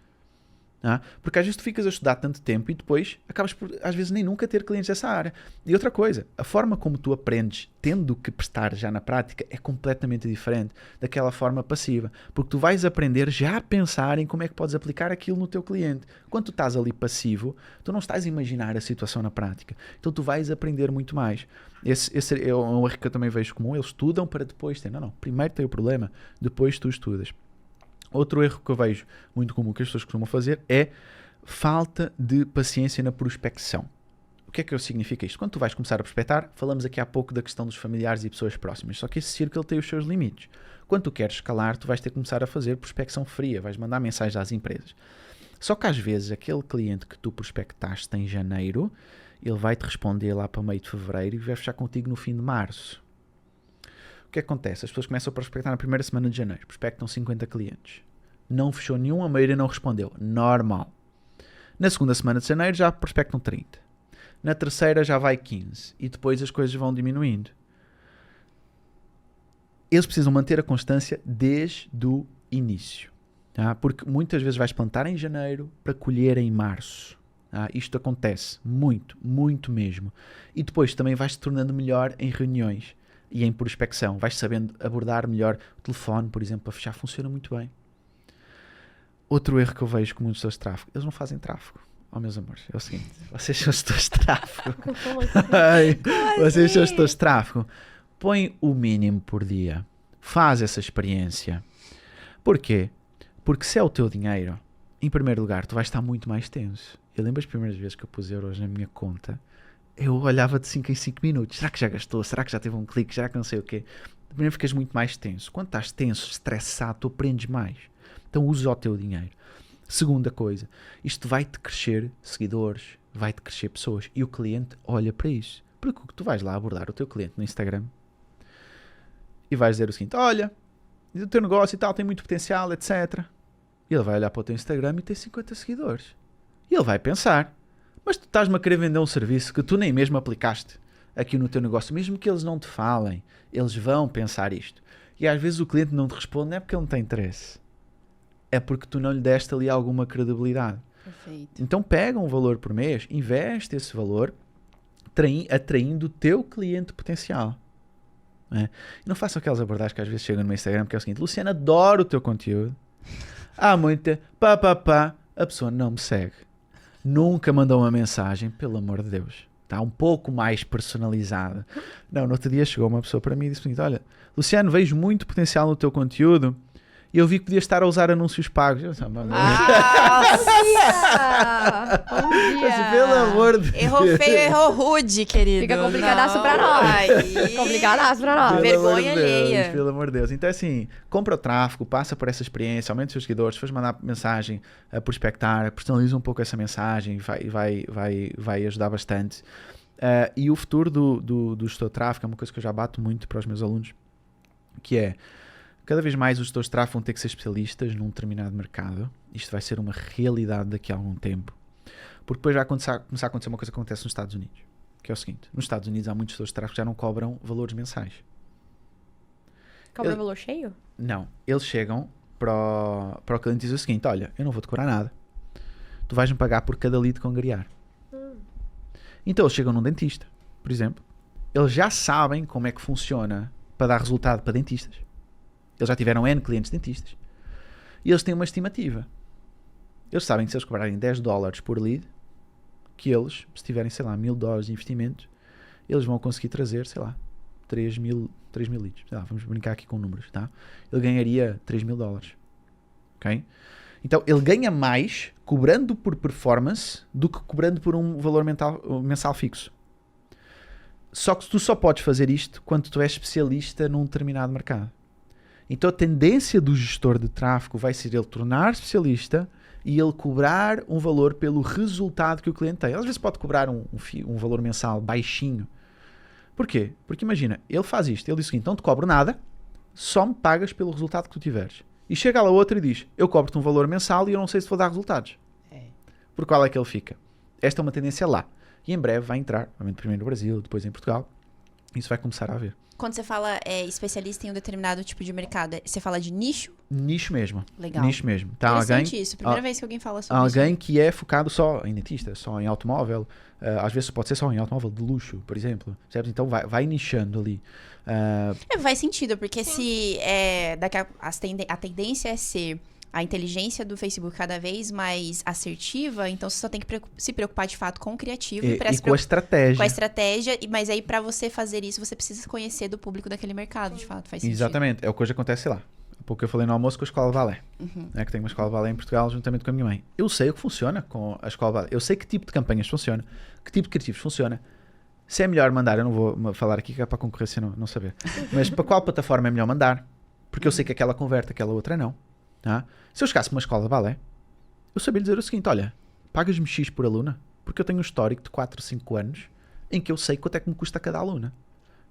Porque às vezes tu ficas a estudar tanto tempo e depois acabas por, às vezes, nem nunca ter clientes dessa área. E outra coisa, a forma como tu aprendes, tendo que prestar já na prática, é completamente diferente daquela forma passiva. Porque tu vais aprender já a pensar em como é que podes aplicar aquilo no teu cliente. Quando tu estás ali passivo, tu não estás a imaginar a situação na prática. Então tu vais aprender muito mais. Esse é um erro que eu também vejo comum. Eles estudam para depois ter. Não. Primeiro tem o problema, depois tu estudas. Outro erro que eu vejo muito comum que as pessoas costumam fazer é falta de paciência na prospecção. O que é que significa isto? Quando tu vais começar a prospectar, falamos aqui há pouco da questão dos familiares e pessoas próximas, só que esse círculo tem os seus limites. Quando tu queres escalar, tu vais ter que começar a fazer prospecção fria, vais mandar mensagens às empresas. Só que às vezes aquele cliente que tu prospectaste em janeiro, ele vai-te responder lá para meio de fevereiro e vai fechar contigo no fim de março. O que acontece? As pessoas começam a prospectar na primeira semana de janeiro, prospectam 50 clientes. Não fechou nenhum, a maioria não respondeu. Normal. Na segunda semana de janeiro já prospectam 30. Na terceira já vai 15. E depois as coisas vão diminuindo. Eles precisam manter a constância desde o início. Tá? Porque muitas vezes vais plantar em janeiro para colher em março. Tá? Isto acontece muito, muito mesmo. E depois também vais se tornando melhor em reuniões e em prospecção. Vais sabendo abordar melhor o telefone, por exemplo, para fechar, funciona muito bem. Outro erro que eu vejo com muitos gestores de tráfego, eles não fazem tráfego. Oh, meus amores, é o seguinte, vocês são gestores de tráfego. Vocês são gestores de tráfego. Põe o mínimo por dia. Faz essa experiência. Porquê? Porque se é o teu dinheiro, em primeiro lugar, tu vais estar muito mais tenso. Eu lembro as primeiras vezes que eu pus euros na minha conta, eu olhava de 5 em 5 minutos. Será que já gastou? Será que já teve um clique? Será que não sei o quê? Primeiro ficas muito mais tenso. Quando estás tenso, estressado, tu aprendes mais. Então usa o teu dinheiro. Segunda coisa, isto vai-te crescer seguidores, vai-te crescer pessoas. E o cliente olha para isso. Porque tu vais lá abordar o teu cliente no Instagram e vais dizer o seguinte, olha, o teu negócio e tal tem muito potencial, etc. E ele vai olhar para o teu Instagram e tem 50 seguidores. E ele vai pensar, mas tu estás-me a querer vender um serviço que tu nem mesmo aplicaste aqui no teu negócio. Mesmo que eles não te falem, eles vão pensar isto. E às vezes o cliente não te responde, não é porque ele não tem interesse. É porque tu não lhe deste ali alguma credibilidade. Perfeito. Então pega um valor por mês, investe esse valor atraindo o teu cliente potencial. E não façam aquelas abordagens que às vezes chegam no meu Instagram, que é o seguinte, Luciano, adoro o teu conteúdo. Há muita, a pessoa não me segue. Nunca mandou uma mensagem, pelo amor de Deus. Está um pouco mais personalizada. Não, no outro dia chegou uma pessoa para mim e disse, olha, Luciano, vejo muito potencial no teu conteúdo e eu vi que podias estar a usar anúncios pagos. Eu disse, bom dia! Bom dia! Assim, pelo amor de Deus. Errou feio, errou rude, querido. Fica complicadaço pra nós. Complicadaço pra nós. Vergonha alheia. Pelo amor de Deus. Então, assim, compra o tráfego, passa por essa experiência, aumenta os seus seguidores, depois mandar mensagem a prospectar, personaliza um pouco essa mensagem, vai ajudar bastante. E o futuro do gestor de tráfego é uma coisa que eu já bato muito para os meus alunos, que é, Cada vez mais os gestores de tráfego vão ter que ser especialistas num determinado mercado. Isto vai ser uma realidade daqui a algum tempo. Porque depois vai começar a acontecer uma coisa que acontece nos Estados Unidos. Que é o seguinte. Nos Estados Unidos há muitos gestores de tráfego que já não cobram valores mensais. Cobra valor cheio? Não. Eles chegam para o cliente e dizem o seguinte. Olha, eu não vou te cobrar nada. Tu vais-me pagar por cada lead que angariar. Então eles chegam num dentista, por exemplo. Eles já sabem como é que funciona para dar resultado para dentistas. Eles já tiveram N clientes dentistas. E eles têm uma estimativa. Eles sabem que se eles cobrarem $10 por lead, que eles, se tiverem, sei lá, $1.000 de investimento, eles vão conseguir trazer, sei lá, 3 mil leads. Sei lá, vamos brincar aqui com números, tá? Ele ganharia $3.000. Ok? Então, ele ganha mais cobrando por performance do que cobrando por um valor mensal fixo. Só que tu só podes fazer isto quando tu és especialista num determinado mercado. Então a tendência do gestor de tráfego vai ser ele tornar especialista e ele cobrar um valor pelo resultado que o cliente tem. Às vezes pode cobrar um valor mensal baixinho. Porquê? Porque imagina, ele faz isto, ele diz o seguinte, não te cobro nada, só me pagas pelo resultado que tu tiveres. E chega lá outra e diz, eu cobro-te um valor mensal e eu não sei se vou dar resultados. Por qual é que ele fica? Esta é uma tendência lá. E em breve vai entrar, obviamente primeiro no Brasil, depois em Portugal. Isso vai começar a haver. Quando você fala especialista em um determinado tipo de mercado, você fala de nicho? Nicho mesmo. Legal. Nicho mesmo. Tá, Interessante isso. Primeira vez que alguém fala sobre isso. Alguém que é focado só em dentista, só em automóvel. Às vezes pode ser só em automóvel de luxo, por exemplo. Certo? Então vai nichando ali. Faz sentido, porque se a tendência é ser a inteligência do Facebook cada vez mais assertiva, então você só tem que se preocupar de fato com o criativo E com a estratégia. Com a estratégia, mas aí para você fazer isso, você precisa conhecer do público daquele mercado, de fato, faz sentido. Exatamente, é o que hoje acontece lá. Há pouco eu falei no almoço com a Escola Balé, que tem uma Escola Balé em Portugal juntamente com a minha mãe. Eu sei o que funciona com a Escola Balé, eu sei que tipo de campanhas funciona, que tipo de criativos funciona. Se é melhor mandar, eu não vou falar aqui que é para a concorrência não saber, mas para qual plataforma é melhor mandar, porque eu sei que aquela converte, aquela outra não. Tá? Se eu chegasse para uma escola de balé, eu sabia dizer o seguinte, olha, pagas-me X por aluna, porque eu tenho um histórico de 4 ou 5 anos em que eu sei quanto é que me custa cada aluna.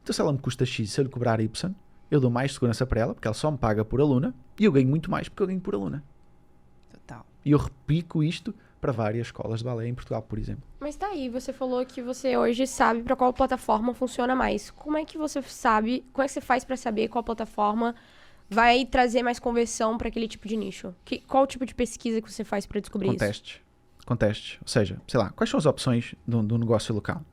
Então se ela me custa X, se eu lhe cobrar Y, eu dou mais segurança para ela, porque ela só me paga por aluna, e eu ganho muito mais porque eu ganho por aluna. Total. E eu replico isto para várias escolas de balé em Portugal, por exemplo. Mas tá aí, você falou que você hoje sabe para qual plataforma funciona mais. Como é que você sabe, como é que você faz para saber qual plataforma vai trazer mais conversão para aquele tipo de nicho? Qual tipo de pesquisa que você faz para descobrir isso? Com testes. Ou seja, sei lá, quais são as opções do negócio local?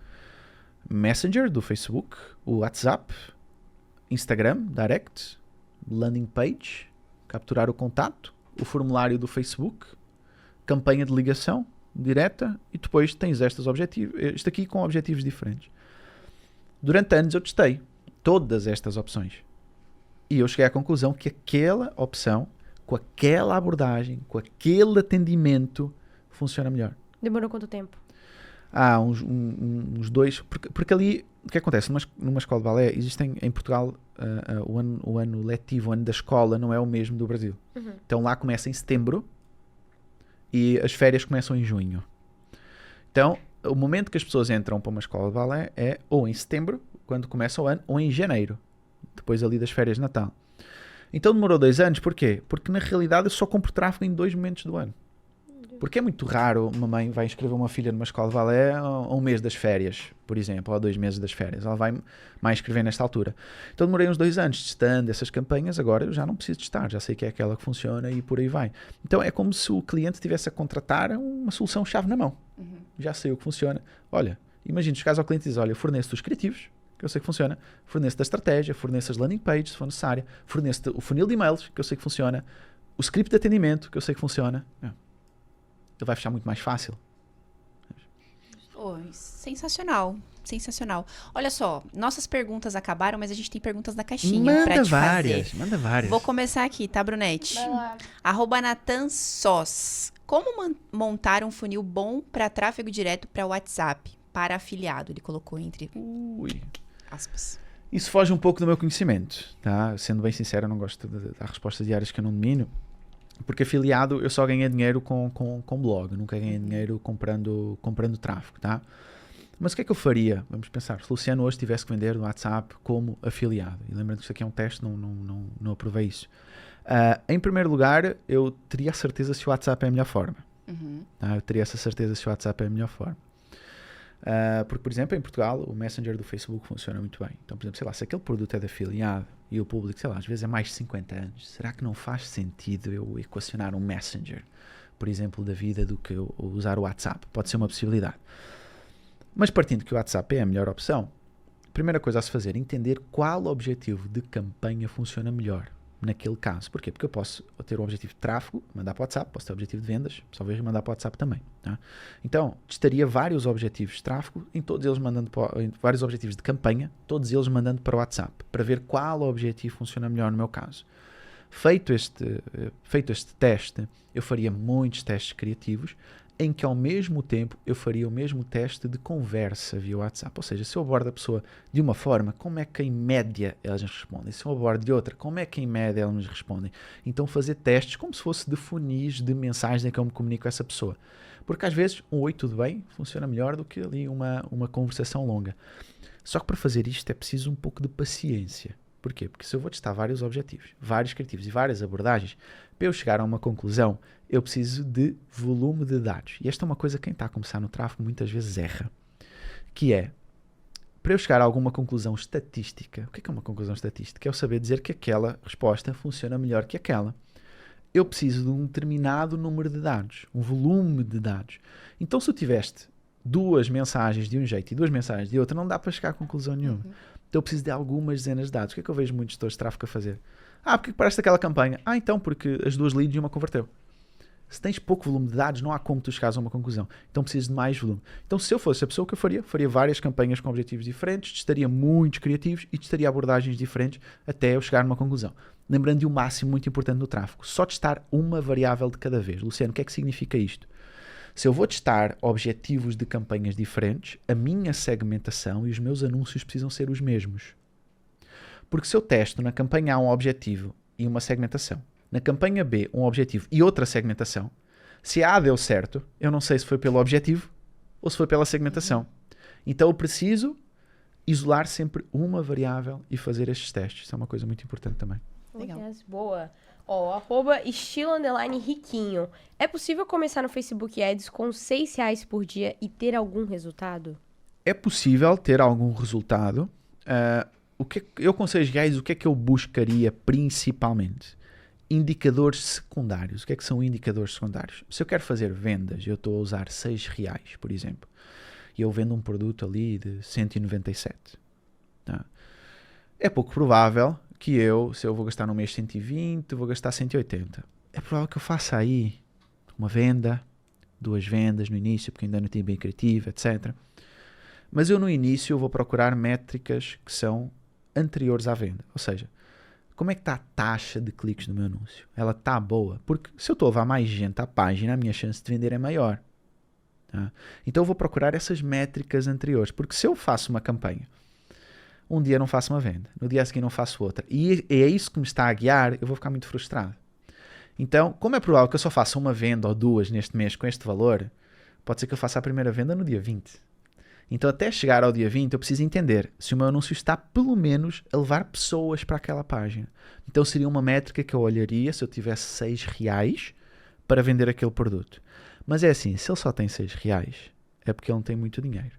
Messenger do Facebook, o WhatsApp, Instagram, Direct, landing page, capturar o contato, o formulário do Facebook, campanha de ligação direta e depois tens estes objetivos, isto aqui com objetivos diferentes. Durante anos eu testei todas estas opções. E eu cheguei à conclusão que aquela opção, com aquela abordagem, com aquele atendimento, funciona melhor. Demorou quanto tempo? Uns 2... Porque ali, o que acontece? Numa escola de balé, existem em Portugal, o ano letivo, o ano da escola, não é o mesmo do Brasil. Então lá começa em setembro e as férias começam em junho. Então, o momento que as pessoas entram para uma escola de balé é ou em setembro, quando começa o ano, ou em janeiro. Depois ali das férias de Natal. Então demorou 2 anos, porquê? Porque na realidade eu só compro tráfego em 2 momentos do ano. Porque é muito raro uma mãe vai inscrever uma filha numa escola de balé a 1 mês das férias, por exemplo, ou a 2 meses das férias. Ela vai mais inscrever nesta altura. Então demorei uns 2 anos testando essas campanhas, agora eu já não preciso testar, já sei que é aquela que funciona e por aí vai. Então é como se o cliente estivesse a contratar uma solução-chave na mão. Já sei o que funciona. Olha, imagina, chegares ao cliente e dizes, olha, eu forneço os criativos, que eu sei que funciona, forneço da estratégia, forneço as landing pages, se for necessária, forneço o funil de e-mails, que eu sei que funciona, o script de atendimento, que eu sei que funciona. Ele vai fechar muito mais fácil. Sensacional, sensacional. Olha só, nossas perguntas acabaram, mas a gente tem perguntas na caixinha pra te fazer. Manda várias. Vou começar aqui, tá, Brunete? Vai lá. @NathanSós. Como montar um funil bom para tráfego direto para WhatsApp, para afiliado? Ele colocou entre aspas. Isso foge um pouco do meu conhecimento, tá? Sendo bem sincero, eu não gosto de dar respostas diárias que eu não domino, porque afiliado eu só ganhei dinheiro com blog, nunca ganhei dinheiro comprando tráfego, tá? Mas o que é que eu faria? Vamos pensar, se o Luciano hoje tivesse que vender no WhatsApp como afiliado, e lembrando que isto aqui é um teste, não aprovei isso. Em primeiro lugar, eu teria a certeza se o WhatsApp é a melhor forma. Eu teria essa certeza se o WhatsApp é a melhor forma. Porque, por exemplo, em Portugal, o Messenger do Facebook funciona muito bem. Então, por exemplo, sei lá, se aquele produto é de afiliado e o público, sei lá, às vezes é mais de 50 anos, será que não faz sentido eu equacionar um Messenger, por exemplo, da vida do que eu usar o WhatsApp? Pode ser uma possibilidade. Mas partindo que o WhatsApp é a melhor opção, a primeira coisa a se fazer é entender qual objetivo de campanha funciona melhor naquele caso. Porquê? Porque eu posso ter o objetivo de tráfego, mandar para o WhatsApp, posso ter o objetivo de vendas, talvez mandar para o WhatsApp também. Tá? Então, testaria vários objetivos de tráfego, em todos eles mandando vários objetivos de campanha, todos eles mandando para o WhatsApp, para ver qual objetivo funciona melhor no meu caso. Feito este teste, eu faria muitos testes criativos, em que ao mesmo tempo eu faria o mesmo teste de conversa via WhatsApp. Ou seja, se eu abordo a pessoa de uma forma, como é que em média elas respondem? Se eu abordo de outra, como é que em média elas me respondem? Então fazer testes como se fosse de funis de mensagens em que eu me comunico com essa pessoa. Porque às vezes um oi, tudo bem, funciona melhor do que ali uma conversação longa. Só que para fazer isto é preciso um pouco de paciência. Porquê? Porque se eu vou testar vários objetivos, vários criativos e várias abordagens, para eu chegar a uma conclusão, eu preciso de volume de dados. E esta é uma coisa que quem está a começar no tráfego muitas vezes erra. Que é, para eu chegar a alguma conclusão estatística, o que é uma conclusão estatística? É eu saber dizer que aquela resposta funciona melhor que aquela. Eu preciso de um determinado número de dados, um volume de dados. Então se eu tiveste 2 mensagens de um jeito e 2 mensagens de outro, não dá para chegar a conclusão nenhuma. Então eu preciso de algumas dezenas de dados. O que é que eu vejo muitos gestores de tráfego a fazer? Porque paraste aquela campanha? Então, porque as 2 leads e uma converteu. Se tens pouco volume de dados, não há como tu chegares a uma conclusão. Então precisas de mais volume. Então se eu fosse a pessoa, o que eu faria várias campanhas com objetivos diferentes, testaria muitos criativos e testaria abordagens diferentes até eu chegar a uma conclusão. Lembrando de um máximo muito importante no tráfego. Só testar uma variável de cada vez. Luciano, o que é que significa isto? Se eu vou testar objetivos de campanhas diferentes, a minha segmentação e os meus anúncios precisam ser os mesmos. Porque se eu testo na campanha A um objetivo e uma segmentação, na campanha B um objetivo e outra segmentação, se a A deu certo, eu não sei se foi pelo objetivo ou se foi pela segmentação. Então eu preciso isolar sempre uma variável e fazer estes testes. Isso é uma coisa muito importante também. Legal. Yes, boa. @estilo_riquinho. É possível começar no Facebook Ads com R$6 por dia e ter algum resultado? É possível ter algum resultado. Eu com R$6, o que é que eu buscaria principalmente? Indicadores secundários. O que é que são indicadores secundários? Se eu quero fazer vendas, eu estou a usar R$6, por exemplo, e eu vendo um produto ali de 197. Tá? É pouco provável que se eu vou gastar no mês 120, vou gastar 180. É provável que eu faça aí uma venda, 2 vendas no início, porque ainda não tenho bem criativo, etc. Mas eu no início vou procurar métricas que são anteriores à venda. Ou seja, como é que está a taxa de cliques no meu anúncio? Ela está boa? Porque se eu estou a levar mais gente à página, a minha chance de vender é maior. Tá? Então eu vou procurar essas métricas anteriores. Porque se eu faço uma campanha, um dia não faço uma venda, no dia seguinte não faço outra, e é isso que me está a guiar, eu vou ficar muito frustrado. Então, como é provável que eu só faça uma venda ou 2 neste mês com este valor, pode ser que eu faça a primeira venda no dia 20. Então, até chegar ao dia 20, eu preciso entender se o meu anúncio está, pelo menos, a levar pessoas para aquela página. Então, seria uma métrica que eu olharia se eu tivesse R$6 para vender aquele produto. Mas é assim, se ele só tem R$6, é porque ele não tem muito dinheiro.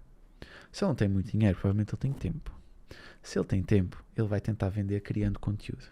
Se ele não tem muito dinheiro, provavelmente ele tem tempo. Se ele tem tempo, ele vai tentar vender criando conteúdo.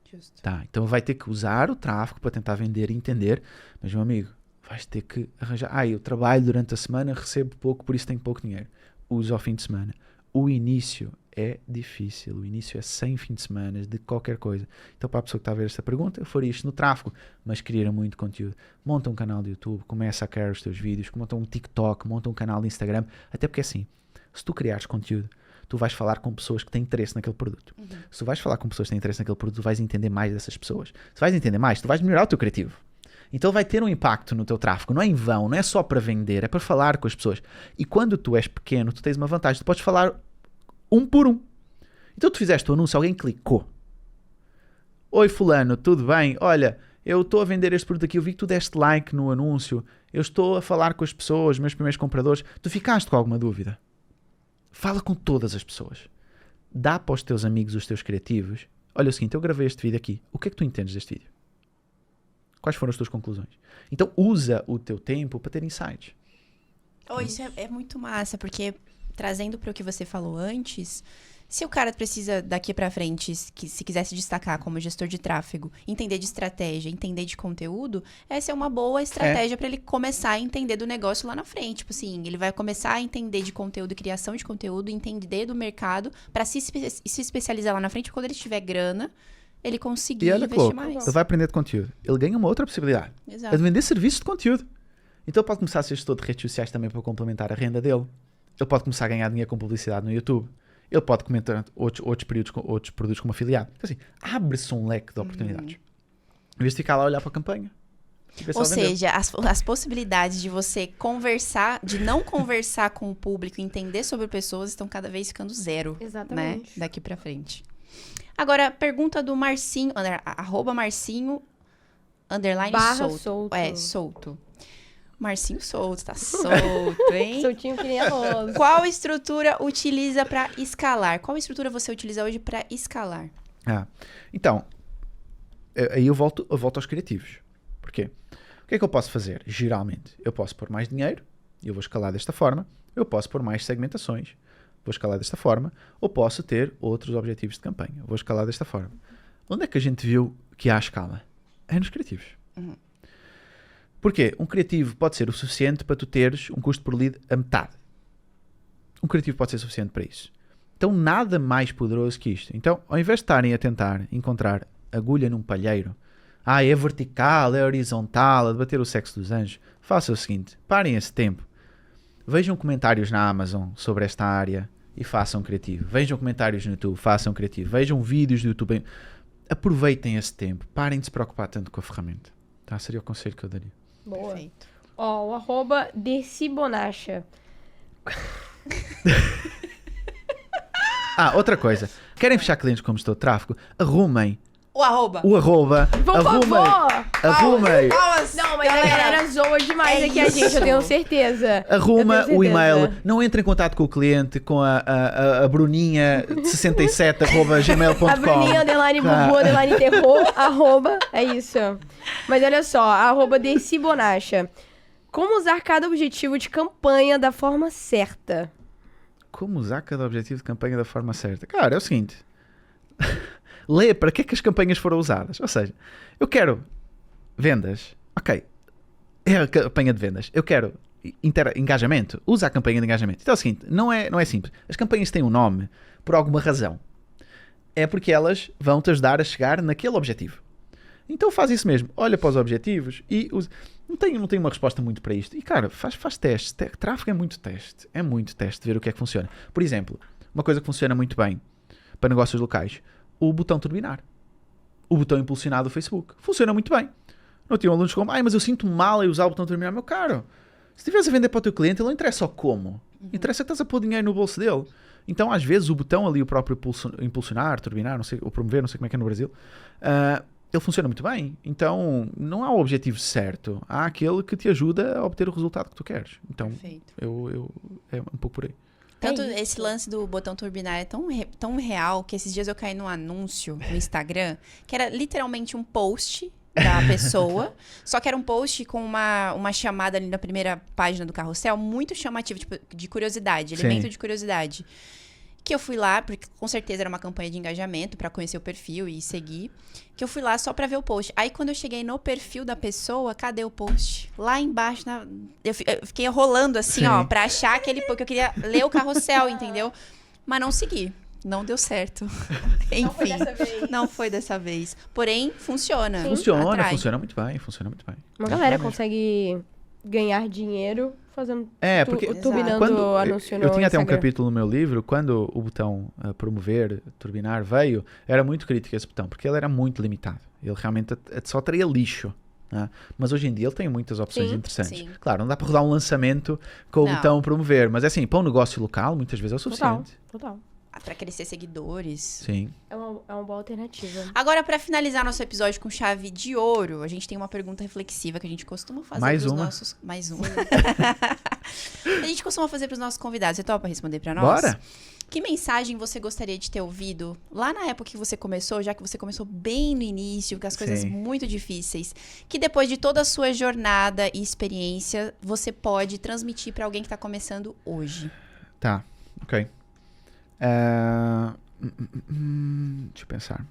Justo. Tá, então vai ter que usar o tráfego para tentar vender e entender. Mas, meu amigo, vais ter que arranjar. Eu trabalho durante a semana, recebo pouco, por isso tenho pouco dinheiro. Uso ao fim de semana. O início é difícil. O início é sem fim de semana, de qualquer coisa. Então, para a pessoa que está a ver esta pergunta, eu faria isto no tráfego, mas queria muito conteúdo. Monta um canal de YouTube, começa a criar os teus vídeos, monta um TikTok, monta um canal de Instagram. Até porque assim, se tu criares conteúdo, tu vais falar com pessoas que têm interesse naquele produto. Se tu vais falar com pessoas que têm interesse naquele produto, tu vais entender mais dessas pessoas. Se vais entender mais, tu vais melhorar o teu criativo. Então vai ter um impacto no teu tráfego. Não é em vão, não é só para vender, é para falar com as pessoas. E quando tu és pequeno, tu tens uma vantagem. Tu podes falar um por um. Então tu fizeste o anúncio, alguém clicou. Oi fulano, tudo bem? Olha, eu estou a vender este produto aqui, eu vi que tu deste like no anúncio, eu estou a falar com as pessoas, meus primeiros compradores. Tu ficaste com alguma dúvida? Fala com todas as pessoas. Dá para os teus amigos, os teus criativos. Olha o seguinte, eu gravei este vídeo aqui. O que é que tu entendes deste vídeo? Quais foram as tuas conclusões? Então usa o teu tempo para ter insights. Oh, isso é muito massa, porque trazendo para o que você falou antes, se o cara precisa daqui para frente, se quiser se destacar como gestor de tráfego, entender de estratégia, entender de conteúdo, essa é uma boa estratégia para ele começar a entender do negócio lá na frente. Tipo assim, ele vai começar a entender de conteúdo, criação de conteúdo, entender do mercado para se especializar lá na frente. Quando ele tiver grana, ele conseguir E olha que investir louco, mais. ele vai aprender de conteúdo. Ele ganha uma outra possibilidade. Exato. É de vender serviços de conteúdo. Então ele pode começar a ser gestor de redes sociais também para complementar a renda dele. Ele pode começar a ganhar dinheiro com publicidade no YouTube. Ele pode comentar outros produtos como afiliado. Então, assim, abre-se um leque de oportunidades. Em vez de ficar lá a olhar para a campanha. Ou seja, as possibilidades de você conversar, de não conversar com o público, entender sobre pessoas, estão cada vez ficando zero. Exatamente. Né? Daqui pra frente. Agora, pergunta do Marcinho, @Marcinho _ solto. Solto. Marcinho Solto, tá solto, hein? Soltinho que nem a rosa. Qual estrutura utiliza pra escalar? Qual estrutura você utiliza hoje pra escalar? Então, aí eu volto aos criativos. Porquê? O que é que eu posso fazer? Geralmente, eu posso pôr mais dinheiro, e eu vou escalar desta forma. Eu posso pôr mais segmentações, vou escalar desta forma. Ou posso ter outros objetivos de campanha, vou escalar desta forma. Onde é que a gente viu que há escala? É nos criativos. Porquê? Um criativo pode ser o suficiente para tu teres um custo por lead a metade. Um criativo pode ser suficiente para isso. Então, nada mais poderoso que isto. Então, ao invés de estarem a tentar encontrar agulha num palheiro, é vertical, é horizontal, a debater o sexo dos anjos, faça o seguinte, parem esse tempo. Vejam comentários na Amazon sobre esta área e façam criativo. Vejam comentários no YouTube, façam criativo. Vejam vídeos do YouTube. Aproveitem esse tempo. Parem de se preocupar tanto com a ferramenta. Tá? Seria o conselho que eu daria. Boa. Perfeito. Ó, o @DeciBonacha. Outra coisa. Querem fechar clientes como gestor de tráfego? Arrumem O arroba. o arroba. Por favor! Arrumem. Palmas, Não, mas a galera zoa demais aqui a gente, eu tenho certeza. Arruma o e-mail. certeza. Não entre em contato com o cliente com a Bruninha de 67 @gmail.com. A Bruninha, underline, bubu, underline, terror, é isso. Mas olha só, @DeciBonacha. Como usar cada objetivo de campanha da forma certa? Como usar cada objetivo de campanha da forma certa? Cara, é o seguinte. Lê para que é que as campanhas foram usadas. Ou seja, eu quero vendas. Ok. É a campanha de vendas. Eu quero engajamento. Usa a campanha de engajamento. Então é o seguinte. Não é simples. As campanhas têm um nome por alguma razão. É porque elas vão te ajudar a chegar naquele objetivo. Então faz isso mesmo. Olha para os objetivos e usa. Não tenho uma resposta muito para isto. E cara, faz testes. Tráfego é muito teste. É muito teste de ver o que é que funciona. Por exemplo, uma coisa que funciona muito bem para negócios locais. O botão turbinar. O botão impulsionar do Facebook. Funciona muito bem. Não tinha alunos como, mas eu sinto mal a usar o botão turbinar. Meu caro, se estiveres a vender para o teu cliente, ele não interessa só como. Interessa que estás a pôr dinheiro no bolso dele. Então, às vezes, o botão ali, o próprio impulsionar, turbinar, não sei, ou promover, não sei como é que é no Brasil, ele funciona muito bem. Então, não há o objetivo certo. Há aquele que te ajuda a obter o resultado que tu queres. Então, Perfeito. é um pouco por aí. Tanto É isso. esse lance do botão turbinar é tão real que esses dias eu caí num anúncio no Instagram que era literalmente um post da pessoa, só que era um post com uma chamada ali na primeira página do carrossel muito chamativo, tipo, de curiosidade, elemento Sim. de curiosidade. Que eu fui lá, porque com certeza era uma campanha de engajamento pra conhecer o perfil e seguir. Que eu fui lá só pra ver o post. Aí quando eu cheguei no perfil da pessoa, cadê o post? Lá embaixo, eu fiquei rolando assim, Sim. ó, pra achar porque eu queria ler o carrossel, entendeu? Mas não segui. Não deu certo. Enfim, não foi dessa vez. Porém, funciona. Atrai. Funciona muito bem. Uma galera consegue ganhar dinheiro fazendo Porque turbinando anúncio no eu tinha até um Instagram. capítulo no meu livro, quando o botão promover, turbinar veio, era muito crítico a esse botão, porque ele era muito limitado. Ele realmente só traía lixo. Né? Mas hoje em dia ele tem muitas opções Sim, interessantes. sim. Claro, não dá para rodar um lançamento com o Não. botão promover, mas é assim, para um negócio local, muitas vezes é o suficiente. Total. pra crescer seguidores. Sim. É uma boa alternativa. Agora, pra finalizar nosso episódio com chave de ouro, a gente tem uma pergunta reflexiva que a gente costuma fazer Mais pros uma? nossos... Mais uma. A gente costuma fazer pros nossos convidados. Você topa responder pra nós? Bora! Que mensagem você gostaria de ter ouvido lá na época que você começou, já que você começou bem no início, com as coisas Sim. muito difíceis, que depois de toda a sua jornada e experiência, você pode transmitir pra alguém que tá começando hoje? Tá, ok. Deixa eu pensar.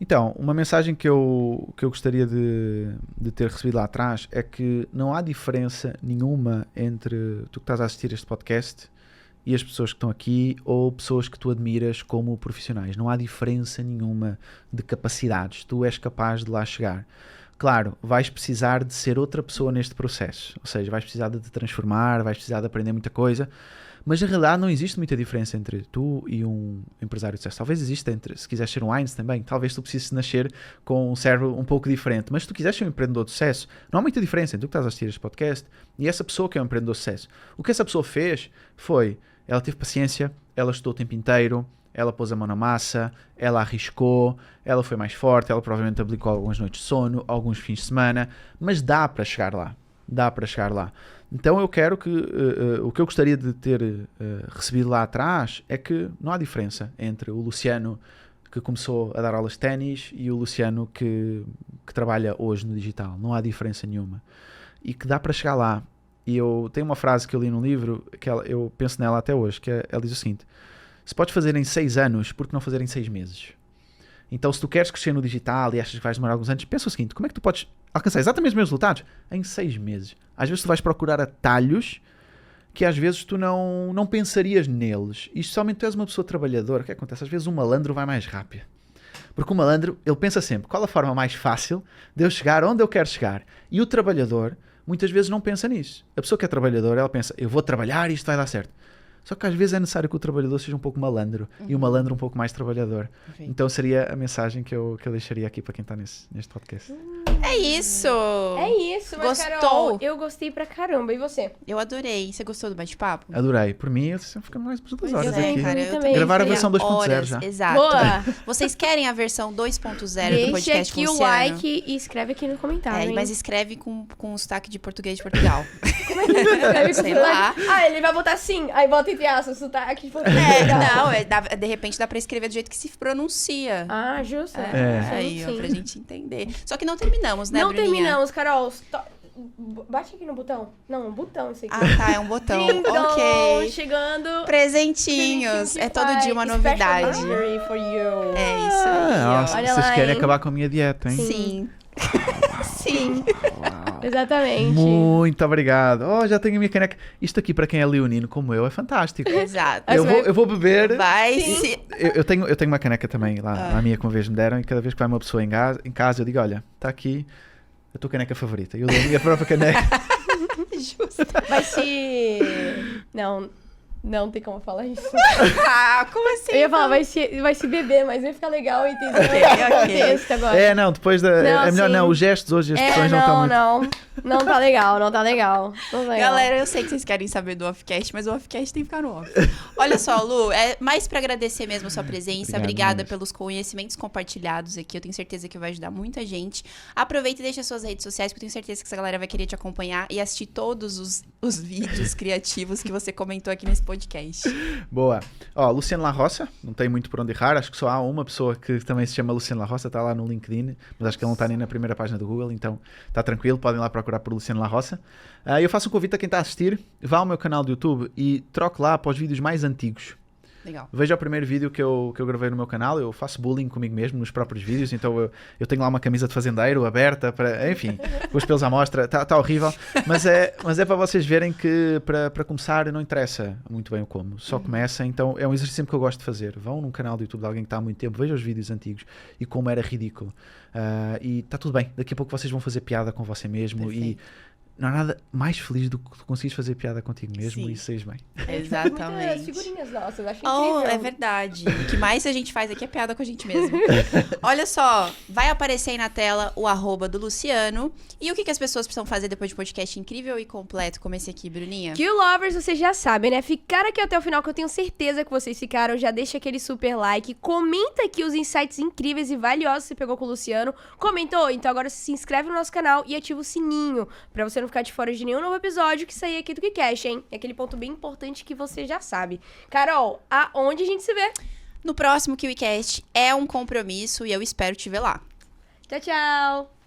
Então, uma mensagem que eu gostaria de ter recebido lá atrás é que não há diferença nenhuma entre tu que estás a assistir este podcast e as pessoas que estão aqui ou pessoas que tu admiras como profissionais. Não há diferença nenhuma de capacidades. Tu és capaz de lá chegar. Claro, vais precisar de ser outra pessoa neste processo. Ou seja, vais precisar de te transformar, vais precisar de aprender muita coisa. Mas, na realidade, não existe muita diferença entre tu e um empresário de sucesso. Talvez exista se quiseres ser um Heinz também, talvez tu precises nascer com um cérebro um pouco diferente. Mas se tu quiseres ser um empreendedor de sucesso, não há muita diferença entre tu que estás a assistir este podcast e essa pessoa que é um empreendedor de sucesso. O que essa pessoa fez foi, ela teve paciência, ela estudou o tempo inteiro, ela pôs a mão na massa, ela arriscou, ela foi mais forte, ela provavelmente aplicou algumas noites de sono, alguns fins de semana, mas dá para chegar lá. Dá para chegar lá. Então eu quero que o que eu gostaria de ter recebido lá atrás é que não há diferença entre o Luciano que começou a dar aulas de ténis e o Luciano que trabalha hoje no digital. Não há diferença nenhuma. E que dá para chegar lá. E eu tenho uma frase que eu li num livro, que eu penso nela até hoje, que ela diz o seguinte: se podes fazer em 6 anos, por que não fazer em 6 meses? Então, se tu queres crescer no digital e achas que vais demorar alguns anos, pensa o seguinte: como é que tu podes alcançar exatamente os mesmos resultados? Em 6 meses. Às vezes tu vais procurar atalhos que às vezes tu não pensarias neles. E somente tu és uma pessoa trabalhadora. O que acontece? Às vezes o malandro vai mais rápido. Porque o malandro, ele pensa sempre, qual a forma mais fácil de eu chegar onde eu quero chegar? E o trabalhador, muitas vezes não pensa nisso. A pessoa que é trabalhadora, ela pensa, eu vou trabalhar e isto vai dar certo. Só que às vezes é necessário que o trabalhador seja um pouco malandro e o malandro um pouco mais trabalhador. Perfeito. Então seria a mensagem que eu deixaria aqui para quem está neste podcast. É isso! É isso, mas Gostou? Carol, eu gostei pra caramba. E você? Eu adorei. Você gostou do bate-papo? Adorei. Por mim, eu sempre fico mais por 2 horas eu também, aqui. cara, eu também. também. Gravar a Foi versão 2.0 Horas, já. Exato. Boa! Vocês querem a versão 2.0 do Deixa podcast aqui com o Luciano? like e escreve aqui no comentário. É, hein? mas escreve com o sotaque de português de Portugal. Como é que escreve Sei com lá. sotaque? Ah, ele vai botar sim. Aí bota entre aspas, sotaque de português. De repente dá pra escrever do jeito que se pronuncia. Ah, justo. Aí, ó, sim. pra gente entender. Só que não terminamos, né, Não Bruninha? terminamos, Carol. Bate aqui no botão. Não, um botão isso aqui. Ah, tá, é um botão. Então, Ok. chegando. Presentinhos. É todo dia uma Special novidade. delivery for you. É isso aí, ó. Nossa, Olha vocês lá, querem hein? acabar com a minha dieta, hein? Sim. Sim. Exatamente. Muito obrigado. Oh, já tenho a minha caneca. Isto aqui, para quem é leonino como eu, é fantástico. Exato. Eu vou beber. Vai se... Eu tenho uma caneca também lá, a minha que uma vez me deram, e cada vez que vai uma pessoa em casa eu digo, olha, está aqui a tua caneca favorita. E eu dou a minha própria caneca. Justo. Vai se... Não tem como falar isso. Ah, como assim? Eu ia falar, vai se beber, mas ia ficar legal, entendeu? Ok. O texto agora. É, não, depois da... Não, é melhor sim. não, os gestos hoje, as expressões não estão muito... Não tá legal, não tá legal. Galera, eu sei que vocês querem saber do Offcast, mas o Offcast tem que ficar no off. Olha só, Lu, é mais pra agradecer mesmo a sua presença. Obrigado, Obrigada meninas. pelos conhecimentos compartilhados aqui. Eu tenho certeza que vai ajudar muita gente. Aproveita e deixa suas redes sociais, porque eu tenho certeza que essa galera vai querer te acompanhar e assistir todos os vídeos criativos que você comentou aqui nesse podcast. Boa. Ó, Luciano La Roça, não tem muito por onde errar, acho que só há uma pessoa que também se chama Luciano La Roça, está lá no LinkedIn, mas acho que ele não está nem na primeira página do Google, então está tranquilo, podem lá procurar por Luciano La Roça. Eu faço um convite a quem está a assistir, vá ao meu canal do YouTube e troque lá para os vídeos mais antigos. Legal. Veja o primeiro vídeo que eu gravei no meu canal. Eu faço bullying comigo mesmo nos próprios vídeos, então eu tenho lá uma camisa de fazendeiro aberta, enfim, com os pelos à mostra, está horrível, mas é para vocês verem que para começar não interessa muito bem o como, só começa. Então é um exercício que eu gosto de fazer. Vão num canal do YouTube de alguém que está há muito tempo, vejam os vídeos antigos e como era ridículo, e está tudo bem, daqui a pouco vocês vão fazer piada com você mesmo. Perfeito. E não há nada mais feliz do que tu conseguires fazer piada contigo mesmo Sim. e saís bem. Muitas Exatamente. figurinhas nossas, acho Oh, incrível. é verdade. O que mais a gente faz aqui é piada com a gente mesmo. Olha só, vai aparecer aí na tela o @ do Luciano. E o que as pessoas precisam fazer depois de um podcast incrível e completo como esse aqui, Bruninha? Que o Lovers, vocês já sabem, né? Ficaram aqui até o final, que eu tenho certeza que vocês ficaram. Já deixa aquele super like. Comenta aqui os insights incríveis e valiosos que você pegou com o Luciano. Comentou? Então agora se inscreve no nosso canal e ativa o sininho pra você não ficar de fora de nenhum novo episódio que sair aqui do KiCast, hein? É aquele ponto bem importante que você já sabe. Carol, aonde a gente se vê? No próximo KiwiCast é um compromisso e eu espero te ver lá. Tchau, tchau!